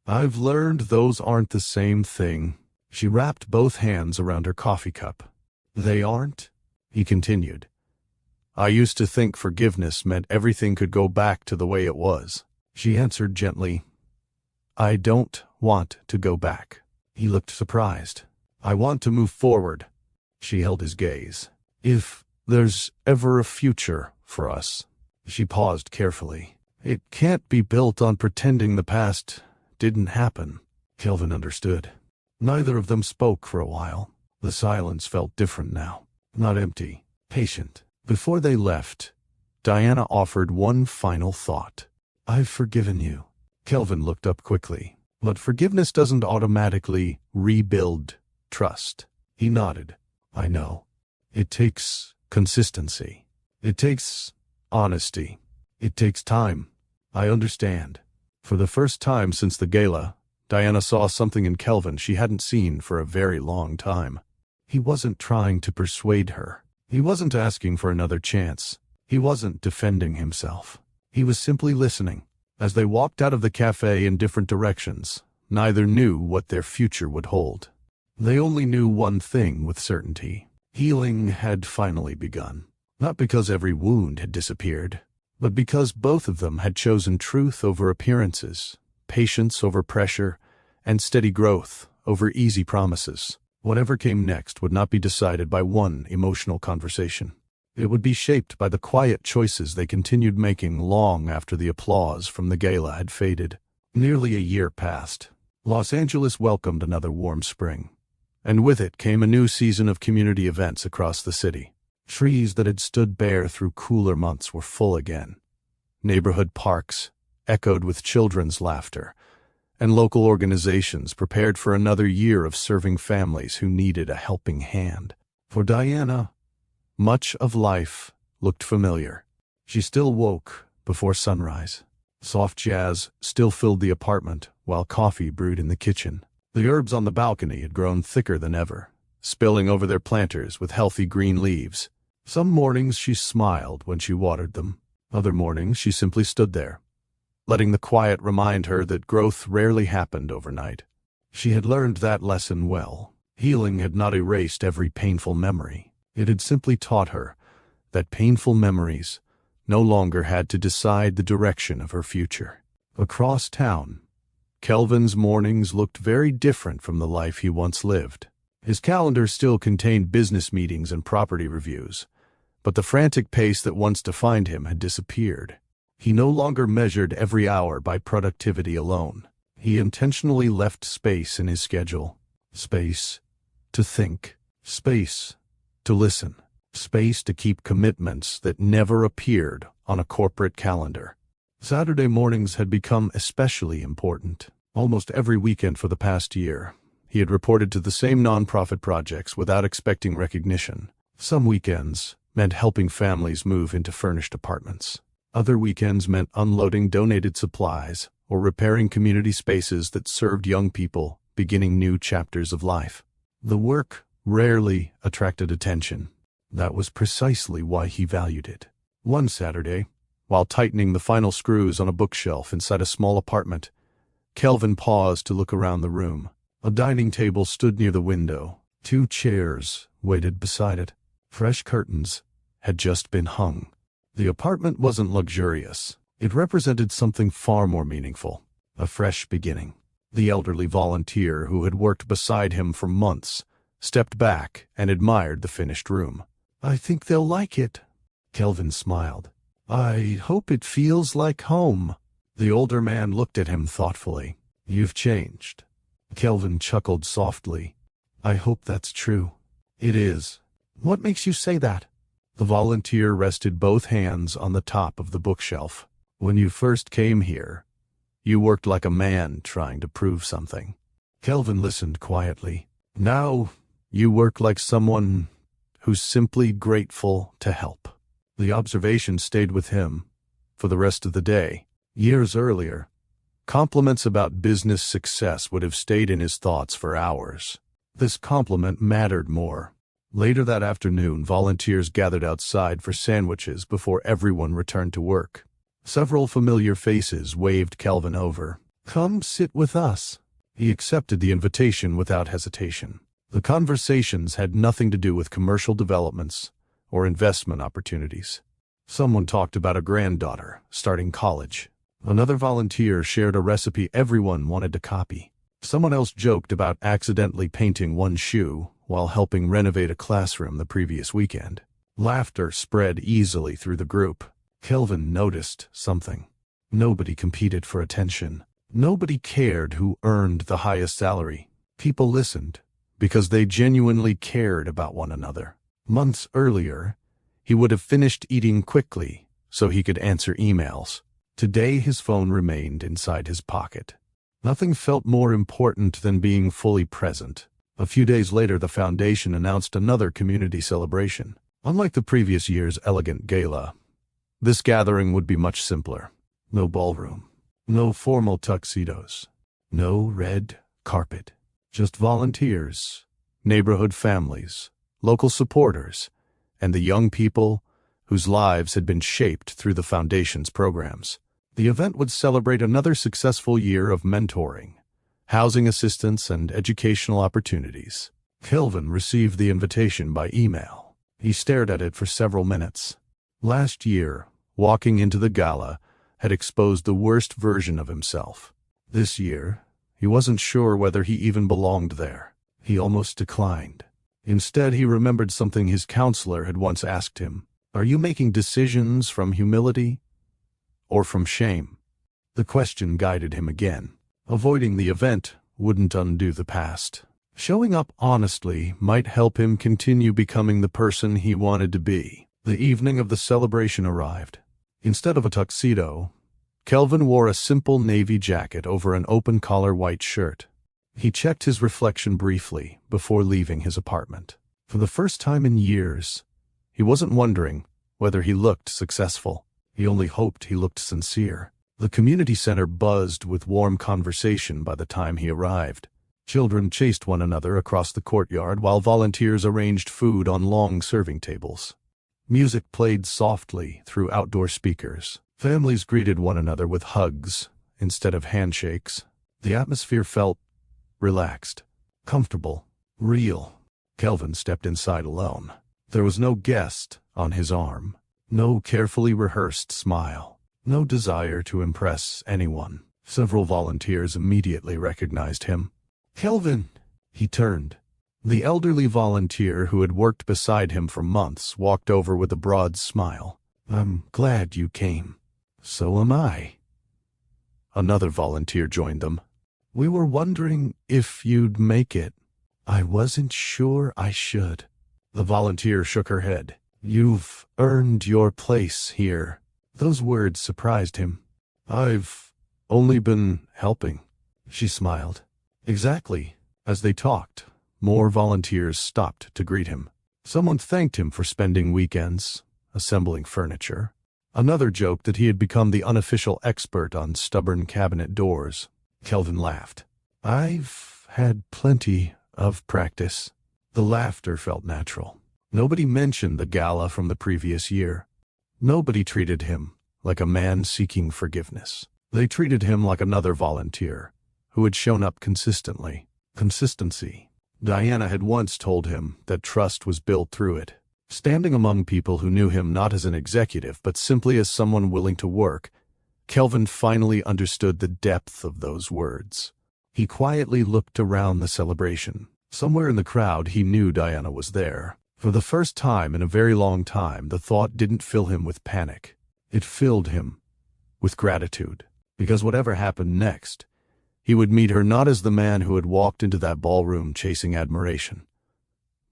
I've learned those aren't the same thing." She wrapped both hands around her coffee cup. "They aren't?" he continued. "I used to think forgiveness meant everything could go back to the way it was." She answered gently, "I don't want to go back." He looked surprised. "I want to move forward." She held his gaze. "If there's ever a future for us." She paused carefully. "It can't be built on pretending the past didn't happen." Kelvin understood. Neither of them spoke for a while. The silence felt different now. Not empty, patient. Before they left, Diana offered one final thought. "I've forgiven you." Kelvin looked up quickly. "But forgiveness doesn't automatically rebuild trust." He nodded. "I know. It takes consistency. It takes honesty. It takes time. I understand." For the first time since the gala, Diana saw something in Kelvin she hadn't seen for a very long time. He wasn't trying to persuade her. He wasn't asking for another chance. He wasn't defending himself. He was simply listening. As they walked out of the cafe in different directions, neither knew what their future would hold. They only knew one thing with certainty. Healing had finally begun. Not because every wound had disappeared, but because both of them had chosen truth over appearances, patience over pressure, and steady growth over easy promises. Whatever came next would not be decided by one emotional conversation. It would be shaped by the quiet choices they continued making long after the applause from the gala had faded. Nearly a year passed. Los Angeles welcomed another warm spring, and with it came a new season of community events across the city. Trees that had stood bare through cooler months were full again. Neighborhood parks echoed with children's laughter, and local organizations prepared for another year of serving families who needed a helping hand. For Diana, much of life looked familiar. She still woke before sunrise. Soft jazz still filled the apartment, while coffee brewed in the kitchen. The herbs on the balcony had grown thicker than ever, spilling over their planters with healthy green leaves. Some mornings she smiled when she watered them. Other mornings she simply stood there, letting the quiet remind her that growth rarely happened overnight. She had learned that lesson well. Healing had not erased every painful memory. It had simply taught her that painful memories no longer had to decide the direction of her future. Across town, Kelvin's mornings looked very different from the life he once lived. His calendar still contained business meetings and property reviews, but the frantic pace that once defined him had disappeared. He no longer measured every hour by productivity alone. He intentionally left space in his schedule. Space to think. Space to listen. Space to keep commitments that never appeared on a corporate calendar. Saturday mornings had become especially important. Almost every weekend for the past year, he had reported to the same nonprofit projects without expecting recognition. Some weekends meant helping families move into furnished apartments. Other weekends meant unloading donated supplies or repairing community spaces that served young people beginning new chapters of life. The work rarely attracted attention. That was precisely why he valued it. One Saturday, while tightening the final screws on a bookshelf inside a small apartment, Kelvin paused to look around the room. A dining table stood near the window. 2 chairs waited beside it. Fresh curtains had just been hung. The apartment wasn't luxurious. It represented something far more meaningful. A fresh beginning. The elderly volunteer who had worked beside him for months stepped back and admired the finished room. "I think they'll like it." Kelvin smiled. "I hope it feels like home." The older man looked at him thoughtfully. "You've changed." Kelvin chuckled softly. "I hope that's true." "It is." "What makes you say that?" The volunteer rested both hands on the top of the bookshelf. "When you first came here, you worked like a man trying to prove something." Kelvin listened quietly. "Now, you work like someone who's simply grateful to help." The observation stayed with him for the rest of the day. Years earlier, compliments about business success would have stayed in his thoughts for hours. This compliment mattered more. Later that afternoon, volunteers gathered outside for sandwiches before everyone returned to work. Several familiar faces waved Kelvin over. "Come sit with us." He accepted the invitation without hesitation. The conversations had nothing to do with commercial developments or investment opportunities. Someone talked about a granddaughter starting college. Another volunteer shared a recipe everyone wanted to copy. Someone else joked about accidentally painting one shoe while helping renovate a classroom the previous weekend. Laughter spread easily through the group. Kelvin noticed something. Nobody competed for attention. Nobody cared who earned the highest salary. People listened because they genuinely cared about one another. Months earlier, he would have finished eating quickly so he could answer emails. Today his phone remained inside his pocket. Nothing felt more important than being fully present. A few days later, the foundation announced another community celebration. Unlike the previous year's elegant gala, this gathering would be much simpler. No ballroom, No formal tuxedos. No red carpet. Just volunteers, neighborhood families, local supporters, and the young people whose lives had been shaped through the Foundation's programs. The event would celebrate another successful year of mentoring, housing assistance, and educational opportunities. Kelvin received the invitation by email. He stared at it for several minutes. Last year, walking into the gala had exposed the worst version of himself. This year, he wasn't sure whether he even belonged there. He almost declined. Instead, he remembered something his counselor had once asked him. Are you making decisions from humility or from shame? The question guided him again. Avoiding the event wouldn't undo the past. Showing up honestly might help him continue becoming the person he wanted to be. The evening of the celebration arrived. Instead of a tuxedo, Kelvin wore a simple navy jacket over an open-collar white shirt. He checked his reflection briefly before leaving his apartment. For the first time in years, he wasn't wondering whether he looked successful. He only hoped he looked sincere. The community center buzzed with warm conversation by the time he arrived. Children chased one another across the courtyard while volunteers arranged food on long serving tables. Music played softly through outdoor speakers. Families greeted one another with hugs instead of handshakes. The atmosphere felt relaxed, comfortable, real. Kelvin stepped inside alone. There was no guest on his arm, no carefully rehearsed smile, no desire to impress anyone. Several volunteers immediately recognized him. Kelvin! He turned. The elderly volunteer who had worked beside him for months walked over with a broad smile. I'm glad you came. So am I. Another volunteer joined them. We were wondering if you'd make it. I wasn't sure I should. The volunteer shook her head. You've earned your place here. Those words surprised him. I've only been helping. She smiled. Exactly. As they talked, more volunteers stopped to greet him. Someone thanked him for spending weekends assembling furniture. Another joked that he had become the unofficial expert on stubborn cabinet doors. Kelvin laughed. I've had plenty of practice. The laughter felt natural. Nobody mentioned the gala from the previous year. Nobody treated him like a man seeking forgiveness. They treated him like another volunteer who had shown up consistently. Consistency. Diana had once told him that trust was built through it. Standing among people who knew him not as an executive but simply as someone willing to work, Kelvin finally understood the depth of those words. He quietly looked around the celebration. Somewhere in the crowd he knew Diana was there. For the first time in a very long time, the thought didn't fill him with panic. It filled him with gratitude. Because whatever happened next, he would meet her not as the man who had walked into that ballroom chasing admiration,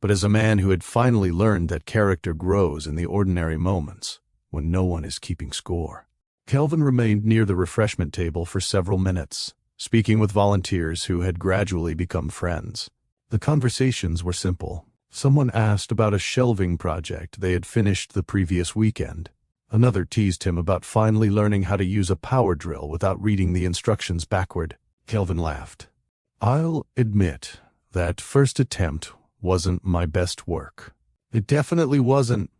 but as a man who had finally learned that character grows in the ordinary moments when no one is keeping score. Kelvin remained near the refreshment table for several minutes, speaking with volunteers who had gradually become friends. The conversations were simple. Someone asked about a shelving project they had finished the previous weekend. Another teased him about finally learning how to use a power drill without reading the instructions backward. Kelvin laughed. I'll admit that first attempt wasn't my best work. It definitely wasn't,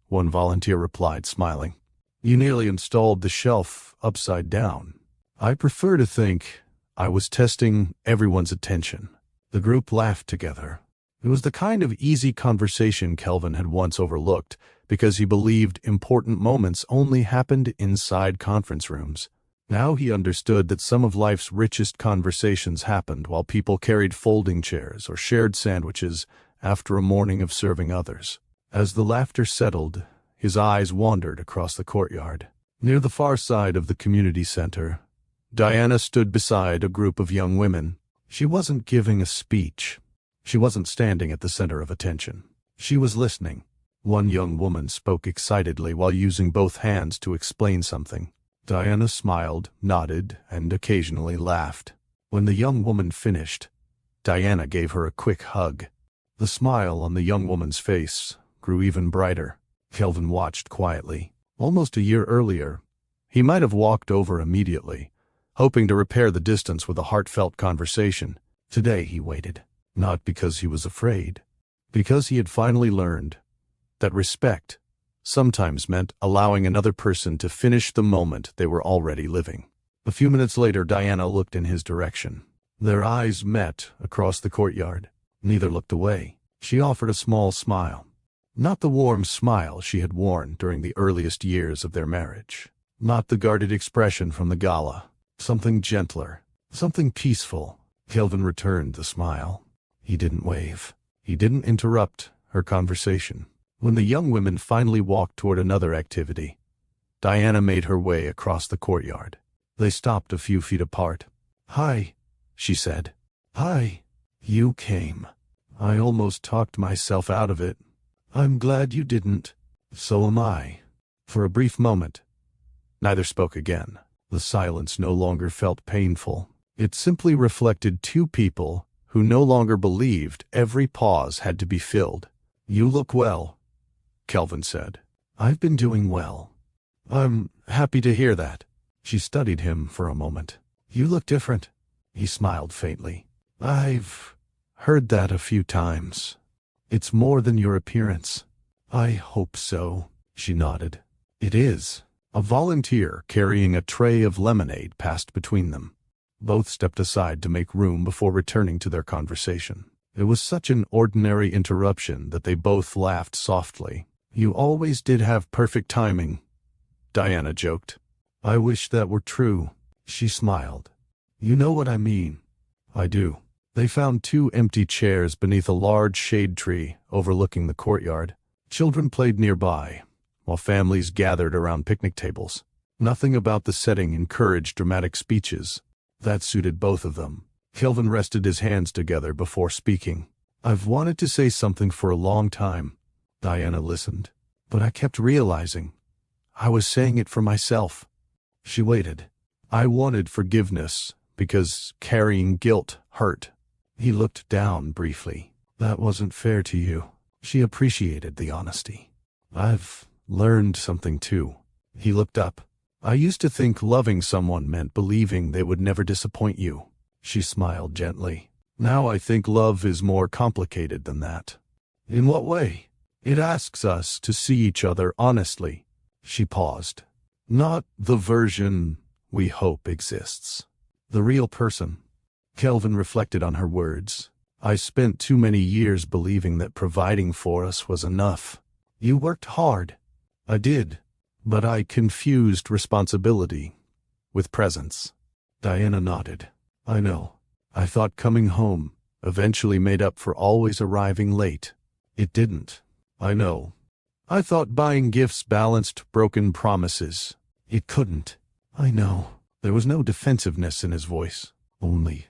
one volunteer replied, smiling. You nearly installed the shelf upside down. I prefer to think I was testing everyone's attention. The group laughed together. It was the kind of easy conversation Kelvin had once overlooked because he believed important moments only happened inside conference rooms. Now he understood that some of life's richest conversations happened while people carried folding chairs or shared sandwiches after a morning of serving others. As the laughter settled, his eyes wandered across the courtyard. Near the far side of the community center, Diana stood beside a group of young women. She wasn't giving a speech. She wasn't standing at the center of attention. She was listening. One young woman spoke excitedly while using both hands to explain something. Diana smiled, nodded, and occasionally laughed. When the young woman finished, Diana gave her a quick hug. The smile on the young woman's face grew even brighter. Kelvin watched quietly. Almost a year earlier, he might have walked over immediately, hoping to repair the distance with a heartfelt conversation. Today he waited, not because he was afraid, because he had finally learned that respect sometimes meant allowing another person to finish the moment they were already living. A few minutes later, Diana looked in his direction. Their eyes met across the courtyard. Neither looked away. She offered a small smile. Not the warm smile she had worn during the earliest years of their marriage. Not the guarded expression from the Gala. Something gentler. Something peaceful. Kelvin returned the smile. He didn't wave. He didn't interrupt her conversation. When the young women finally walked toward another activity, Diana made her way across the courtyard. They stopped a few feet apart. "Hi," she said. "Hi. You came. I almost talked myself out of it. I'm glad you didn't." "So am I." For a brief moment, neither spoke again. The silence no longer felt painful. It simply reflected two people who no longer believed every pause had to be filled. "You look well," Kelvin said. "I've been doing well." "I'm happy to hear that." She studied him for a moment. "You look different." He smiled faintly. "I've heard that a few times." "It's more than your appearance." "I hope so." She nodded. "It is." A volunteer carrying a tray of lemonade passed between them. Both stepped aside to make room before returning to their conversation. It was such an ordinary interruption that they both laughed softly. "You always did have perfect timing," Diana joked. "I wish that were true." She smiled. "You know what I mean." "I do." They found two empty chairs beneath a large shade tree overlooking the courtyard. Children played nearby, while families gathered around picnic tables. Nothing about the setting encouraged dramatic speeches. That suited both of them. Kelvin rested his hands together before speaking. "I've wanted to say something for a long time." Diana listened. "But I kept realizing I was saying it for myself." She waited. "I wanted forgiveness because carrying guilt hurt." He looked down briefly. "That wasn't fair to you." She appreciated the honesty. "I've learned something too." He looked up. "I used to think loving someone meant believing they would never disappoint you." She smiled gently. "Now I think love is more complicated than that." "In what way?" "It asks us to see each other honestly." She paused. "Not the version we hope exists. The real person." Kelvin reflected on her words. "I spent too many years believing that providing for us was enough." "You worked hard." "I did. But I confused responsibility with presence." Diana nodded. "I know. I thought coming home eventually made up for always arriving late. It didn't." "I know. I thought buying gifts balanced broken promises. It couldn't." "I know." There was no defensiveness in his voice, only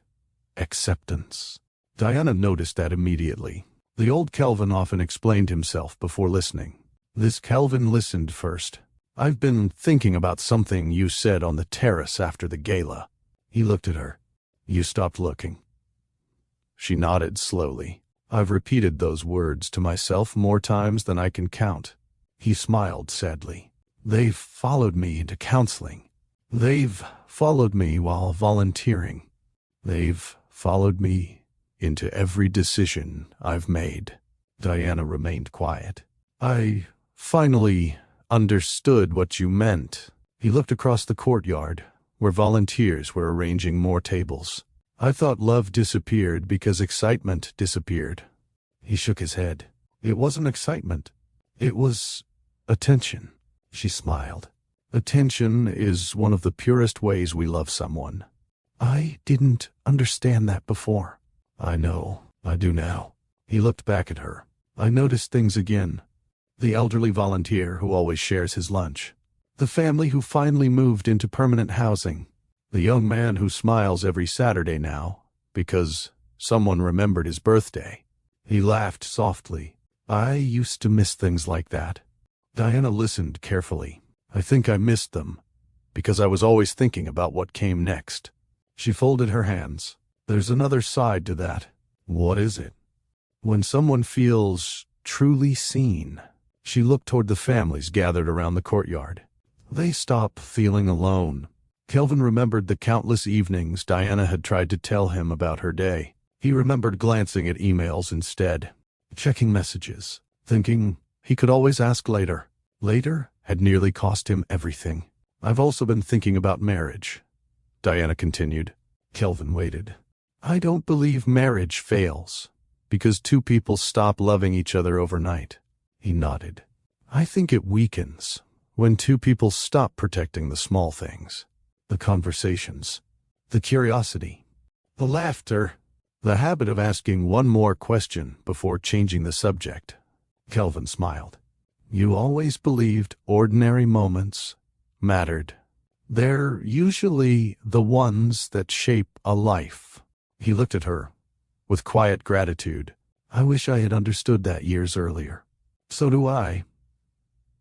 acceptance. Diana noticed that immediately. The old Kelvin often explained himself before listening. This Kelvin listened first. "I've been thinking about something you said on the terrace after the gala." He looked at her. "You stopped looking." She nodded slowly. "I've repeated those words to myself more times than I can count." He smiled sadly. "They've followed me into counseling. They've followed me while volunteering. They've followed me into every decision I've made." Diana remained quiet. "I finally understood what you meant." He looked across the courtyard, where volunteers were arranging more tables. "I thought love disappeared because excitement disappeared." He shook his head. "It wasn't excitement. It was attention." She smiled. "Attention is one of the purest ways we love someone." "I didn't understand that before." "I know. I do now." He looked back at her. "I noticed things again. The elderly volunteer who always shares his lunch. The family who finally moved into permanent housing. The young man who smiles every Saturday now because someone remembered his birthday." He laughed softly. "I used to miss things like that." Diana listened carefully. "I think I missed them because I was always thinking about what came next." She folded her hands. "There's another side to that." "What is it?" "When someone feels truly seen." She looked toward the families gathered around the courtyard. "They stop feeling alone." Kelvin remembered the countless evenings Diana had tried to tell him about her day. He remembered glancing at emails instead, checking messages, thinking he could always ask later. Later had nearly cost him everything. I've also been thinking about marriage, Diana continued. Kelvin waited. I don't believe marriage fails because two people stop loving each other overnight. He nodded. I think it weakens when two people stop protecting the small things, the conversations, the curiosity, the laughter, the habit of asking one more question before changing the subject. Kelvin smiled. You always believed ordinary moments mattered. They're usually the ones that shape a life. He looked at her with quiet gratitude. I wish I had understood that years earlier. So do I.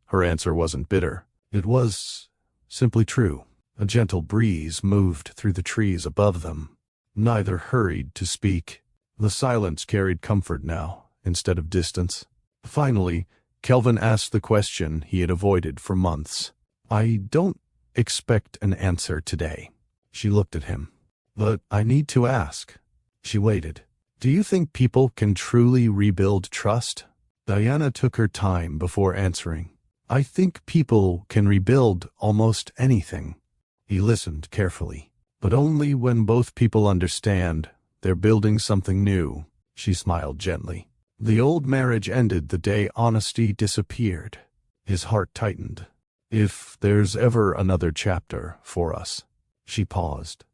Her answer wasn't bitter. It was simply true. A gentle breeze moved through the trees above them. Neither hurried to speak. The silence carried comfort now, instead of distance. Finally, Kelvin asked the question he had avoided for months. I don't expect an answer today. She looked at him. But I need to ask. She waited. Do you think people can truly rebuild trust? Diana took her time before answering. I think people can rebuild almost anything. He listened carefully. But only when both people understand they're building something new. She smiled gently. The old marriage ended the day honesty disappeared. His heart tightened. If there's ever another chapter for us. She paused.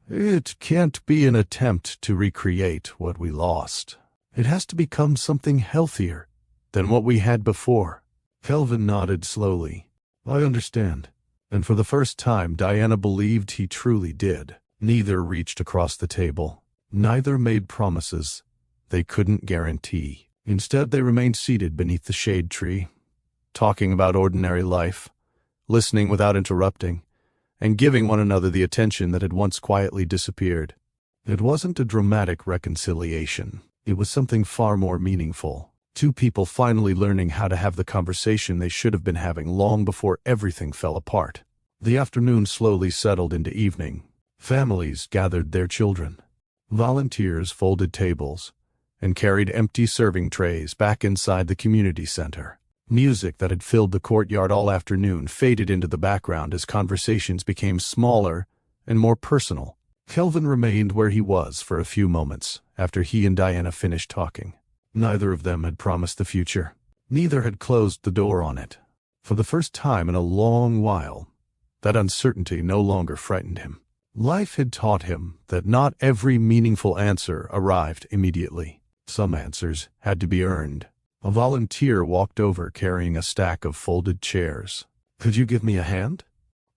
It can't be an attempt to recreate what we lost. It has to become something healthier than what we had before. Kelvin nodded slowly. I understand. And for the first time, Diana believed he truly did. Neither reached across the table. Neither made promises they couldn't guarantee. Instead, they remained seated beneath the shade tree, talking about ordinary life, listening without interrupting, and giving one another the attention that had once quietly disappeared. It wasn't a dramatic reconciliation. It was something far more meaningful. Two people finally learning how to have the conversation they should have been having long before everything fell apart. The afternoon slowly settled into evening. Families gathered their children. Volunteers folded tables and carried empty serving trays back inside the community center. Music that had filled the courtyard all afternoon faded into the background as conversations became smaller and more personal. Kelvin remained where he was for a few moments after he and Diana finished talking. Neither of them had promised the future. Neither had closed the door on it. For the first time in a long while, that uncertainty no longer frightened him. Life had taught him that not every meaningful answer arrived immediately. Some answers had to be earned. A volunteer walked over carrying a stack of folded chairs. Could you give me a hand?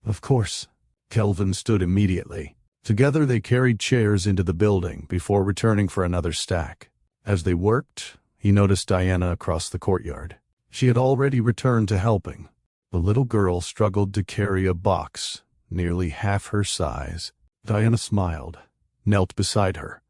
Of course. Kelvin stood immediately. Together they carried chairs into the building before returning for another stack. As they worked, he noticed Diana across the courtyard. She had already returned to helping. The little girl struggled to carry a box, nearly half her size. Diana smiled, knelt beside her,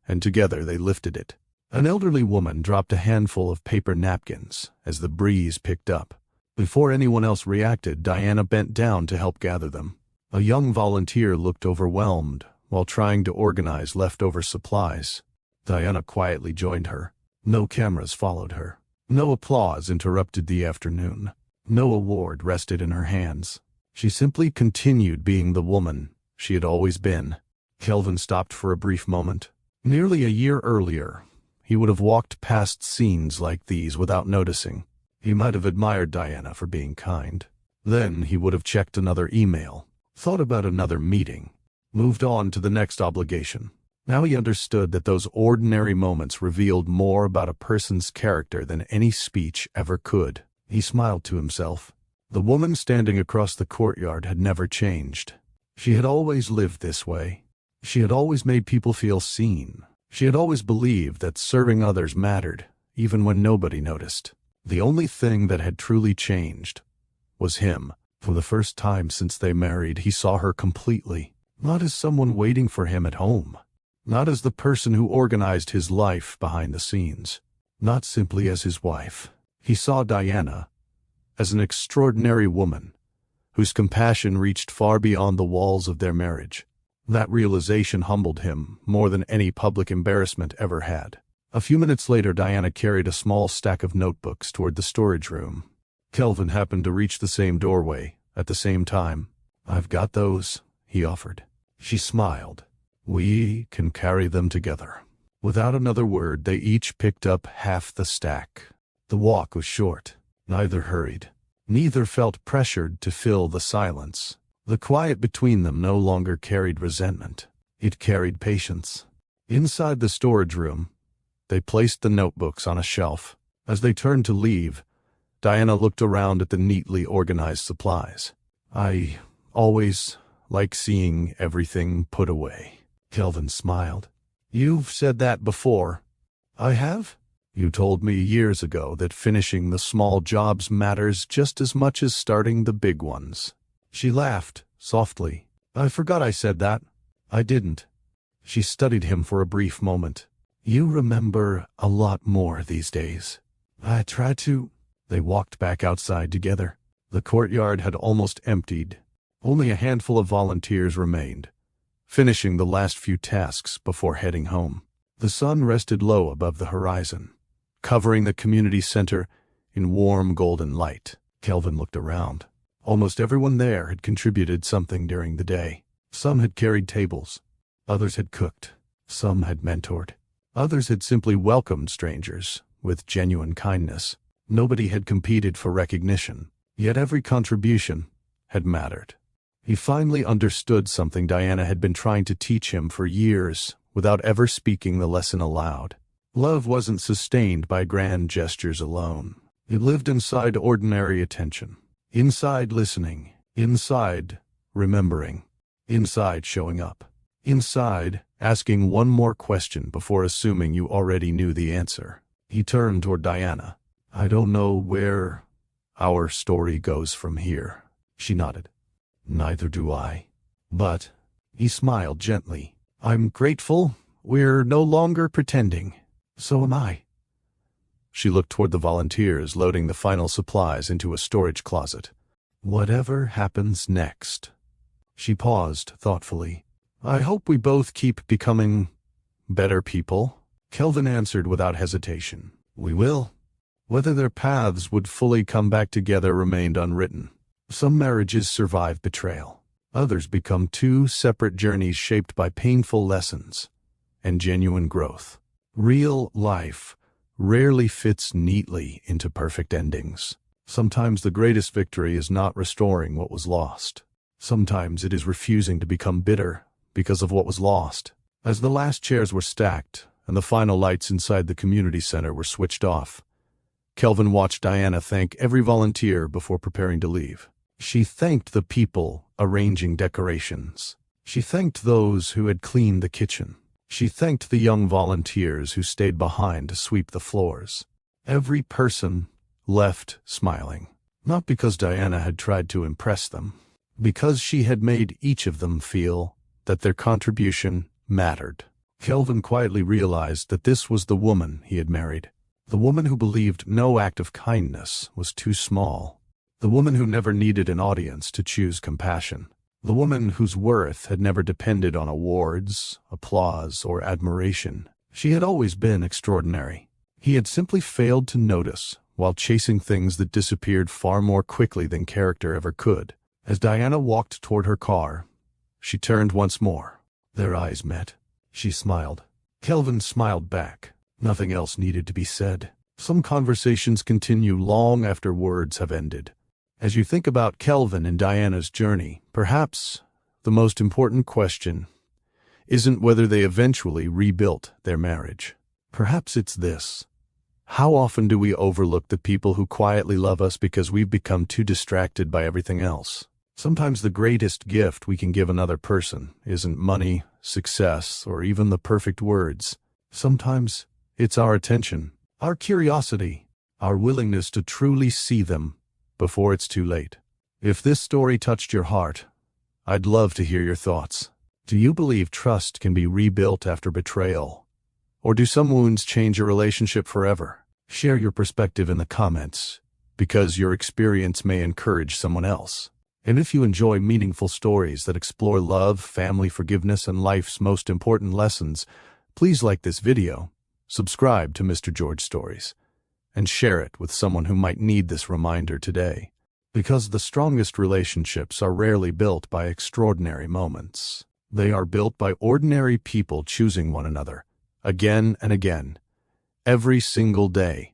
and together they lifted it. An elderly woman dropped a handful of paper napkins as the breeze picked up. Before anyone else reacted, Diana bent down to help gather them. A young volunteer looked overwhelmed while trying to organize leftover supplies. Diana quietly joined her. No cameras followed her. No applause interrupted the afternoon. No award rested in her hands. She simply continued being the woman she had always been. Kelvin stopped for a brief moment. Nearly a year earlier, he would have walked past scenes like these without noticing. He might have admired Diana for being kind. Then he would have checked another email, thought about another meeting, moved on to the next obligation. Now he understood that those ordinary moments revealed more about a person's character than any speech ever could. He smiled to himself. The woman standing across the courtyard had never changed. She had always lived this way. She had always made people feel seen. She had always believed that serving others mattered, even when nobody noticed. The only thing that had truly changed was him. For the first time since they married, he saw her completely, not as someone waiting for him at home, not as the person who organized his life behind the scenes, not simply as his wife. He saw Diana as an extraordinary woman whose compassion reached far beyond the walls of their marriage. That realization humbled him more than any public embarrassment ever had. A few minutes later, Diana carried a small stack of notebooks toward the storage room. Kelvin happened to reach the same doorway at the same time. "I've got those," he offered. She smiled. "We can carry them together." Without another word, they each picked up half the stack. The walk was short. Neither hurried. Neither felt pressured to fill the silence. The quiet between them no longer carried resentment. It carried patience. Inside the storage room, they placed the notebooks on a shelf. As they turned to leave, Diana looked around at the neatly organized supplies. "I always like seeing everything put away." Kelvin smiled. "You've said that before." "I have? You told me years ago that finishing the small jobs matters just as much as starting the big ones." She laughed softly. "I forgot I said that." "I didn't." She studied him for a brief moment. "You remember a lot more these days." "I try to." They walked back outside together. The courtyard had almost emptied. Only a handful of volunteers remained, finishing the last few tasks before heading home. The sun rested low above the horizon, covering the community center in warm golden light. Kelvin looked around. Almost everyone there had contributed something during the day. Some had carried tables. Others had cooked. Some had mentored. Others had simply welcomed strangers with genuine kindness. Nobody had competed for recognition, yet every contribution had mattered. He finally understood something Diana had been trying to teach him for years without ever speaking the lesson aloud. Love wasn't sustained by grand gestures alone. It lived inside ordinary attention, inside listening, inside remembering, inside showing up, inside asking one more question before assuming you already knew the answer. He turned toward Diana. "I don't know where our story goes from here." She nodded. "Neither do I. But," he smiled gently, "I'm grateful we're no longer pretending." "So am I." She looked toward the volunteers loading the final supplies into a storage closet. "Whatever happens next." She paused thoughtfully. "I hope we both keep becoming better people." Kelvin answered without hesitation. "We will." Whether their paths would fully come back together remained unwritten. Some marriages survive betrayal. Others become two separate journeys shaped by painful lessons and genuine growth. Real life rarely fits neatly into perfect endings. Sometimes the greatest victory is not restoring what was lost. Sometimes it is refusing to become bitter because of what was lost. As the last chairs were stacked and the final lights inside the community center were switched off, Kelvin watched Diana thank every volunteer before preparing to leave. She thanked the people arranging decorations. She thanked those who had cleaned the kitchen. She thanked the young volunteers who stayed behind to sweep the floors. Every person left smiling, not because Diana had tried to impress them, because she had made each of them feel that their contribution mattered. Kelvin quietly realized that this was the woman he had married, the woman who believed no act of kindness was too small, the woman who never needed an audience to choose compassion, the woman whose worth had never depended on awards, applause, or admiration. She had always been extraordinary. He had simply failed to notice while chasing things that disappeared far more quickly than character ever could. As Diana walked toward her car, she turned once more. Their eyes met. She smiled. Kelvin smiled back. Nothing else needed to be said. Some conversations continue long after words have ended. As you think about Kelvin and Diana's journey, perhaps the most important question isn't whether they eventually rebuilt their marriage. Perhaps it's this: how often do we overlook the people who quietly love us because we've become too distracted by everything else? Sometimes the greatest gift we can give another person isn't money, success, or even the perfect words. Sometimes it's our attention, our curiosity, our willingness to truly see them before it's too late. If this story touched your heart, I'd love to hear your thoughts. Do you believe trust can be rebuilt after betrayal? Or do some wounds change a relationship forever? Share your perspective in the comments, because your experience may encourage someone else. And if you enjoy meaningful stories that explore love, family, forgiveness, and life's most important lessons, please like this video, subscribe to Mr. George Stories, and share it with someone who might need this reminder today. Because the strongest relationships are rarely built by extraordinary moments. They are built by ordinary people choosing one another, again and again, every single day.